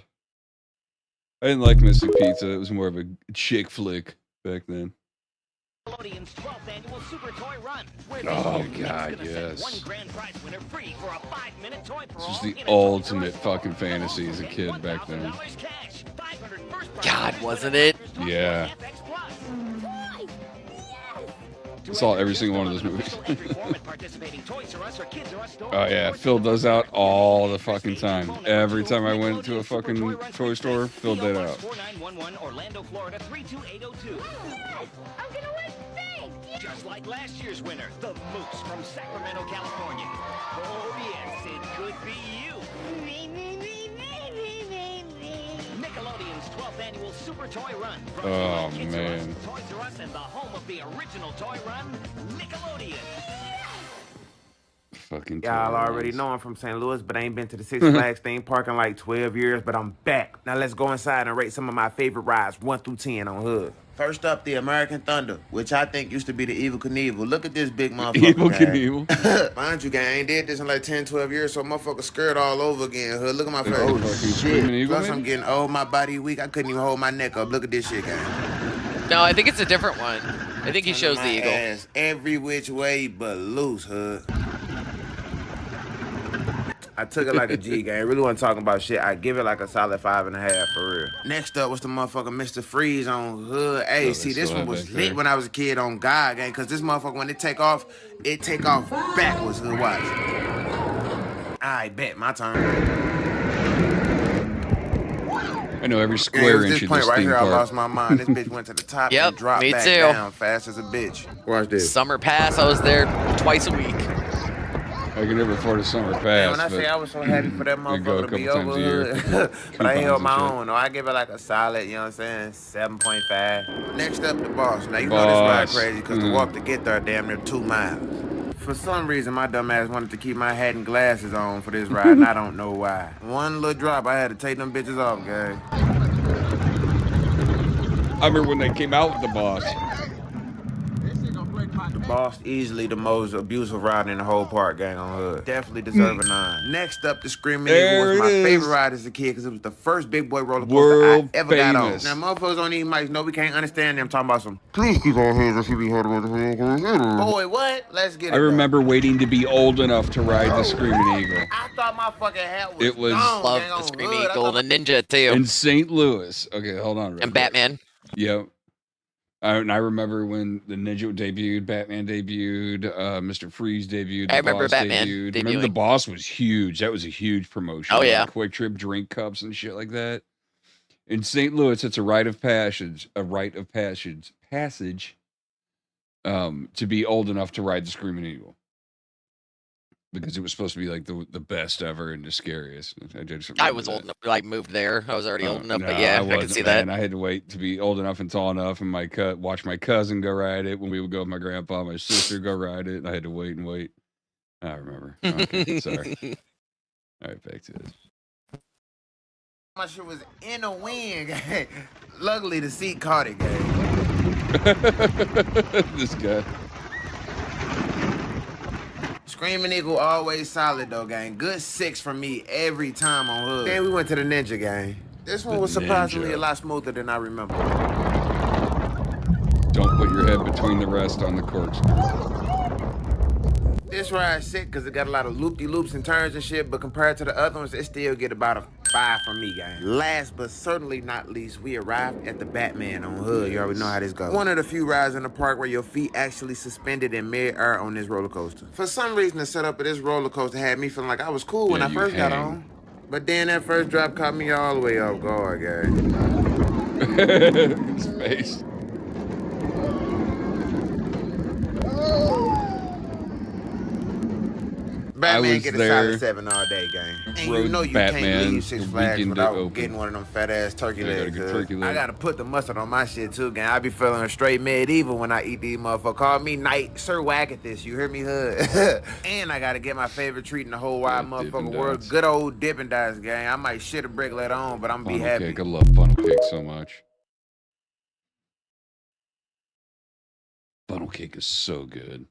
I didn't like Mystic Pizza. It was more of a chick flick back then. Nickelodeon's 12th annual Super Toy Run. Oh god, yes. One grand prize winner free for a 5-minute toy This was the ultimate fucking fantasy as a kid back then. God, wasn't it? Yeah. I saw every single one of those movies. Oh yeah, Phil does out all the fucking time. Every time I went to a fucking toy store, Phil did out. 4911 Orlando, Florida 32802. Yes! I'm gonna win big! Yes! Just like last year's winner, the Moose from Sacramento, California. Oh yes, it could be you. Me, me, me, me, me, me, me. Nickelodeon's 12th annual Super Toy Run. Oh man. Toys R Us and the home of the original Toy Run, Nickelodeon. Fucking Y'all already know I'm from St. Louis, but I ain't been to the Six Flags theme park in like 12 years, but I'm back. Now let's go inside and rate some of my favorite rides, 1 through 10 on Hood. First up, the American Thunder, which I think used to be the Evil Knievel. Look at this big motherfucker. Evil gang. Knievel. Mind you, gang, I ain't did this in like 10, 12 years, so motherfucker scared all over again. Hood, look at my face. Oh, shit. Plus, I'm getting old, my body weak. I couldn't even hold my neck up. Look at this shit, gang. No, I think it's a different one. I think he shows the eagle. Ass every which way but loose, Hood. I took it like a G, gang. Really wasn't talking about shit. I give it like a solid 5.5 for real. Next up was the motherfucker Mr. Freeze on Hood. Hey, see, this one was lit when I was a kid on God, gang, because this motherfucker, when it take off backwards, Hood. Watch. I bet, my turn. I know every square inch of point this right theme here, park. I lost my mind. This bitch went to the top and dropped me back too. down fast as a bitch. Watch this. Summer pass, I was there twice a week. I can never afford a summer pass. Man, when I say I was so happy for that motherfucker to be over, but I held my own. No, I give it like a solid, you know what I'm saying, 7.5. Next up, the Boss. Now, you know this ride crazy because the walk to get there damn near 2 miles. For some reason, my dumb ass wanted to keep my hat and glasses on for this ride, and I don't know why. One little drop, I had to take them bitches off, gang. I remember when they came out with the Boss. The Boss, easily the most abusive ride in the whole park, gang on Hood. Definitely deserve a 9. Next up, the Screaming Eagle was my favorite ride as a kid because it was the first big boy roller coaster I ever got on. Now, motherfuckers don't even mics know we can't understand them talking about some. Please keep our hands as we heard about. Boy, what? Let's get it. I remember waiting to be old enough to ride the Screaming Eagle. I thought my fucking hat was It was Love the Screaming Eagle, the Ninja too. in St. Louis. Okay, hold on. And Batman. Yep. And I remember when the Ninja debuted, Batman debuted, Mr. Freeze debuted. I remember Boss Batman debuted. Remember the Boss was huge. That was a huge promotion. Oh, yeah. Like Quick Trip drink cups and shit like that. In St. Louis, it's a rite of passage. To be old enough to ride the Screaming Eagle. Because it was supposed to be like the best ever and the scariest. I was old enough, like moved there. I was already old enough, No, but yeah, I can see that. I had to wait to be old enough and tall enough, and watch my cousin go ride it when we would go with my grandpa, my sister go ride it, and I had to wait and wait. I remember. Okay, sorry. All right, back to this. My shit was in the wind, gang. Luckily, the seat caught it, gang. This guy. Screaming Eagle always solid, though, gang. Good 6 from me every time on Hood. Then we went to the Ninja, gang. This one was surprisingly a lot smoother than I remember. Don't put your head between the rest on the corkscrew. This ride's sick because it got a lot of loop-de-loops and turns and shit, but compared to the other ones, it still get about a 5 from me, gang. Last but certainly not least, we arrived at the Batman on Hood. You already know how this goes. One of the few rides in the park where your feet actually suspended in mid-air on this roller coaster. For some reason, the setup of this roller coaster had me feeling like I was cool when I first got on. But then that first drop caught me all the way off guard, gang. Space. Batman get a solid 7 all day, gang. And you know you can't leave Six Flags without getting one of them fat ass turkey legs. I gotta put the mustard on my shit too, gang. I be feeling straight medieval when I eat these motherfuckers. Call me Knight Sir Whack at this. You hear me, Hood? And I gotta get my favorite treat in the whole wide motherfucking world. Good old Dippin' Dots, gang. I might shit a brick later on, but I'm gonna be happy. Cake. I love funnel cake so much. Funnel cake is so good.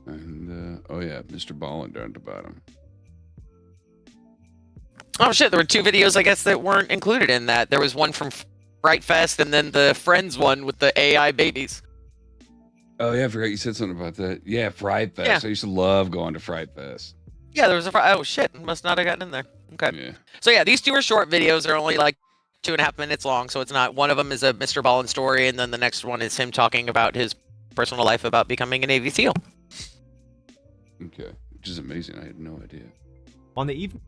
And, oh yeah, Mr. Ballin down at the bottom. Oh shit, there were 2 videos, I guess, that weren't included in that. There was one from Fright Fest and then the Friends one with the AI babies. Oh yeah, I forgot you said something about that. Yeah, Fright Fest. Yeah. I used to love going to Fright Fest. Yeah, there was a oh shit, must not have gotten in there. Okay. Yeah. So yeah, these 2 are short videos. They're only like 2.5 minutes long, so it's not. One of them is a Mr. Ballin story, and then the next one is him talking about his personal life about becoming a Navy SEAL. Okay, which is amazing. I had no idea. On the evening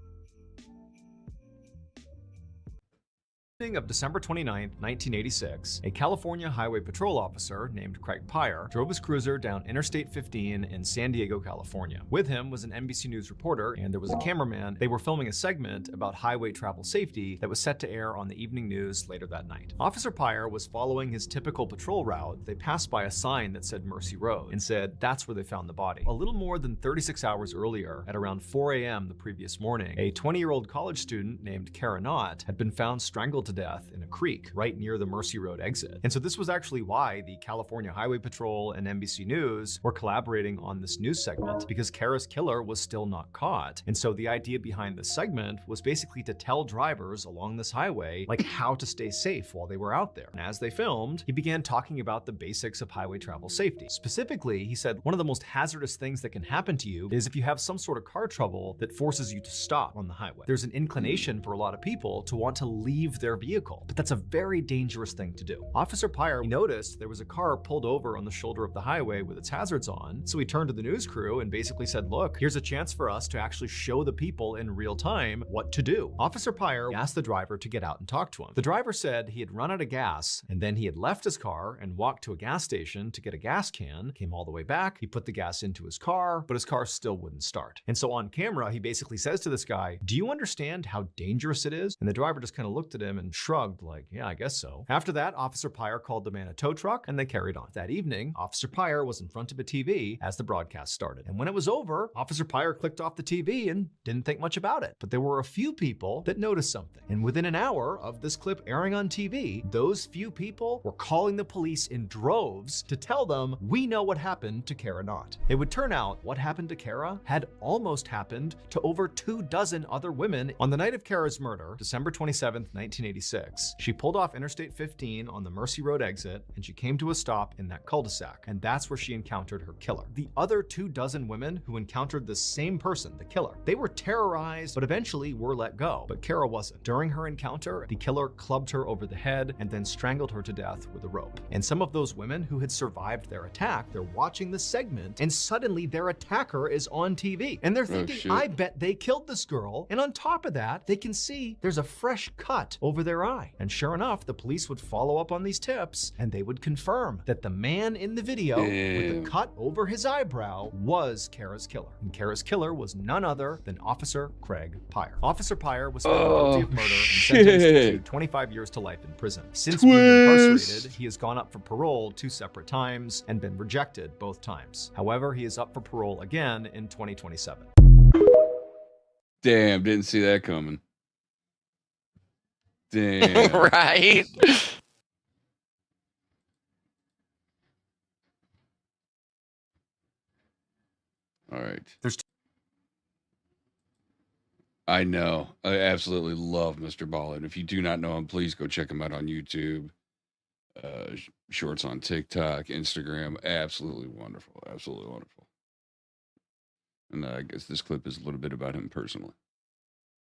of December 29, 1986, a California Highway Patrol officer named Craig Pyre drove his cruiser down Interstate 15 in San Diego, California. With him was an NBC News reporter, and there was a cameraman. They were filming a segment about highway travel safety that was set to air on the evening news later that night. Officer Pyre was following his typical patrol route. They passed by a sign that said Mercy Road and said that's where they found the body. A little more than 36 hours earlier, at around 4 a.m. the previous morning, a 20-year-old college student named Kara Knott had been found strangled to death in a creek right near the Mercy Road exit. And so this was actually why the California Highway Patrol and NBC News were collaborating on this news segment, because Kara's killer was still not caught. And so the idea behind this segment was basically to tell drivers along this highway like how to stay safe while they were out there. And as they filmed, he began talking about the basics of highway travel safety. Specifically, he said one of the most hazardous things that can happen to you is if you have some sort of car trouble that forces you to stop on the highway. There's an inclination for a lot of people to want to leave their vehicle, but that's a very dangerous thing to do. Officer Pyre noticed there was a car pulled over on the shoulder of the highway with its hazards on, so he turned to the news crew and basically said, look, here's a chance for us to actually show the people in real time what to do. Officer Pyre asked the driver to get out and talk to him. The driver said he had run out of gas, and then he had left his car and walked to a gas station to get a gas can, came all the way back, he put the gas into his car, but his car still wouldn't start. And so on camera, he basically says to this guy, do you understand how dangerous it is? And the driver just kind of looked at him and shrugged like, yeah, I guess so. After that, Officer Pyre called the man a tow truck, and they carried on. That evening, Officer Pyre was in front of a TV as the broadcast started. And when it was over, Officer Pyre clicked off the TV and didn't think much about it. But there were a few people that noticed something. And within an hour of this clip airing on TV, those few people were calling the police in droves to tell them, we know what happened to Kara Knott. It would turn out what happened to Kara had almost happened to over 24 other women. On the night of Kara's murder, December 27th, 1986, she pulled off Interstate 15 on the Mercy Road exit, and she came to a stop in that cul-de-sac, and that's where she encountered her killer. The other 24 women who encountered the same person, the killer, they were terrorized, but eventually were let go. But Kara wasn't. During her encounter, the killer clubbed her over the head and then strangled her to death with a rope. And some of those women who had survived their attack, they're watching the segment, and suddenly their attacker is on TV. And they're thinking, I bet they killed this girl. And on top of that, they can see there's a fresh cut over their their eye. And sure enough, the police would follow up on these tips, and they would confirm that the man in the video with the cut over his eyebrow was Kara's killer. And Kara's killer was none other than Officer Craig Pyre. Officer Pyre was found guilty of murder and sentenced to 25 years to life in prison. Since being incarcerated, he has gone up for parole 2 separate times and been rejected both times. However, he is up for parole again in 2027. Damn, didn't see that coming. Damn. Right? All right. I know. I absolutely love Mr. Ballin. If you do not know him, please go check him out on YouTube. Shorts on TikTok, Instagram. Absolutely wonderful. Absolutely wonderful. And I guess this clip is a little bit about him personally.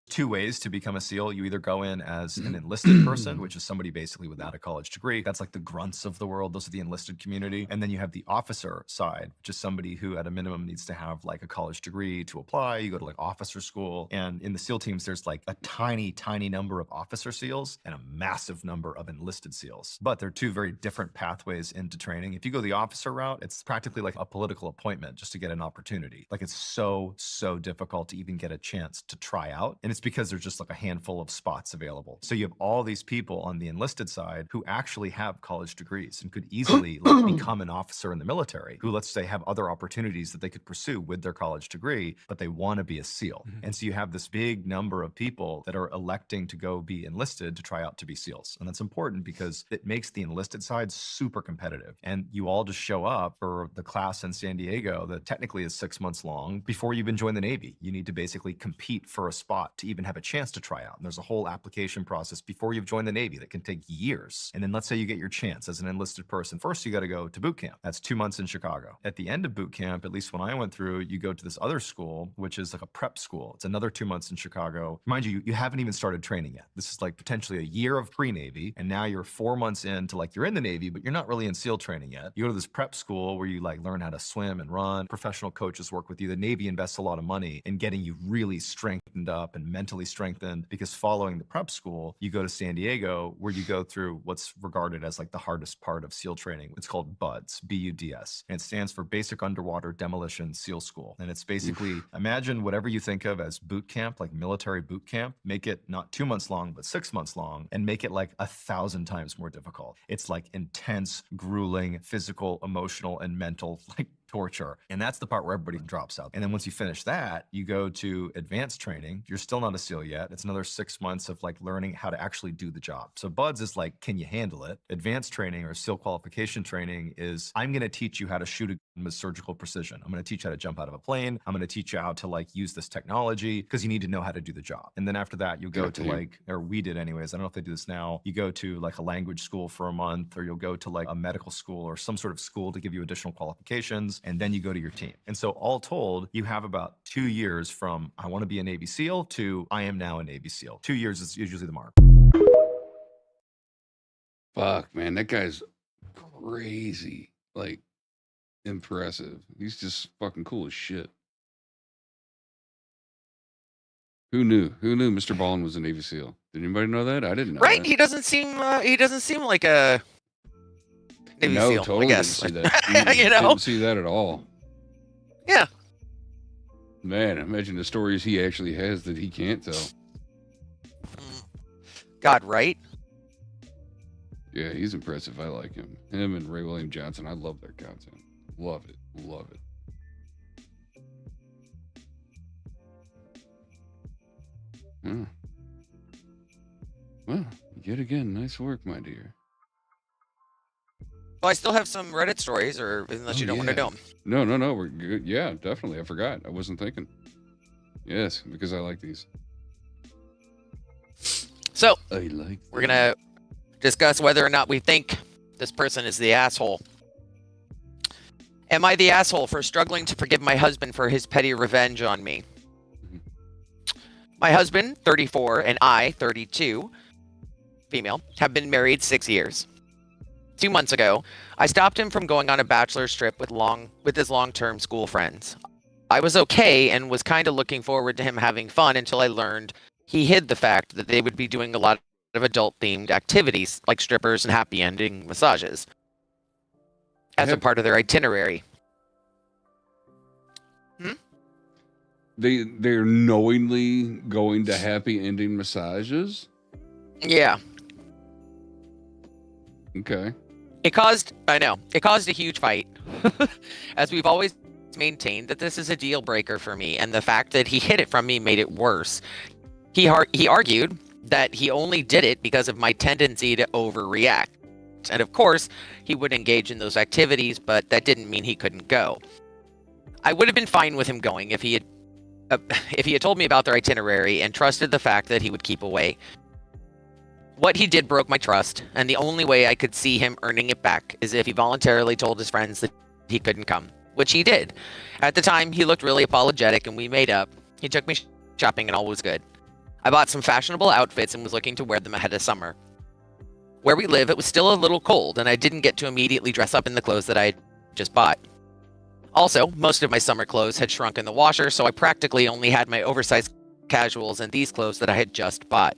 2 ways to become a SEAL. You either go in as an enlisted person, which is somebody basically without a college degree. That's like the grunts of the world. Those are the enlisted community. And then you have the officer side, which is somebody who at a minimum needs to have like a college degree to apply. You go to like officer school. And in the SEAL teams, there's like a tiny, tiny number of officer SEALs and a massive number of enlisted SEALs. But they're 2 very different pathways into training. If you go the officer route, it's practically like a political appointment just to get an opportunity. Like it's so difficult to even get a chance to try out. And it's because there's just like a handful of spots available. So you have all these people on the enlisted side who actually have college degrees and could easily like become an officer in the military, who let's say have other opportunities that they could pursue with their college degree, but they want to be a SEAL. And so you have this big number of people that are electing to go be enlisted to try out to be SEALs. And that's important because it makes the enlisted side super competitive. And you all just show up for the class in San Diego that technically is 6 months long before you even join the Navy. You need to basically compete for a spot to even have a chance to try out. And there's a whole application process before you've joined the Navy that can take years. And then let's say you get your chance as an enlisted person. First, you got to go to boot camp. That's 2 months in Chicago. At the end of boot camp, at least when I went through, you go to this other school, which is like a prep school. It's another 2 months in Chicago. Mind you, you haven't even started training yet. This is like potentially a year of pre-Navy. And now you're 4 months into like you're in the Navy, but you're not really in SEAL training yet. You go to this prep school where you like learn how to swim and run. Professional coaches work with you. The Navy invests a lot of money in getting you really strengthened up and mentally strengthened, because following the prep school, you go to San Diego where you go through what's regarded as like the hardest part of SEAL training. It's called BUDS, B-U-D-S. And it stands for Basic Underwater Demolition SEAL School. And it's basically, imagine whatever you think of as boot camp, like military boot camp, make it not 2 months long, but 6 months long, and make it like 1,000 times more difficult. It's like intense, grueling, physical, emotional, and mental, like torture. And that's the part where everybody drops out. And then once you finish that, you go to advanced training. You're still not a SEAL yet. It's another 6 months of like learning how to actually do the job. So BUDS is like, can you handle it? Advanced training or SEAL qualification training is, I'm going to teach you how to shoot a gun with surgical precision. I'm going to teach you how to jump out of a plane. I'm going to teach you how to like use this technology, because you need to know how to do the job. And then after that, you go to like, or we did anyways, I don't know if they do this now. You go to like a language school for a month, or you'll go to like a medical school or some sort of school to give you additional qualifications. And then you go to your team. And so all told, you have about 2 years from I want to be a Navy SEAL to I am now a Navy SEAL. 2 years is usually the mark. Fuck, man, that guy's crazy. Like, impressive. He's just fucking cool as shit. Who knew? Who knew Mr. Ballin was a Navy SEAL? Did anybody know that? I didn't know. Right? That. He doesn't seem like a Navy SEAL, totally I guess. didn't see that. You know? Didn't see that at all. Yeah. Man, imagine the stories he actually has that he can't tell. God, right? Yeah, he's impressive. I like him. Him and Ray William Johnson. I love their content. Love it. Love it. Well, yet again, nice work, my dear. Well, I still have some Reddit stories, or unless you don't want to do them. No, we're good. Yeah, definitely. I forgot. I wasn't thinking. Yes, because I like these. So, we're going to discuss whether or not we think this person is the asshole. Am I the asshole for struggling to forgive my husband for his petty revenge on me? My husband, 34, and I, 32, female, have been married 6 years. 2 months ago, I stopped him from going on a bachelor's trip with his long-term school friends. I was okay and was kind of looking forward to him having fun until I learned he hid the fact that they would be doing a lot of adult-themed activities like strippers and happy ending massages as a part of their itinerary. They're knowingly going to happy ending massages? Yeah. Okay. It caused a huge fight, as we've always maintained that this is a deal breaker for me, and the fact that he hid it from me made it worse. He argued that he only did it because of my tendency to overreact. And of course, he would engage in those activities, but that didn't mean he couldn't go. I would have been fine with him going if he had told me about their itinerary and trusted the fact that he would keep away. What he did broke my trust, and the only way I could see him earning it back is if he voluntarily told his friends that he couldn't come, which he did. At the time, he looked really apologetic, and we made up. He took me shopping, and all was good. I bought some fashionable outfits and was looking to wear them ahead of summer. Where we live, it was still a little cold, and I didn't get to immediately dress up in the clothes that I had just bought. Also, most of my summer clothes had shrunk in the washer, so I practically only had my oversized casuals and these clothes that I had just bought.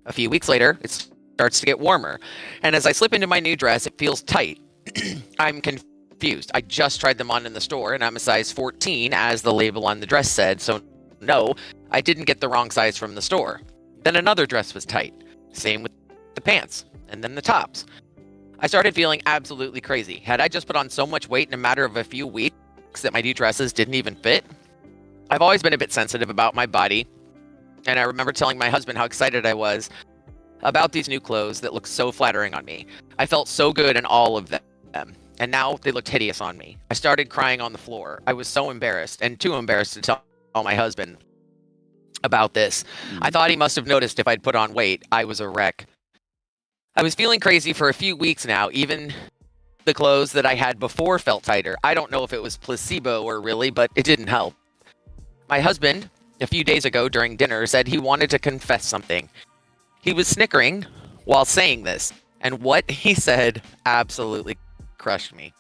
A few weeks later, it starts to get warmer, and as I slip into my new dress, it feels tight. I'm confused. I just tried them on in the store, and I'm a size 14, as the label on the dress said, so no, I didn't get the wrong size from the store. Then another dress was tight. Same with the pants, and then the tops. I started feeling absolutely crazy. Had I just put on so much weight in a matter of a few weeks that my new dresses didn't even fit? I've always been a bit sensitive about my body, and I remember telling my husband how excited I was about these new clothes that looked so flattering on me. I felt so good in all of them, and now they looked hideous on me. I started crying on the floor. I was so embarrassed, and too embarrassed to tell my husband about this. I thought he must have noticed if I'd put on weight. I was a wreck. I was feeling crazy for a few weeks now. Even the clothes that I had before felt tighter. I don't know if it was placebo or really, but it didn't help. My husband, a few days ago during dinner, said he wanted to confess something. He was snickering while saying this, and what he said absolutely crushed me.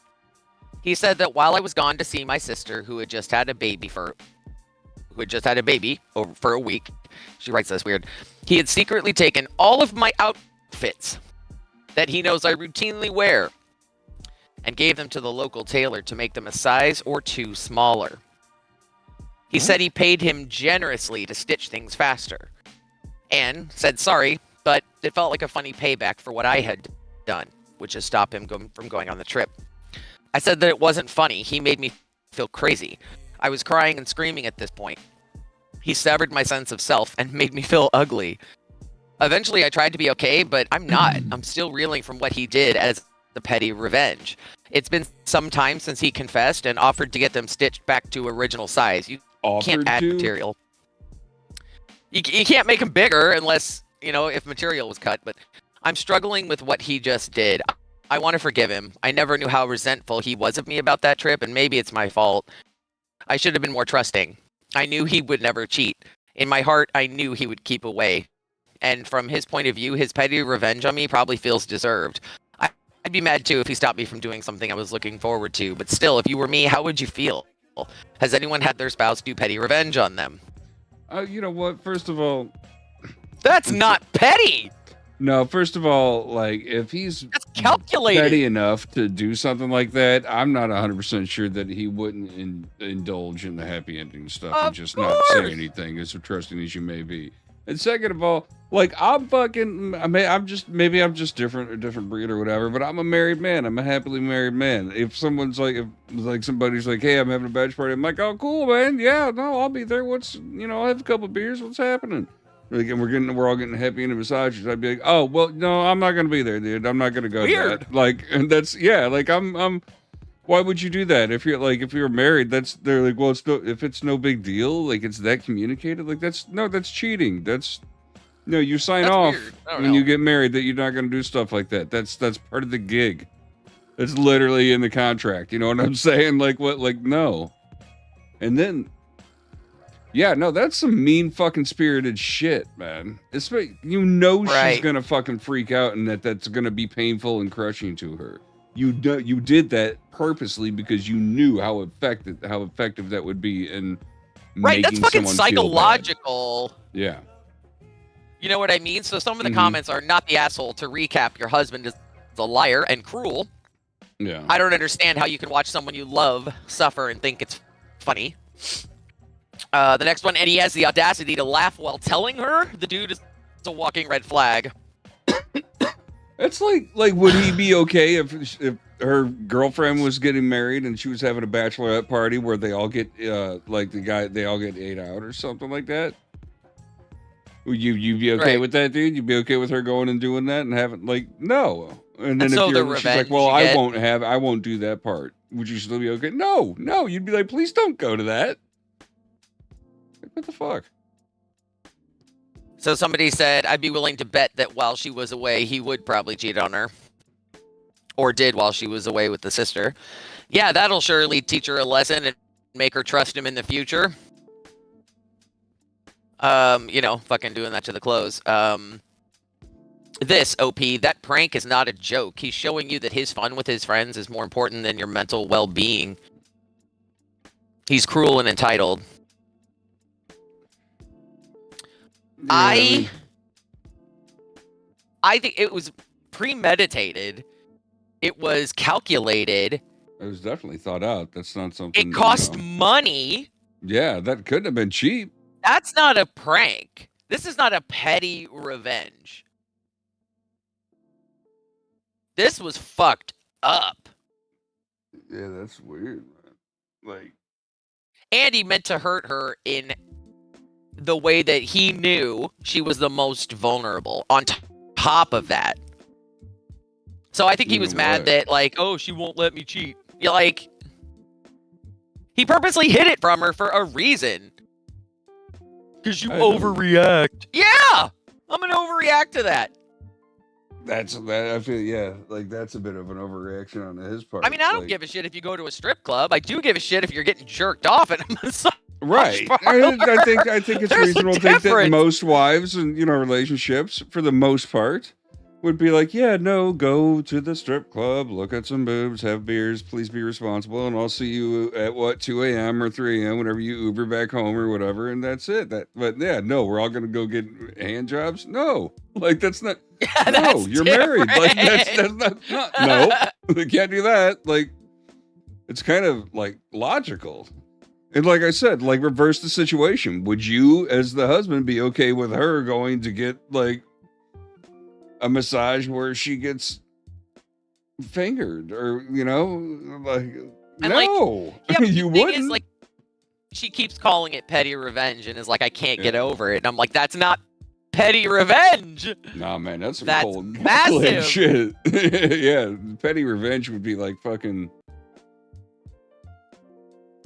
He said that while I was gone to see my sister, who had just had a baby for a week, she writes this weird, he had secretly taken all of my outfits that he knows I routinely wear and gave them to the local tailor to make them a size or two smaller. He said he paid him generously to stitch things faster and said sorry, but it felt like a funny payback for what I had done, which is stop him from going on the trip. I said that it wasn't funny. He made me feel crazy. I was crying and screaming at this point. He severed my sense of self and made me feel ugly. Eventually, I tried to be okay, but I'm not. I'm still reeling from what he did as the petty revenge. It's been some time since he confessed and offered to get them stitched back to original size. You can't add material. You can't make them bigger unless, if material was cut, but I'm struggling with what he just did. I want to forgive him. I never knew how resentful he was of me about that trip, and maybe it's my fault. I should have been more trusting. I knew he would never cheat. In my heart, I knew he would keep away. And from his point of view, his petty revenge on me probably feels deserved. I'd be mad too if he stopped me from doing something I was looking forward to. But still, if you were me, how would you feel? Has anyone had their spouse do petty revenge on them? You know what? First of all, that's not petty. No, first of all, if he's calculated, petty enough to do something like that, I'm not 100% sure that he wouldn't indulge in the happy ending stuff and just not say anything, as trusting as you may be. And second of all, I'm just different, a different breed or whatever, but I'm a married man. I'm a happily married man. If someone's if somebody's like, hey, I'm having a bachelor party, I'm like, oh, cool, man. Yeah, no, I'll be there. I'll have a couple of beers. What's happening? And we're all getting happy in the massages. I'd be like, oh, well, no, I'm not going to be there, dude. I'm not going to go Weird. to that. And that's, I'm, why would you do that? If you're married, they're like, well, if it's no big deal, it's that communicated, that's cheating. You sign off when you get married that you're not going to do stuff like that. That's part of the gig. It's literally in the contract. You know what I'm saying? No. And then, yeah, no, that's some mean fucking spirited shit, man. She's gonna fucking freak out and that's gonna be painful and crushing to her. You did that purposely because you knew how effective that would be in right. making That's fucking someone psychological. Feel bad. Yeah. You know what I mean? So some of the comments are not the asshole. To recap, your husband is a liar and cruel. Yeah. I don't understand how you can watch someone you love suffer and think it's funny. The next one, and he has the audacity to laugh while telling her. The dude is a walking red flag. It's like would he be okay if her girlfriend was getting married and she was having a bachelorette party where they all get they all get ate out or something like that? Would you be okay with that, dude? You'd be okay with her going and doing that and having no? And then And so if the she's like, revenge well, you get- I won't do that part. Would you still be okay? No, you'd be like, please don't go to that. Like, what the fuck? So somebody said, I'd be willing to bet that while she was away, he would probably cheat on her. Or did while she was away with the sister. Yeah, that'll surely teach her a lesson and make her trust him in the future. Fucking doing that to the clothes. This, OP, that prank is not a joke. He's showing you that his fun with his friends is more important than your mental well-being. He's cruel and entitled. I think it was premeditated. It was calculated. It was definitely thought out. That's not something. It cost money. Yeah, that couldn't have been cheap. That's not a prank. This is not a petty revenge. This was fucked up. Yeah, that's weird, man. And he meant to hurt her in the way that he knew she was the most vulnerable. On top of that. So I think he was mad that, she won't let me cheat. He purposely hid it from her for a reason. Because you overreact. Yeah! I'm going to overreact to that. I feel, that's a bit of an overreaction on his part. I mean, I don't give a shit if you go to a strip club. I do give a shit if you're getting jerked off at a massage Right. parlor. I think it's There's reasonable a to think that difference. most wives and relationships, for the most part, would be like, yeah, no, go to the strip club, look at some boobs, have beers, please be responsible, and I'll see you at 2 a.m. or 3 a.m. whenever you Uber back home or whatever, and that's it. But yeah, no, we're all gonna go get hand jobs. No, that's not. Yeah, no, you're married. That's not. No, we can't do that. It's kind of logical. And like I said, reverse the situation. Would you, as the husband, be okay with her going to get a massage where she gets fingered or no? Yeah, You the thing wouldn't. is, she keeps calling it petty revenge and is like, I can't get over it. And I'm like, that's not petty revenge. Nah, man, that's some That's cold massive. shit. Yeah, petty revenge would be fucking.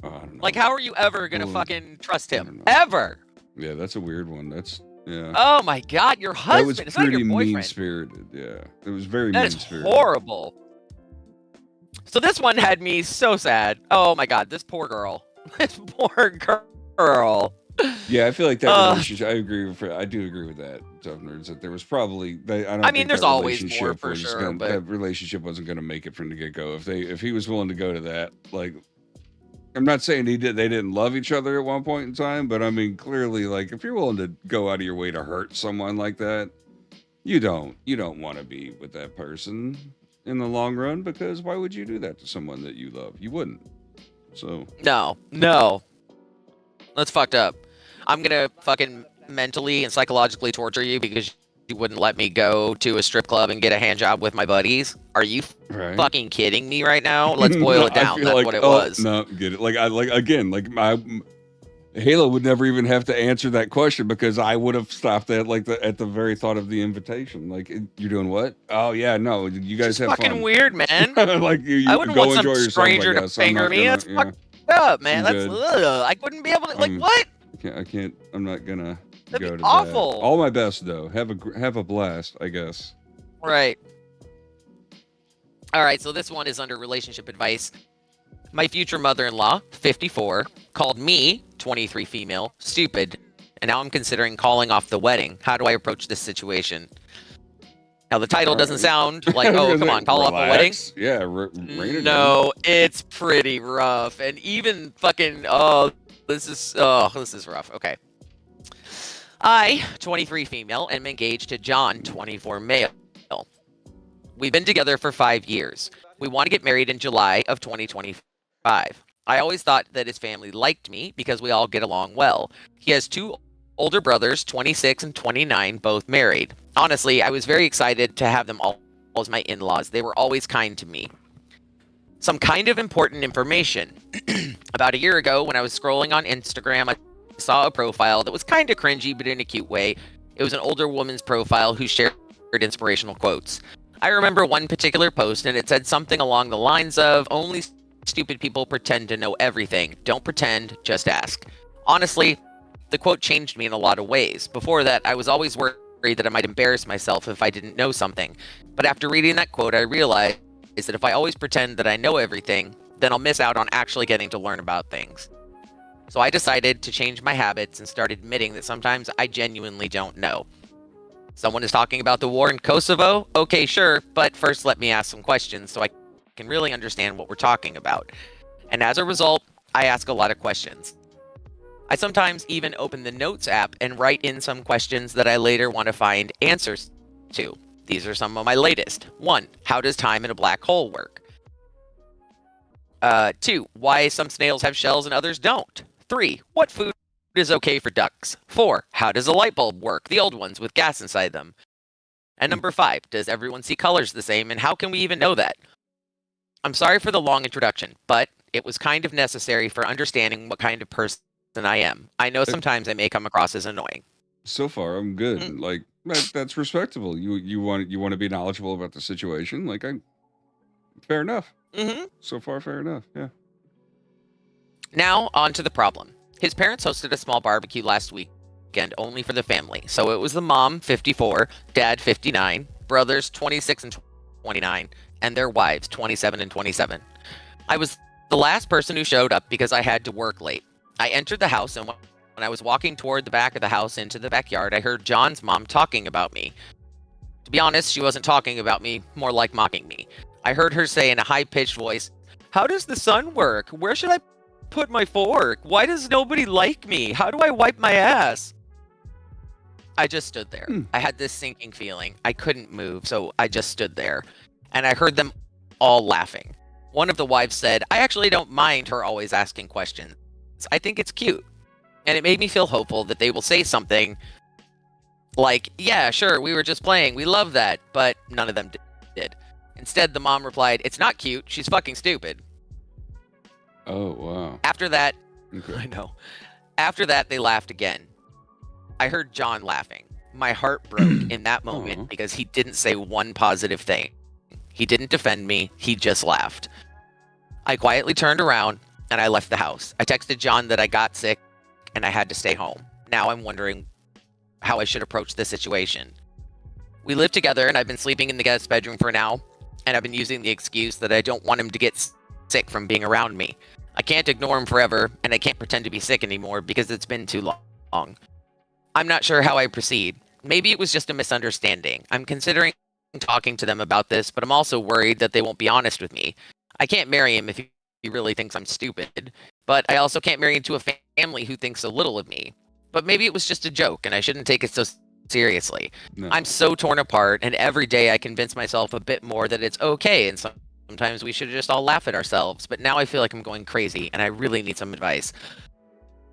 Oh, I don't know. How are you ever gonna fucking trust him? Ever? Yeah, that's a weird one. That's yeah. Oh my god, your husband. That was It's not pretty your boyfriend. mean-spirited. Yeah, it was very That is mean-spirited. horrible. So this one had me so sad. Oh my god, this poor girl. This poor girl. Yeah, I feel like that relationship. I do agree with that, Tough Nerds. That there was probably. I think there's that always more relationship for was sure, but that relationship wasn't going to make it from the get go. If he was willing to go to that, I'm not saying they didn't love each other at one point in time, but I mean clearly, if you're willing to go out of your way to hurt someone like that, you don't want to be with that person in the long run, because why would you do that to someone that you love? You wouldn't. So No. That's fucked up. I'm gonna fucking mentally and psychologically torture you because you wouldn't let me go to a strip club and get a hand job with my buddies. Are you fucking kidding me right now? Let's boil No, it down. I feel That's what it was. No, get it. My Halo would never even have to answer that question because I would have stopped at at the very thought of the invitation. You're doing what? Oh yeah, no, you guys have Fucking fun. weird, man. You I wouldn't go want some enjoy yourself, stranger I to guess. I'm finger not me. gonna- That's yeah. fucked up, man. I'm That's good. I wouldn't be able to. What? I can't. I'm not gonna That'd go be to awful. that. All my best though. Have a blast, I guess. Right. All right, so this one is under relationship advice. My future mother-in-law, 54, called me, 23 female, stupid, and now I'm considering calling off the wedding. How do I approach this situation? Now, the title doesn't sound like, oh, come on, call off a wedding. Yeah, rain it No, it's pretty rough. And even fucking, this is rough. Okay. I, 23 female, am engaged to John, 24 male. We've been together for 5 years. We want to get married in July of 2025. I always thought that his family liked me because we all get along well. He has 2 older brothers, 26 and 29, both married. Honestly, I was very excited to have them all as my in-laws. They were always kind to me. Some kind of important information. About a year ago, when I was scrolling on Instagram, I saw a profile that was kind of cringy, but in a cute way. It was an older woman's profile who shared inspirational quotes. I remember one particular post, and it said something along the lines of, "Only stupid people pretend to know everything. Don't pretend, just ask." Honestly, the quote changed me in a lot of ways. Before that, I was always worried that I might embarrass myself if I didn't know something. But after reading that quote, I realized that if I always pretend that I know everything, then I'll miss out on actually getting to learn about things. So I decided to change my habits and start admitting that sometimes I genuinely don't know. Someone is talking about the war in Kosovo? Okay, sure, but first let me ask some questions so I can really understand what we're talking about. And as a result, I ask a lot of questions. I sometimes even open the Notes app and write in some questions that I later want to find answers to. These are some of my latest. 1. How does time in a black hole work? 2. Why some snails have shells and others don't? 3. What food is okay for ducks? 4. How does a light bulb work? The old ones with gas inside them. And number 5. Does everyone see colors the same, and how can we even know that? I'm sorry for the long introduction, but it was kind of necessary for understanding what kind of person I am. I know sometimes I may come across as annoying. So far, I'm good. Like that's respectable. You want to be knowledgeable about the situation. Like fair enough. Mm-hmm. So far, fair enough. Yeah. Now, on to the problem. His parents hosted a small barbecue last weekend only for the family. So it was the mom, 54, dad, 59, brothers, 26 and 29, and their wives, 27 and 27. I was the last person who showed up because I had to work late. I entered the house, and when I was walking toward the back of the house into the backyard, I heard John's mom talking about me. To be honest, she wasn't talking about me, more like mocking me. I heard her say in a high-pitched voice, "How does the sun work? Where should I put my fork? Why does nobody like me? How do I wipe my ass?" I just stood there. I had this sinking feeling. I couldn't move, so I just stood there. And I heard them all laughing. One of the wives said, "I actually don't mind her always asking questions. I think it's cute." And it made me feel hopeful that they will say something like, "Yeah, sure, we were just playing. We love that." But none of them did. Instead, the mom replied, "It's not cute. She's fucking stupid." Oh, wow. After that, Okay. I know. After that, they laughed again. I heard John laughing. My heart broke in that moment because he didn't say one positive thing. He didn't defend me. He just laughed. I quietly turned around and I left the house. I texted John that I got sick and I had to stay home. Now I'm wondering how I should approach this situation. We live together and I've been sleeping in the guest bedroom for now, and I've been using the excuse that I don't want him to get sick from being around me. I can't ignore him forever, and I can't pretend to be sick anymore because it's been too long. I'm not sure how I proceed. Maybe it was just a misunderstanding. I'm considering talking to them about this, but I'm also worried that they won't be honest with me. I can't marry him if he really thinks I'm stupid, but I also can't marry into a family who thinks so little of me. But maybe it was just a joke, and I shouldn't take it so seriously. No. I'm so torn apart, and every day I convince myself a bit more that it's okay, and sometimes we should just all laugh at ourselves. But now I feel like I'm going crazy, and I really need some advice.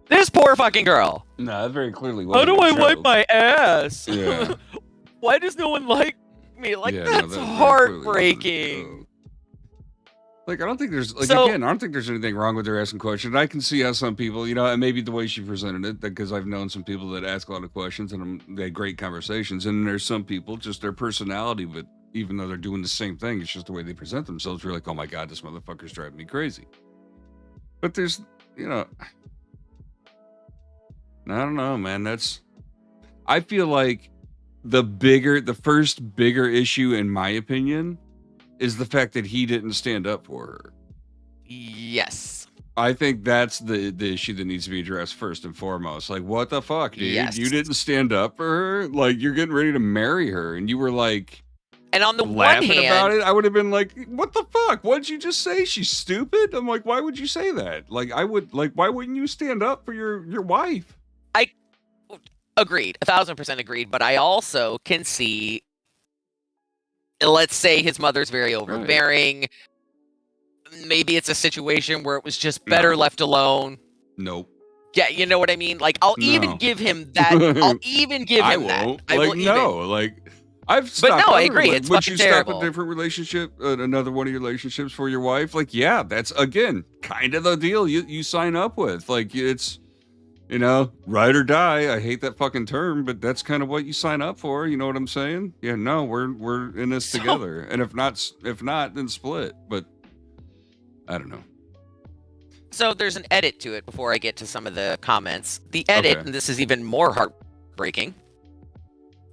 This poor fucking girl. No, that very clearly How wasn't do a I joke. wipe my ass? Yeah. Why does no one like me? Like, Yeah, no, that's that clearly wasn't a heartbreaking. Like, I don't think there's, like, So- again, I don't think there's anything wrong with her asking questions. I can see how some people, and maybe the way she presented it, because I've known some people that ask a lot of questions and they had great conversations. And there's some people, just their personality, but even though they're doing the same thing, it's just the way they present themselves. You're like, oh my God, this motherfucker's driving me crazy. But there's, I don't know, man. I feel like the first bigger issue, in my opinion, is the fact that he didn't stand up for her. Yes. I think that's the issue that needs to be addressed first and foremost. Like, what the fuck, dude? Yes. You didn't stand up for her? Like, you're getting ready to marry her, and you were like, and on the one laughing hand, about it. I would have been like, what the fuck? What'd you just say? She's stupid? I'm like, why would you say that? Like, why wouldn't you stand up for your wife? Agreed. 1,000% agreed. But I also can see, let's say his mother's very overbearing. Maybe it's a situation where it was just better left alone. Nope. Yeah, you know what I mean? Like, I'll even give him that. I'll even give him that. Won't. I will no. even. Like, I've stopped. But no, I other, agree. like, It's would fucking you terrible. stop a different relationship, another one of your relationships for your wife? Like, yeah, that's, again, kind of the deal you sign up with. Like, it's, you know, ride or die. I hate that fucking term, but that's kind of what you sign up for. You know what I'm saying? Yeah, no, we're in this together. And if not, then split. But I don't know. So there's an edit to it before I get to some of the comments. The edit, and this is even more heartbreaking.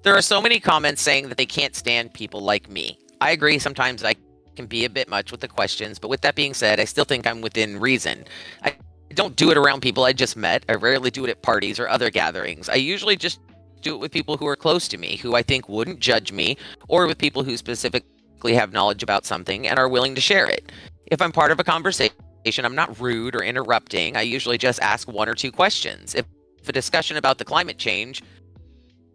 There are so many comments saying that they can't stand people like me. I agree, sometimes I can be a bit much with the questions, but with that being said, I still think I'm within reason. I don't do it around people I just met. I rarely do it at parties or other gatherings. I usually just do it with people who are close to me, who I think wouldn't judge me, or with people who specifically have knowledge about something and are willing to share it. If I'm part of a conversation, I'm not rude or interrupting. I usually just ask one or two questions. If a discussion about the climate change,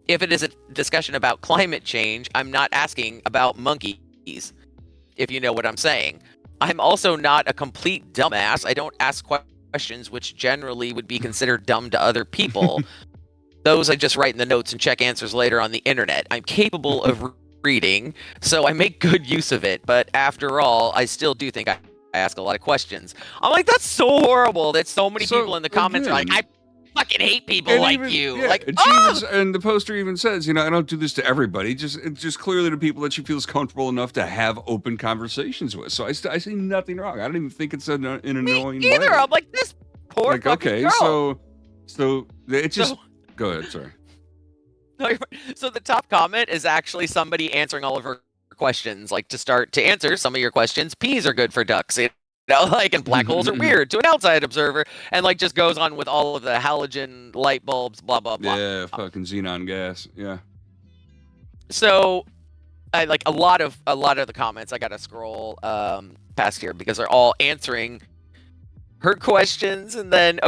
if it is a discussion about climate change, I'm not asking about monkeys, if you know what I'm saying. I'm also not a complete dumbass. I don't ask questions which generally would be considered dumb to other people. Those I just write in the notes and check answers later on the internet. I'm capable of reading, so I make good use of it. But after all, I still do think I ask a lot of questions. I'm like, that's so horrible that so many people in the comments are like, I fucking hate people like you. Yeah, like, and the poster even says, you know, I don't do this to everybody. It's just clearly to people that she feels comfortable enough to have open conversations with. So I see nothing wrong. I don't even think it's an annoying way. Either. I'm like, this poor like, fucking okay, girl. so it just go ahead. Sorry. No, so the top comment is actually somebody answering all of her questions. Like, to answer some of your questions, peas are good for ducks. You know, like, and black holes are weird to an outside observer, and like just goes on with all of the halogen light bulbs, blah blah blah. Yeah, fucking xenon gas. Yeah. So, I like a lot of the comments. I gotta scroll past here because they're all answering her questions, and then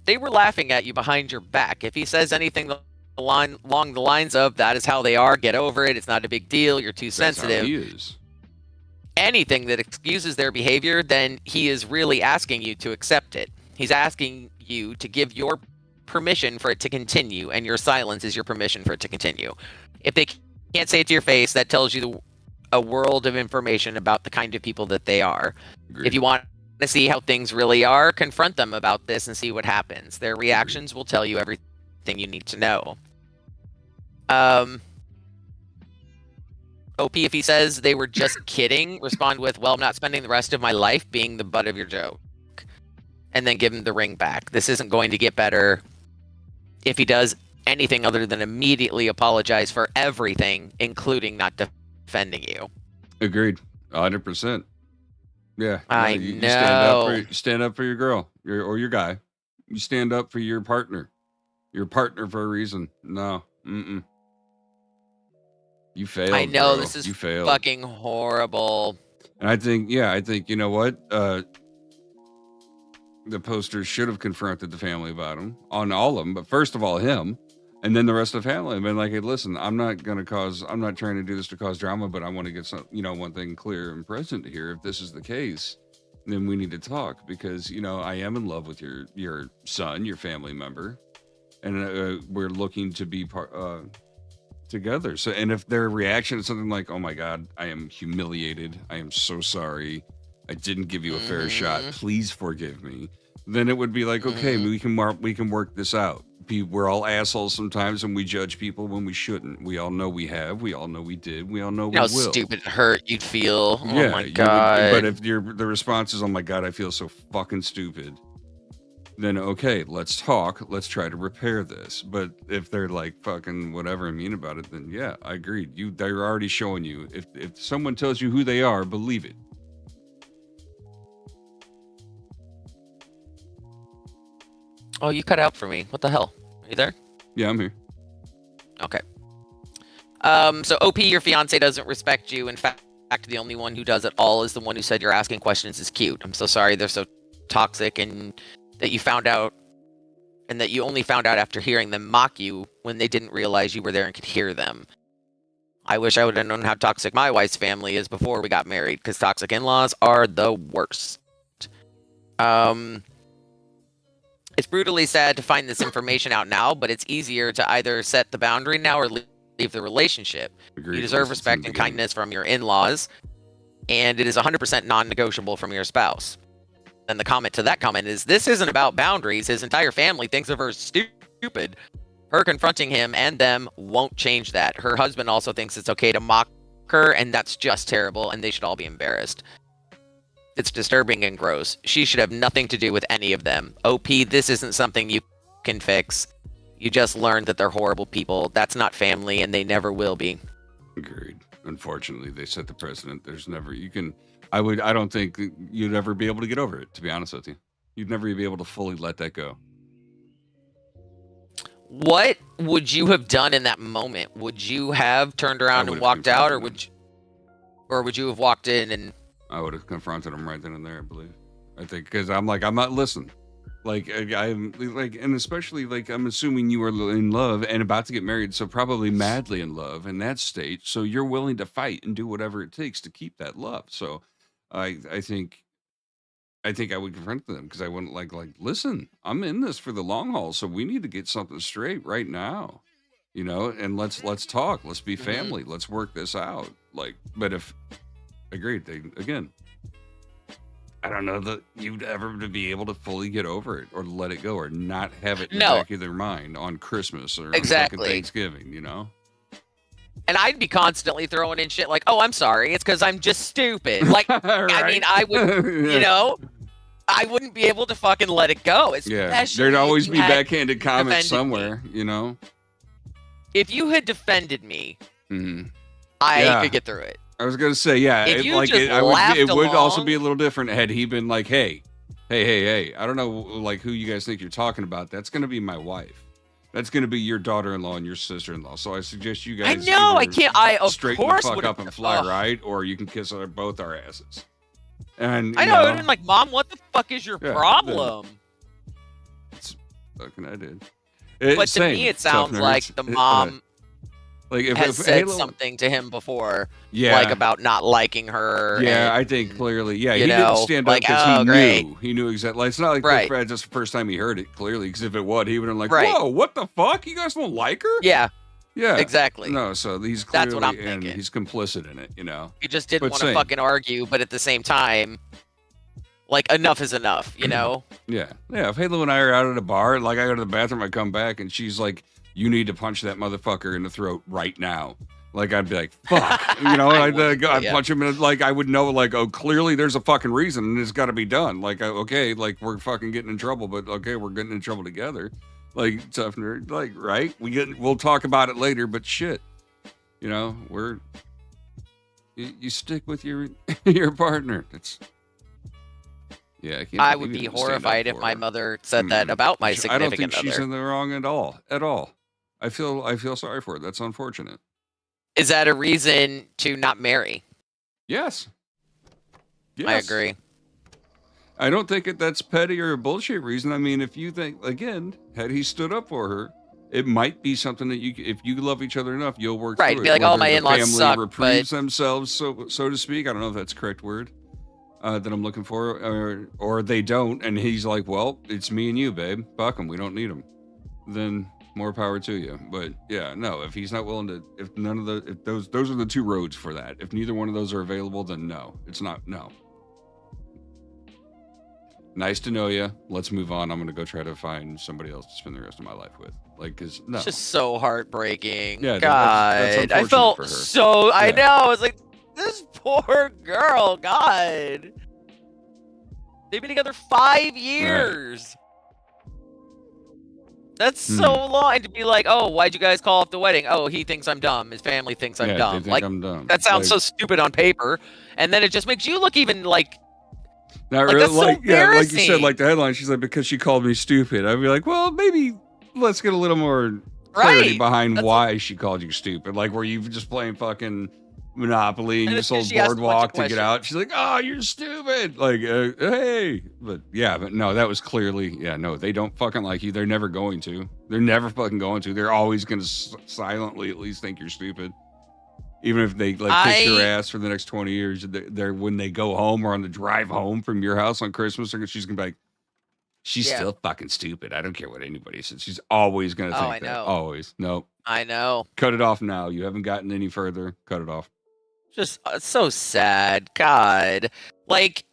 they were laughing at you behind your back. If he says anything along the lines of "that is how they are, get over it, it's not a big deal, you're too sensitive," That's how he is. Anything that excuses their behavior, then he is really asking you to accept it. He's asking you to give your permission for it to continue, and your silence is your permission for it to continue. If they can't say it to your face, that tells you a world of information about the kind of people that they are. Agreed. If you want to see how things really are, confront them about this and see what happens. Their reactions will tell you everything you need to know. OP, if he says they were just kidding, respond with, well, I'm not spending the rest of my life being the butt of your joke. And then give him the ring back. This isn't going to get better if he does anything other than immediately apologize for everything, including not defending you. Agreed. 100%. Yeah. I You know. stand up for your girl or your guy. You stand up for your partner. Your partner for a reason. No. Mm-mm. You failed. I know, bro. this is you failed. fucking horrible. And I think, you know what? The posters should have confronted the family about him, on all of them, but first of all, him, and then the rest of the family. And been like, hey, listen, I'm not trying to do this to cause drama, but I want to get one thing clear and present here. If this is the case, then we need to talk because, I am in love with your son, your family member, and we're looking to be together. So, and if their reaction is something like, oh my God, I am humiliated. I am so sorry. I didn't give you a fair shot. Please forgive me. Then it would be like, okay, we can work this out. We're all assholes sometimes, and we judge people when we shouldn't. We all know we have. We all know we did. We all know we How will. Stupid hurt you'd feel. Yeah, oh my God. But if the response is, oh my God, I feel so fucking stupid, then okay, let's talk. Let's try to repair this. But if they're like fucking whatever and mean about it, then yeah, I agreed. They're already showing you. If someone tells you who they are, believe it. Oh, you cut out for me. What the hell? Are you there? Yeah, I'm here. Okay. So OP, your fiance doesn't respect you. In fact, the only one who does at all is the one who said you're asking questions is cute. I'm so sorry they're so toxic and that you found out and that you only found out after hearing them mock you when they didn't realize you were there and could hear them. I wish I would have known how toxic my wife's family is before we got married, because toxic in-laws are the worst. It's brutally sad to find this information out now, but it's easier to either set the boundary now or leave the relationship. Agreed. You deserve respect and kindness from your in-laws, and it is 100% non-negotiable from your spouse. And the comment to that comment is, this isn't about boundaries. His entire family thinks of her stupid. Her confronting him and them won't change that. Her husband also thinks it's okay to mock her, and that's just terrible, and they should all be embarrassed. It's disturbing and gross. She should have nothing to do with any of them. OP, this isn't something you can fix. You just learned that they're horrible people. That's not family, and they never will be. Agreed. Unfortunately, they set the precedent. There's never, I don't think you'd ever be able to get over it, to be honest with you. You'd never be able to fully let that go. What would you have done in that moment? Would you have turned around and walked out, or would you have walked in and... I would have confronted him right then and there, I believe. I think, because I'm not listening. Like, I'm like, and especially, like, I'm assuming you are in love and about to get married, so probably madly in love in that state. So you're willing to fight and do whatever it takes to keep that love. So I think I would confront them, because I wouldn't like, listen, I'm in this for the long haul, so we need to get something straight right now, and let's talk, let's be family, let's work this out. Like, but if agreed, again, I don't know that you'd ever be able to fully get over it or let it go or not have it in the back of their mind on Christmas or on fucking Thanksgiving, And I'd be constantly throwing in shit like, oh, I'm sorry, it's because I'm just stupid. Like, right? I mean, I would, I wouldn't be able to fucking let it go. Especially there'd always be backhanded defended comments somewhere, If you had defended me, I could get through it. I was gonna say, If you it would also be a little different had he been like, hey, I don't know, like, who you guys think you're talking about. That's gonna be my wife. That's gonna be your daughter-in-law and your sister-in-law. So I suggest you guys. I know, I can't. I of straighten course the fuck would up and fly, right? Or you can kiss both our asses. And I know, it would have been like, Mom, what the fuck is your problem? It's fucking I did. But to me, it sounds like the mom. Like has said something to him before, like about not liking her. Yeah, I think clearly. Yeah, he didn't stand up because he knew. He knew exactly. Like, it's not like that's the first time he heard it, clearly, because if it would, he would have been like, whoa, what the fuck? You guys don't like her? Yeah. Yeah. Exactly. No, so he's clearly, that's what I'm thinking. He's complicit in it, He just didn't want to fucking argue, but at the same time, like, enough is enough, Yeah. Yeah. If Halo and I are out at a bar, like, I go to the bathroom, I come back, and she's like, you need to punch that motherfucker in the throat right now. Like, I'd be like, fuck. I'd punch him in, like, I would know, like, oh, clearly there's a fucking reason and it's got to be done. Like, okay, like, we're fucking getting in trouble, but okay, we're getting in trouble together. Like, tough nerd, like, right? We'll talk about it later, but shit. You stick with your partner. I would be horrified if my mother said that about my significant other. I don't think she's in the wrong at all. I feel sorry for her. That's unfortunate. Is that a reason to not marry? Yes. I agree. I don't think that's petty or a bullshit reason. I mean, if you think, again, had he stood up for her, it might be something that if you love each other enough, you'll work through it. Right, be like, oh, my in-laws family suck, reprieves themselves, so to speak. I don't know if that's the correct word that I'm looking for, or they don't, and he's like, well, it's me and you, babe. Fuck him. We don't need him. Then more power to you. But yeah, no, if he's not willing to, if those are the two roads for that. If neither one of those are available, then no, it's not. No. Nice to know you. Let's move on. I'm going to go try to find somebody else to spend the rest of my life with. Like, cause no. It's just so heartbreaking. Yeah, God. that's I felt for her. so, I know. I was like, this poor girl. God. They've been together 5 years. Right. That's so long. And to be like, oh, why'd you guys call off the wedding? Oh, he thinks I'm dumb. His family thinks I'm dumb. They think I'm dumb. That sounds so stupid on paper. And then it just makes you look even like, not really, like you said, like the headline, she's like, because she called me stupid. I'd be like, well, maybe let's get a little more clarity behind why she called you stupid. Like, were you just playing fucking Monopoly and And you it's 'cause sold she asked a bunch of Boardwalk to get questions. out. She's like, "Oh, you're stupid." Like, hey, but no, that was clearly, no, they don't fucking like you. They're never going to. They're never fucking going to. They're always going to silently at least think you're stupid. Even if they like kiss your ass for the next 20 years, they're when they go home or on the drive home from your house on Christmas, she's gonna be like, she's still fucking stupid. I don't care what anybody says. She's always gonna think I that. know. Always. Nope. I know. Cut it off now. You haven't gotten any further. Cut it off. Just so sad. God. Like,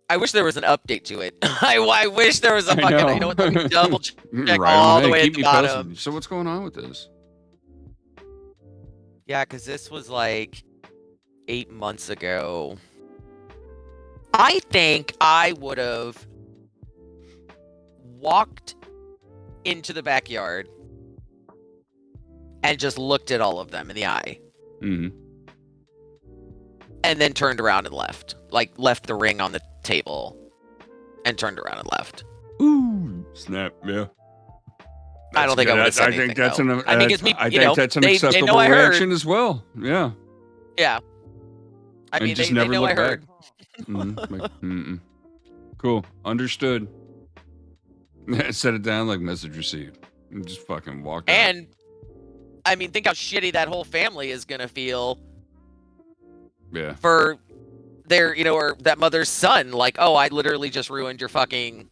I wish there was an update to it. I wish there was a fucking, you know what, let me double check all the way at the bottom. Posted. So what's going on with this? Yeah, because this was like 8 months ago. I think I would have walked into the backyard and just looked at all of them in the eye. Mm-hmm. And then turned around and left. Like, left the ring on the table and turned around and left. Ooh, snap, yeah. I don't think I would have said anything, think that's though. I think that's an acceptable reaction as well. Yeah. Yeah. I and mean, just they never know look I heard. back. Cool. Understood. Set it down like message received. And just fucking walk out. And, I mean, think how shitty that whole family is going to feel. Yeah. For their, or that mother's son. Like, oh, I literally just ruined your fucking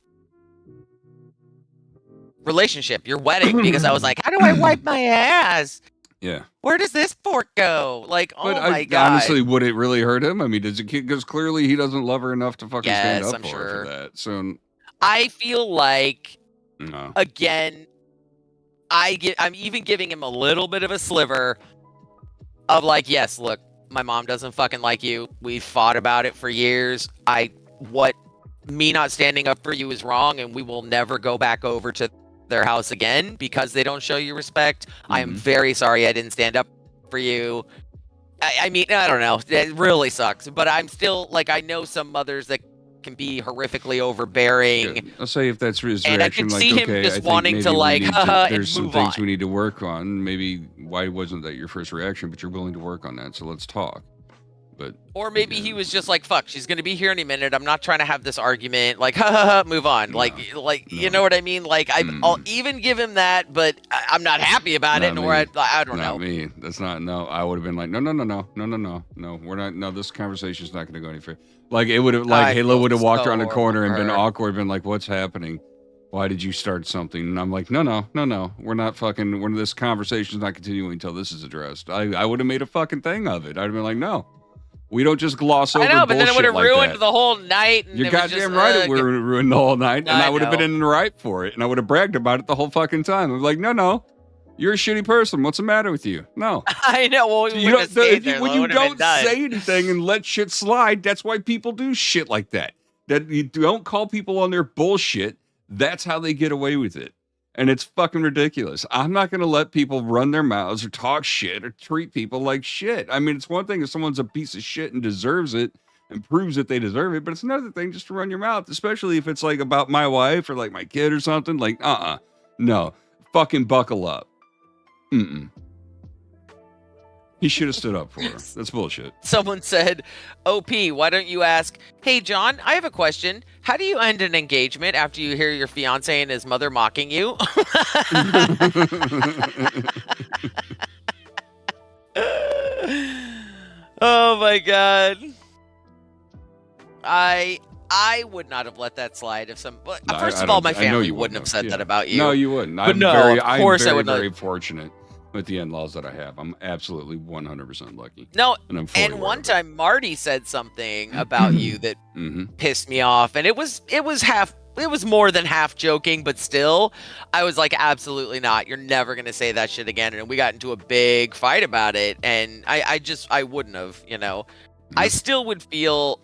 relationship, your wedding, because I was like, how do I wipe my ass? Yeah. Where does this fork go? Like, oh But my God. honestly, would it really hurt him? I mean, does it? Because clearly he doesn't love her enough to fucking stand up I'm for sure. her for that. So I feel like, no. Again, I'm even giving him a little bit of a sliver of like, yes, look, my mom doesn't fucking like you. We've fought about it for years. Me not standing up for you is wrong, and we will never go back over to their house again because they don't show you respect. I am very sorry I didn't stand up for you. I mean, I don't know. It really sucks. But I'm still, like, I know some mothers that can be horrifically overbearing. I'll say if that's his And I reaction, could like, see him okay, just I think wanting maybe to, we like, need to- haha, and there's some move things on. we need to work on. Maybe why wasn't that your first reaction, but you're willing to work on that, so let's talk. But Or maybe he was just like, fuck, she's going to be here any minute. I'm not trying to have this argument. Like, ha ha ha, move on. You know what I mean? Like, I'll even give him that, but I'm not happy about it, Not nor me. I don't know. Not me. That's not, no, I would have been like, no, we're not, no, this conversation's not going to go any further. Like, it would have, like, Halo would have walked around the corner and been awkward, been like, what's happening? Why did you start something? And I'm like, no, we're not fucking, this conversation's not continuing until this is addressed. I would have made a fucking thing of it. I'd have been like, no. We don't just gloss over I know, but then it would bullshit have like ruined that. the whole night. And You're it was goddamn just, right it would have ruined the whole night, and I would have been know. in the right for it, and I would have bragged about it the whole fucking time. I'm like, no, you're a shitty person. What's the matter with you? No. I know. Well, we You wouldn't have stayed there. when though. It you would've been don't done. say anything and let shit slide, that's why people do shit like that. That you don't call people on their bullshit. That's how they get away with it. And it's fucking ridiculous. I'm not going to let people run their mouths or talk shit or treat people like shit. I mean, it's one thing if someone's a piece of shit and deserves it and proves that they deserve it, but it's another thing just to run your mouth, especially if it's like about my wife or like my kid or something. Like, no, fucking buckle up. He should have stood up for her. That's bullshit. Someone said, OP, why don't you ask, hey, John, I have a question. How do you end an engagement after you hear your fiance and his mother mocking you? Oh, my God. I would not have let that slide if some. But No, first I of all, don't- my I know family you wouldn't have said yeah. that about you. No, you wouldn't. But I'm no, very, of course I would not. very fortunate with the in-laws that I have. I'm absolutely 100% lucky. No, and I'm fully and aware one of time Marty said something about you that Mhm. pissed me off, and it was more than half joking, but still, I was like, absolutely not. You're never gonna say that shit again. And we got into a big fight about it, and I wouldn't have, I still would feel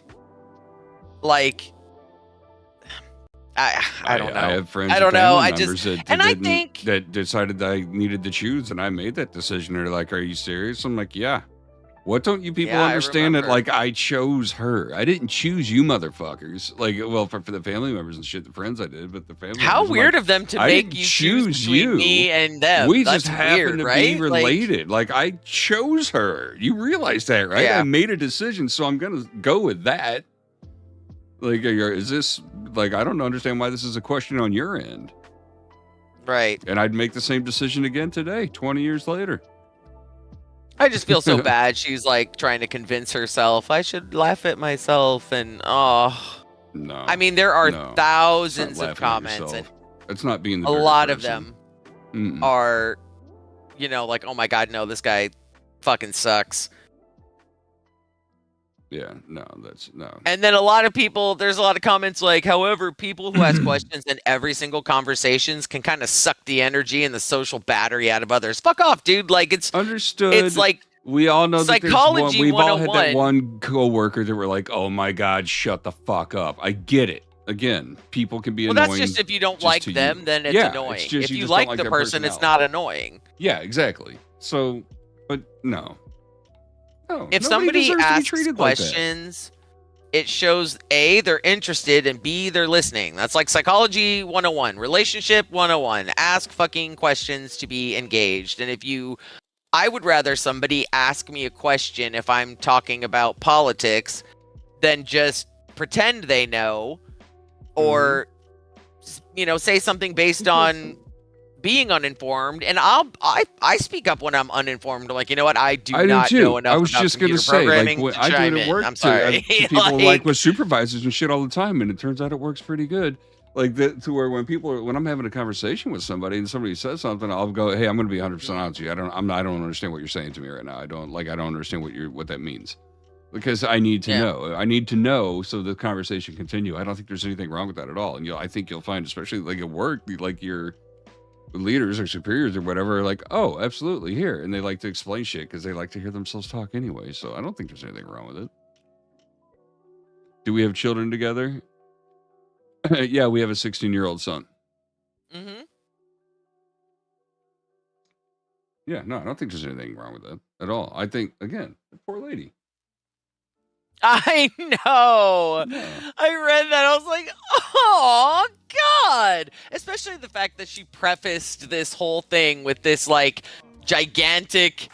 like. I don't know. I have friends. I and don't know. family I members just that and I didn't- think that decided that I needed to choose, and I made that decision. They're like, "Are you serious?" I'm like, "Yeah, What don't you people Yeah, I understand that, remember. like, I chose her? I didn't choose you motherfuckers. Like, well, for the family members and shit, the friends I did, but the family How members, I'm weird like, of them to I make didn't you choose between you. me and them. We That's just happen weird, to right? be related. Like, I chose her. You realize that, right? Yeah. I made a decision, so I'm going to go with that. Like, is this, like, I don't understand why this is a question on your end. Right. And I'd make the same decision again today, 20 years later. I just feel so bad. She's like trying to convince herself I should laugh at myself, and oh no. I mean, there are No. thousands It's not of laughing at comments, and yourself. It's not being the a dirty lot of person. them are, you know, like, oh my god, no, this guy fucking sucks. Yeah, no, that's no. And then a lot of people, there's a lot of comments like, however, people who ask questions in every single conversations can kind of suck the energy and the social battery out of others. Fuck off, dude. Like, it's understood. It's like We all know that there's one. psychology We've all had that 101. one coworker that were like, "Oh my god, shut the fuck up." I get it. Again, people can be Well, annoying. that's just if you don't just like to them, you. then it's Yeah, annoying. just If you you just don't like like the their person, it's personality. not annoying. Yeah, exactly. So, but no. No, If nobody somebody deserves to be asks treated like that. questions, it shows A, they're interested, and B, they're listening. That's like psychology 101, relationship 101. Ask fucking questions to be engaged. And I would rather somebody ask me a question if I'm talking about politics than just pretend they know or, you know, say something based on being uninformed. And I speak up when I'm uninformed. I'm like, you know what? I do not know enough I was about just gonna computer say, like, programming when to I do chime it at in. work I'm to sorry. people like with supervisors and shit all the time, and it turns out it works pretty good. Like that, to where when I'm having a conversation with somebody and somebody says something, I'll go, "Hey, I'm going to be 100% honest with you. I don't understand what you're saying to me right now. I don't understand what that means." Because I need to know. I need to know so the conversation continue. I don't think there's anything wrong with that at all. And I think you'll find, especially like at work, like your leaders or superiors or whatever are like, "Oh, absolutely, here," and they like to explain shit because they like to hear themselves talk anyway. So I don't think there's anything wrong with it. Do we have children together? Yeah, we have a 16-year-old son. Mm-hmm. Yeah, no, I don't think there's anything wrong with that at all. I think, again, the poor lady. I know. I read that. I was like, oh, God. Especially the fact that she prefaced this whole thing with this, like, gigantic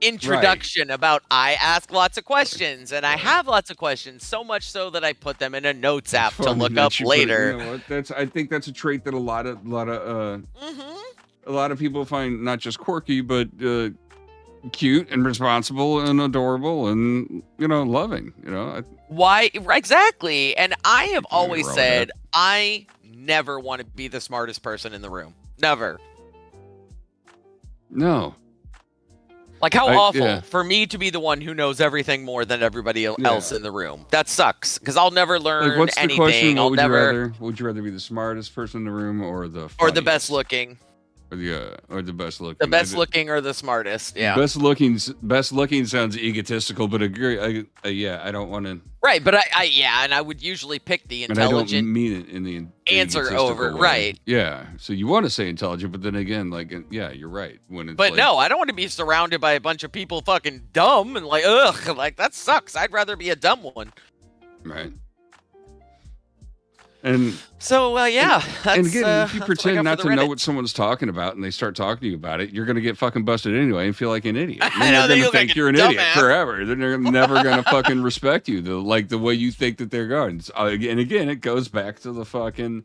introduction about I ask lots of questions and I have lots of questions, so much so that I put them in a notes app to Funny look that up you put it- later. you know what? I think that's a trait that a lot of people find not just quirky, but cute and responsible and adorable and loving. Why exactly? And I have always wrong with said I never want to be the smartest person in the room. Never. No. Like how awful yeah. for me to be the one who knows everything more than everybody else in the room. That sucks because I'll never learn Like, what's the anything. question? I'll Would never you rather be the smartest person in the room or the best looking. or the best looking? The best looking or the smartest. Yeah. Best looking sounds egotistical, but agree. Yeah, I don't want to. Right, but and I would usually pick the And I don't intelligent mean it in the answer egotistical over. way. Right. Yeah. So you want to say intelligent, but then again, like, yeah, you're right. When it's But like, no, I don't want to be surrounded by a bunch of people fucking dumb and like, ugh, like that sucks. I'd rather be a dumb one. Right. And so, yeah. And again, if you that's what I pretend got not for to the know Reddit. what someone's talking about and they start talking to you about it, you're going to get fucking busted anyway and feel like an idiot. I And know, they're they going look to like think a you're an idiot dumbass. forever. They're never going to fucking respect you the way you think that they're going. And again, it goes back to the fucking,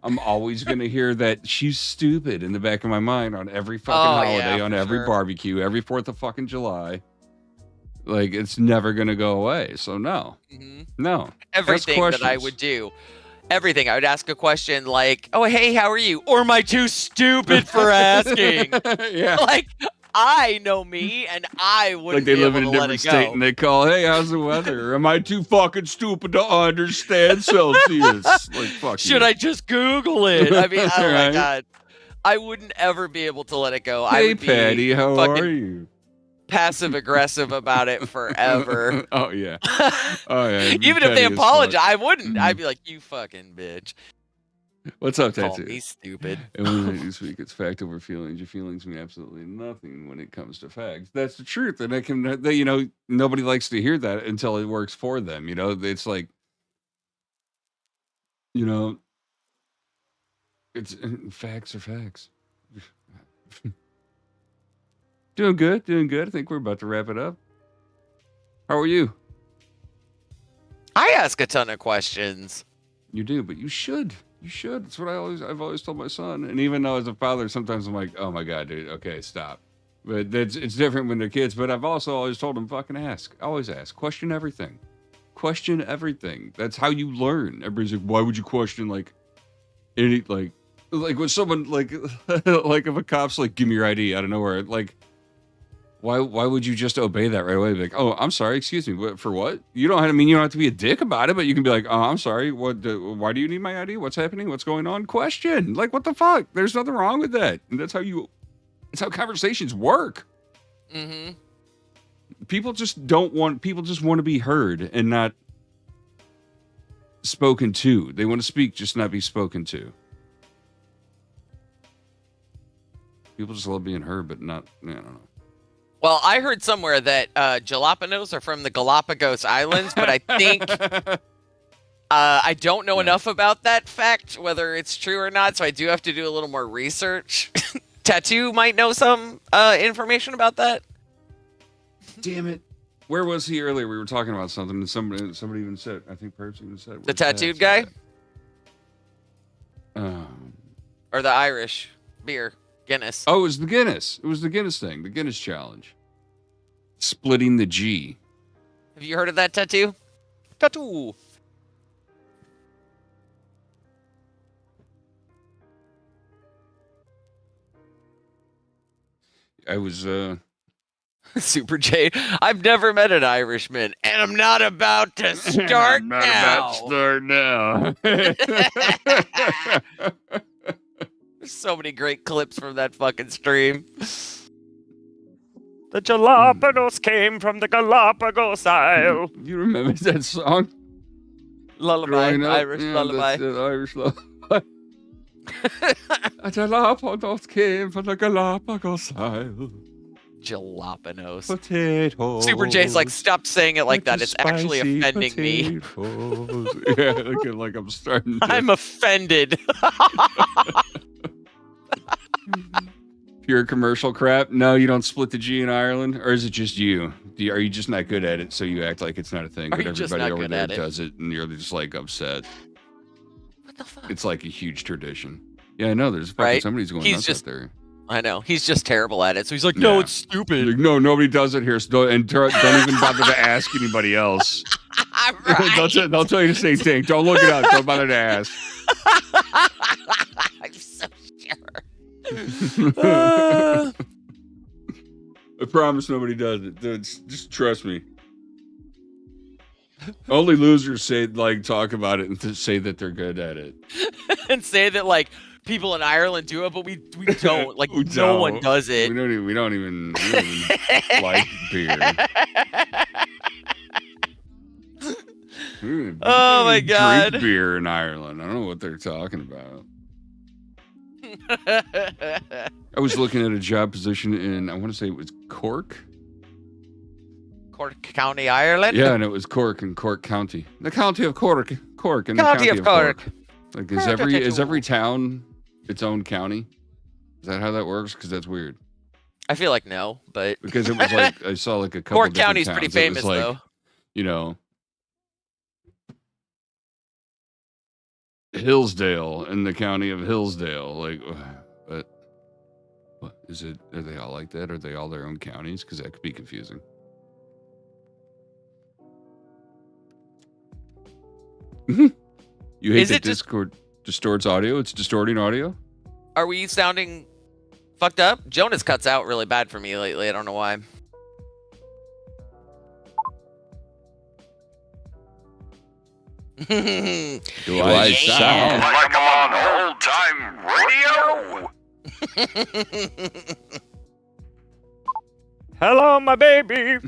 I'm always going to hear that she's stupid in the back of my mind on every fucking holiday, on every barbecue, every 4th of fucking July. Like, it's never going to go away. So no. No. Ask Everything that I questions. would do. Everything. I would ask a question like, oh, hey, how are you? Or am I too stupid for asking? Yeah. Like, I know me, and I wouldn't Like they be live able in a to let different it state go. and they call, "Hey, how's the weather? Am I too fucking stupid to understand Celsius?" Like, fuck Should you. I just Google it? I mean, oh my Right. God. I wouldn't ever be able to let it go. I Hey, would be Patty, how fucking are you? passive aggressive about it forever. Oh yeah. Oh yeah. Even if Petty they as fuck. apologize, I wouldn't. I'd be like, you fucking bitch. What's up, Call Tattoo? me stupid. And when I do speak, it's fact over feelings. Your feelings mean absolutely nothing when it comes to facts. That's the truth, and nobody likes to hear that until it works for them. It's like, you know, it's facts are facts. Doing good, doing good. I think we're about to wrap it up. How are you? I ask a ton of questions. You do, but you should. You should. It's what I've always told my son. And even though as a father, sometimes I'm like, oh my God, dude, okay, stop. But it's different when they're kids. But I've also always told them, fucking ask. Always ask. Question everything. Question everything. That's how you learn. Everybody's like, why would you question like when someone like like if a cop's like, give me your ID out of nowhere, like why would you just obey that right away? Be like, oh, I'm sorry, excuse me, for what? You don't have to be a dick about it, but you can be like, oh, I'm sorry, why do you need my ID? What's happening? What's going on? Question. Like, what the fuck? There's nothing wrong with that. And that's how conversations work. Mm-hmm. People just want to be heard and not spoken to. They want to speak, just not be spoken to. People just love being heard, but not, I don't know. Well, I heard somewhere that jalapenos are from the Galapagos Islands, but I think I don't know enough about that fact, whether it's true or not, so I do have to do a little more research. Tattoo might know some information about that. Damn it. Where was he earlier? We were talking about something, and somebody even said, I think Perps even said. The tattooed guy? Or the Irish beer. Guinness. Oh, it was the Guinness. It was the Guinness thing. The Guinness challenge. Splitting the G. Have you heard of that, Tattoo? Tattoo. I was, Super J. I've never met an Irishman, and I'm not about to start now. There's so many great clips from that fucking stream. The jalapenos came from the Galapagos Isle. You remember that song? Lullaby, Irish lullaby. That's it, Irish lullaby. The jalapenos came from the Galapagos Isle. Jalapenos. Potatoes. Super J's like, stop saying it like that. It's actually offending me. Yeah, like I'm starting to. I'm offended. Pure commercial crap. No, you don't split the G in Ireland, or is it just you? Are you just not good at it, so you act like it's not a thing, but everybody over there does it, and you're just like upset? What the fuck? It's like a huge tradition. Yeah, I know. There's fucking somebody's going nuts out there. I know. He's just terrible at it. So he's like, no, it's stupid. Like, no, nobody does it here. So don't even bother to ask anybody else. Right. They'll tell you the same thing. Don't look it up. Don't bother to ask. I'm so sure. I promise nobody does it. Just trust me. Only losers talk about it and say that they're good at it. And say that people in Ireland do it, but we don't. No one does it. We don't even like beer. Oh my God. Drink beer in Ireland. I don't know what they're talking about. I was looking at a job position in, I want to say it was Cork. Cork County, Ireland? Yeah, and it was Cork in Cork County. The county of Cork. Cork and county the county of Cork. Like, is every town its own county? Is that how that works? Because that's weird. I feel like no, but because it was like I saw like a couple. Cork County's pretty famous though. You know, Hillsdale in the county of Hillsdale. Like, but what is it? Are they all like that? Are they all their own counties? Because that could be confusing. You hate that Discord distorts audio? It's distorting audio? Are we sounding fucked up? Jonas cuts out really bad for me lately. I don't know why. Do I sound like I'm on old-time radio? Hello, my baby.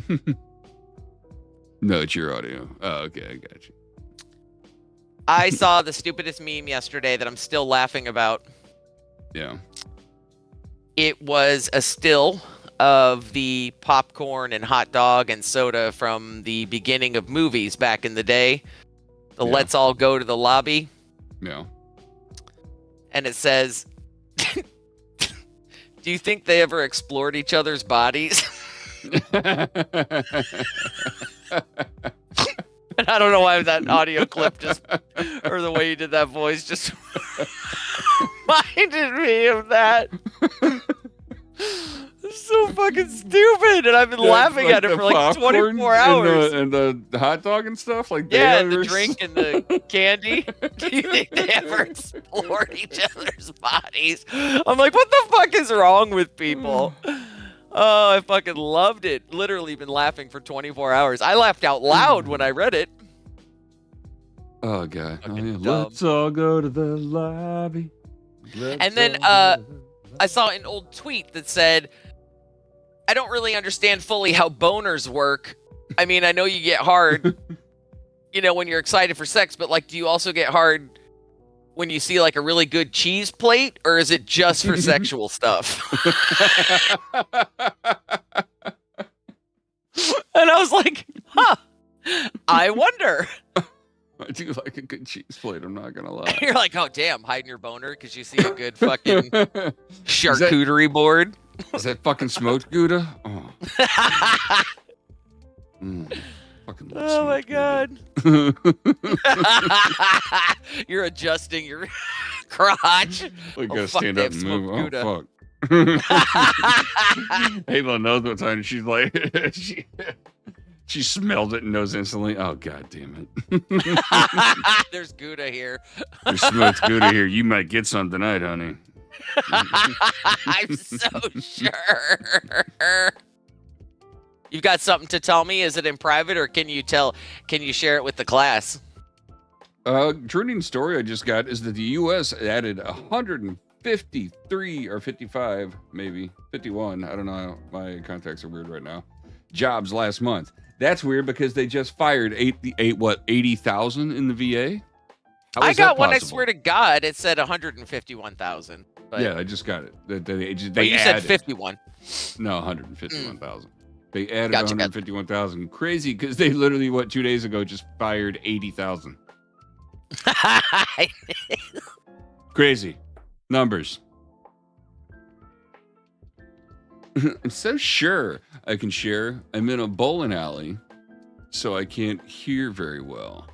No, it's your audio. Oh, okay, I got you. I saw the stupidest meme yesterday that I'm still laughing about. Yeah. It was a still of the popcorn and hot dog and soda from the beginning of movies back in the day. The Let's All Go to the Lobby. Yeah. And it says, do you think they ever explored each other's bodies? And I don't know why that audio clip just, or the way you did that voice just reminded me of that. It's so fucking stupid, and I've been laughing at it for like 24 hours. And the hot dog and stuff, like the drink and the candy. Do you think they ever explored each other's bodies? I'm like, what the fuck is wrong with people? Oh, I fucking loved it. Literally been laughing for 24 hours. I laughed out loud when I read it. Oh, God. Oh, yeah. Let's all go to the lobby. And then I saw an old tweet that said, I don't really understand fully how boners work. I mean, I know you get hard, when you're excited for sex, but like, do you also get hard when you see like a really good cheese plate, or is it just for sexual stuff? And I was like, I wonder. I do like a good cheese plate, I'm not gonna lie. You're like, oh damn, hiding your boner because you see a good fucking charcuterie board. Is that fucking smoked Gouda? Oh. Fucking love Oh my smoked god. You're adjusting your crotch. We gotta fuck, stand they up have and move. smoked Gouda. Oh, fuck. Halo knows what time she's like. She smelled it and knows instantly. Oh, god damn it. There's Gouda here. There's smoked Gouda here. You might get some tonight, honey. I'm so sure. You've got something to tell me? Is it in private, or can you share it with the class? Trending story I just got is that the U.S. added 153 or 55, maybe 51. I don't know. My contacts are weird right now. Jobs last month. That's weird because they just fired 80,000 in the VA. I got one. I swear to God, it said 151,000. Yeah, I just got it. They you said 51. No, 151,000. They added 151,000. Crazy, because they literally 2 days ago just fired 80,000. Crazy numbers. I'm so sure I can share. I'm in a bowling alley, so I can't hear very well.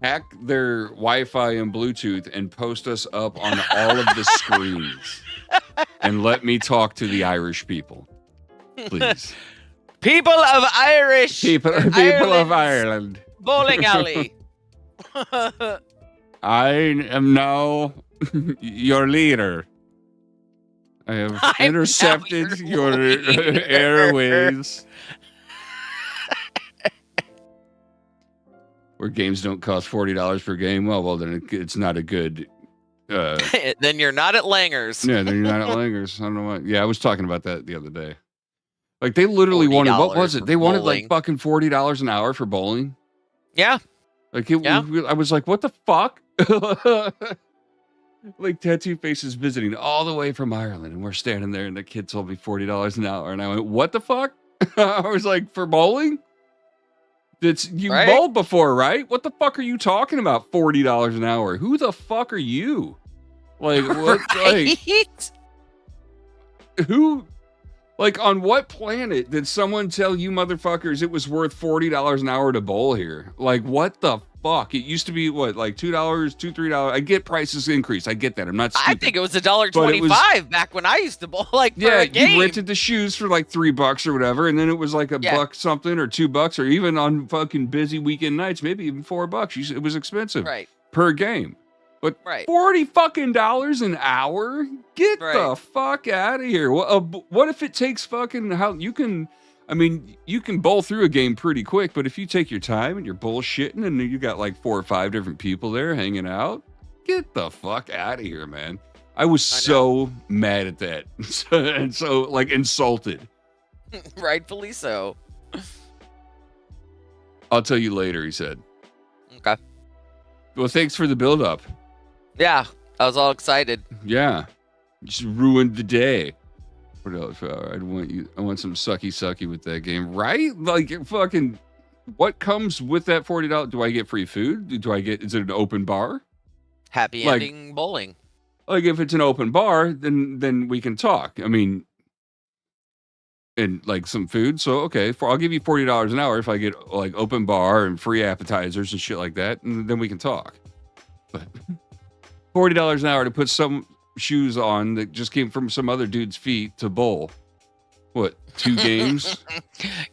Hack their Wi-Fi and Bluetooth and post us up on all of the screens. And let me talk to the Irish people. Please. People of Irish. People of Ireland. Bowling alley. I am now your leader. I have intercepted your airways. Where games don't cost $40 per game. Well, then it's not a good. Then you're not at Langer's. Yeah, then you're not at Langer's. I don't know what. Yeah, I was talking about that the other day. Like they literally wanted. What was it? They wanted like fucking $40 an hour for bowling. Yeah. Like I was like, what the fuck? Like Tattoo Face is visiting all the way from Ireland, and we're standing there, and the kid told me $40 an hour, and I went, "What the fuck?" I was like, "For bowling? You bowled before, right? What the fuck are you talking about? $40 an hour? Who the fuck are you? Like what? Like who? Like on what planet did someone tell you motherfuckers it was worth $40 an hour to bowl here? Like what the fuck? It used to be what, like $2, $3. I get prices increased. I get that. I'm not stupid. I think it was $1.25 back when I used to bowl. Like for a game. You rented the shoes for like $3 or whatever, and then it was like a buck something or $2, or even on fucking busy weekend nights, maybe even $4. It was expensive per game. But $40 fucking an hour? Get the fuck out of here. What if it takes fucking you can bowl through a game pretty quick, but if you take your time and you're bullshitting and you got like 4 or 5 different people there hanging out, get the fuck out of here, man. I was so mad at that. And so like insulted. Rightfully so. I'll tell you later, he said. Okay. Well, thanks for the build-up. Yeah, I was all excited. Yeah, just ruined the day. What else? I want some sucky with that game, right? Like fucking. What comes with that $40? Do I get free food? Is it an open bar? Happy ending bowling. Like if it's an open bar, then we can talk. I mean, and like some food. So okay, I'll give you $40 an hour if I get like open bar and free appetizers and shit like that, and then we can talk. But $40 an hour to put some shoes on that just came from some other dude's feet to bowl. What, 2 games?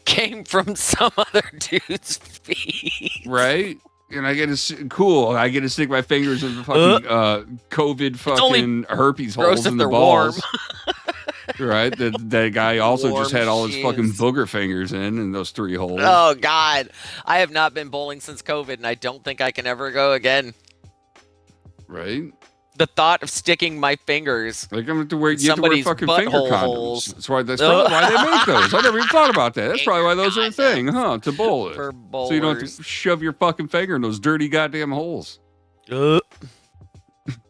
Came from some other dude's feet. Right? And I get to stick my fingers in the fucking COVID fucking herpes holes in the balls. Right? That guy also just had all his fucking booger fingers in those 3 holes. Oh, God. I have not been bowling since COVID, and I don't think I can ever go again. Right? The thought of sticking my fingers like I'm to wear, you have to wear fucking finger holes. condoms. That's probably why they make those. I never even thought about that. That's probably why those are a thing, huh? To bowl it. For bowlers. So you don't have to shove your fucking finger in those dirty goddamn holes. Goddamn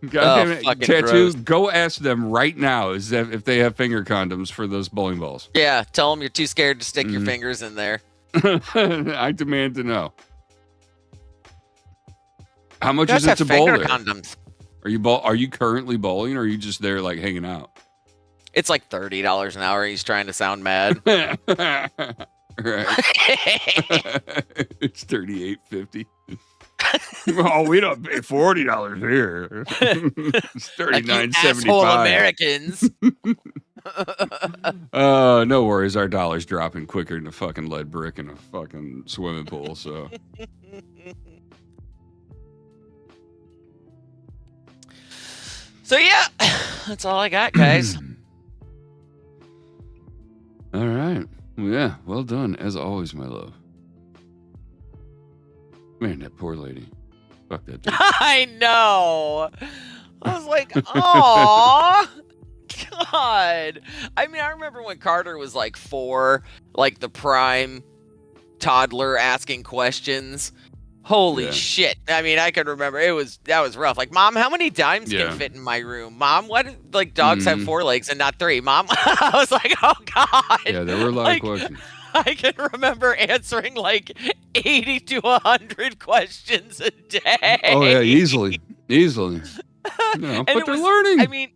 it. Tattoo, gross. go ask them right now if they have finger condoms for those bowling balls. Yeah, tell them you're too scared to stick your fingers in there. I demand to know. How much You is it to bowl there? Condoms. Are you currently bowling, or are you just there like hanging out? It's like $30 an hour. He's trying to sound mad. Right. It's $38.50. Oh, we don't pay $40 here. It's $39.75. Americans. No worries. Our dollar's dropping quicker than a fucking lead brick in a fucking swimming pool. So. So yeah, that's all I got, guys. All right. Well, yeah. Well done, as always, my love. Man, that poor lady. Fuck that dude. I know. I was like, "Aw, God." I mean, I remember when Carter was like 4, like the prime toddler asking questions. Holy shit. I mean, I could remember that was rough. Like, Mom, how many dimes can fit in my room? Mom, what, like, dogs have 4 legs and not 3? Mom, I was like, oh, God. Yeah, there were a lot of questions. I can remember answering like 80 to 100 questions a day. Oh, yeah, easily. No, but they're learning. I mean,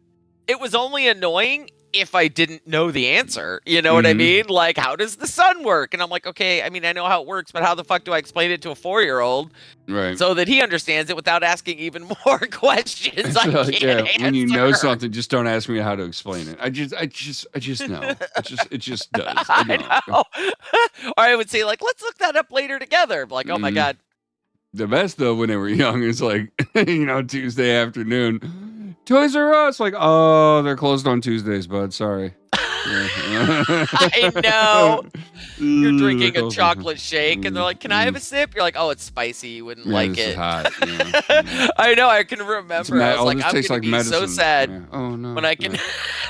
it was only annoying if I didn't know the answer. You know what I mean? Like, how does the sun work? And I'm like, okay, I mean, I know how it works, but how the fuck do I explain it to a 4-year-old? Right. So that he understands it without asking even more questions. I can't answer. When you know something, just don't ask me how to explain it. I just know. It just does. I know. Or I would say, like, let's look that up later together. I'm like, oh my God. The best, though, when they were young, is like, Tuesday afternoon. Toys R Us, like, oh, they're closed on Tuesdays, bud. Sorry. I know. You're drinking a chocolate shake, and they're like, "Can I have a sip?" You're like, "Oh, it's spicy. You wouldn't like it." Hot, I know. I can remember. I was like, "I'm gonna be medicine. so sad Oh no." when I can,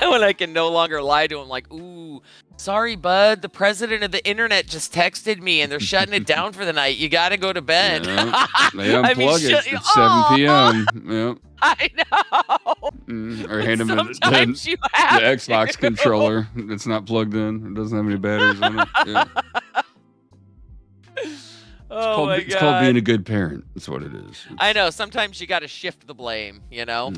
when I can no longer lie to him. Like, "Ooh, sorry, bud. The president of the internet just texted me, and they're shutting it down for the night. You got to go to bed." Yeah, they unplug it at 7 p.m. Yep. I know. Or hand him the Xbox controller that's not plugged in. It doesn't have any batteries on it. Yeah. It's called being a good parent. That's what it is. I know. Sometimes you got to shift the blame, you know?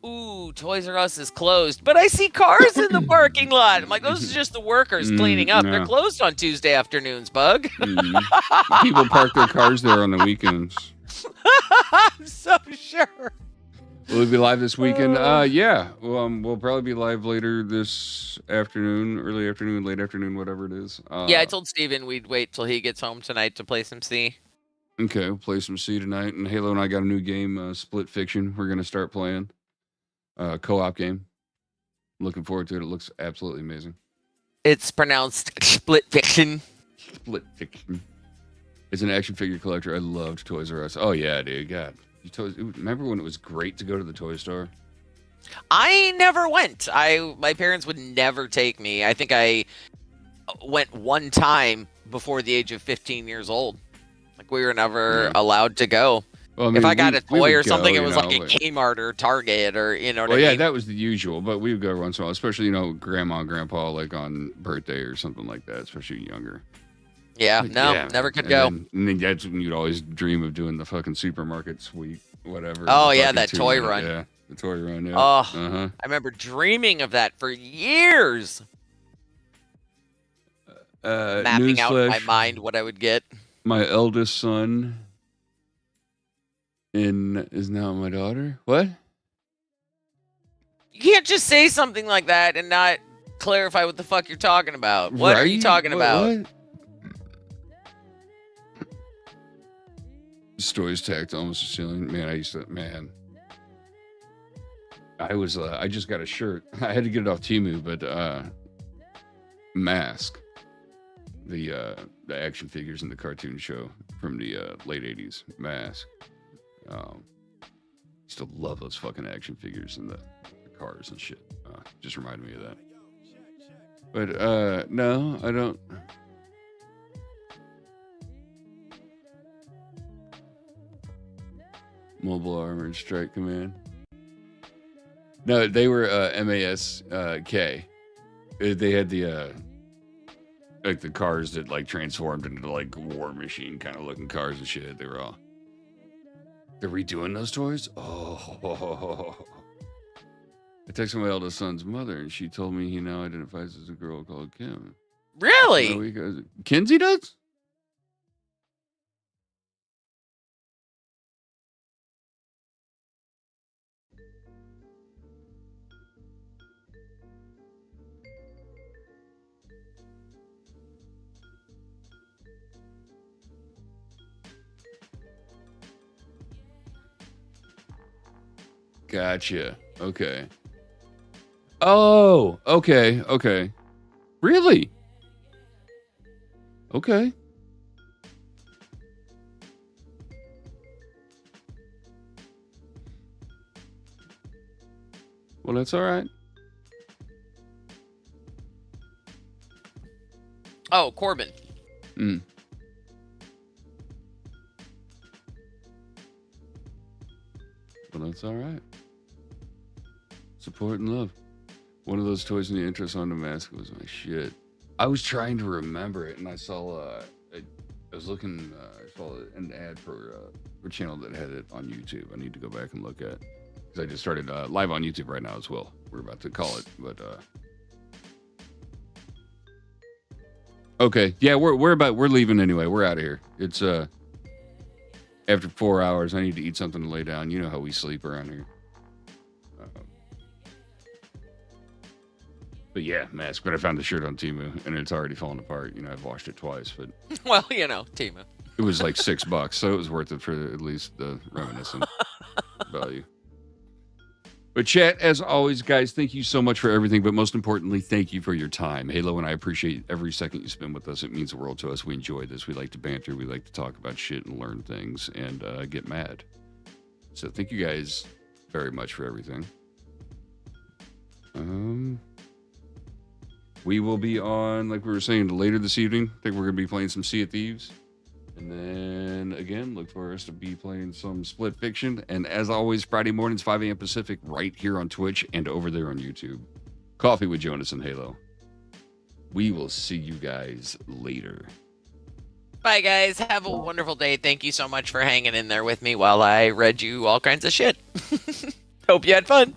Ooh, Toys R Us is closed. But I see cars in the parking lot. I'm like, those are just the workers cleaning up. Yeah. They're closed on Tuesday afternoons, Bug. People park their cars there on the weekends. I'm so sure. Will we be live this weekend? Yeah. We'll probably be live later this afternoon, early afternoon, late afternoon, whatever it is. Yeah, I told Steven we'd wait till he gets home tonight to play some C. Okay, we'll play some C tonight. And Halo and I got a new game, Split Fiction. We're going to start playing. Co-op game. Looking forward to it. It looks absolutely amazing. It's pronounced Split Fiction. Split Fiction. As an action figure collector, I loved Toys R Us. Oh, yeah, dude. God. Remember when it was great to go to the toy store? I never went. My parents would never take me. I think I went one time before the age of 15 years old. Like we were never allowed to go. Well, I If mean, I got a toy or something, it was like a but- Kmart or Target or you know what Well, I yeah, mean. that was the usual, but we would go once in a while, especially, grandma and grandpa, like on birthday or something like that, especially younger. Yeah, But no, yeah, never could and go. then that's when you'd always dream of doing the fucking supermarket sweep, whatever. Oh, the yeah, fucking that toy 200, run. Yeah, the toy run, yeah. Oh, Uh-huh. I remember dreaming of that for years. Mapping out in my Newsflash, mind what I would get. my eldest son is now my daughter. What? You can't just say something like that and not clarify what the fuck you're talking about. What are you Right? talking about? What? Stories tacked almost a ceiling. Man, I just got a shirt. I had to get it off Temu, but Mask, the action figures in the cartoon show from the late 80s, Mask. Still love those fucking action figures and the cars and shit. Just reminded me of that. But no, I don't. Mobile Armored Strike Command. No, they were MASK. They had the like the cars that like transformed into like war machine kind of looking cars and shit. They're redoing those toys. Oh, I texted my eldest son's mother and she told me he now identifies as a girl called Kim. Really? Kinsey does? Gotcha. Okay. Oh, okay. Okay. Really? Okay. Well, that's all right. Oh, Corbin. Mm. Well, that's all right. Support and love. One of those toys in the interest on the mask was my shit. I was trying to remember it, and I saw. I was looking. I saw an ad for a channel that had it on YouTube. I need to go back and look at because I just started live on YouTube right now as well. We're about to call it, but okay, yeah, we're leaving anyway. We're out of here. It's after 4 hours. I need to eat something to lay down. You know how we sleep around here. But yeah, mask. But I found the shirt on Temu, and it's already falling apart. I've washed it twice, but Well, Timu. it was like $6, so it was worth it for at least the reminiscent value. But chat, as always, guys, thank you so much for everything. But most importantly, thank you for your time. Halo and I appreciate every second you spend with us. It means the world to us. We enjoy this. We like to banter. We like to talk about shit and learn things and get mad. So thank you guys very much for everything. We will be on, like we were saying, later this evening. I think we're going to be playing some Sea of Thieves. And then, again, look for us to be playing some Split Fiction. And as always, Friday mornings, 5 a.m. Pacific, right here on Twitch and over there on YouTube. Coffee with Jonas and Halo. We will see you guys later. Bye, guys. Have a wonderful day. Thank you so much for hanging in there with me while I read you all kinds of shit. Hope you had fun.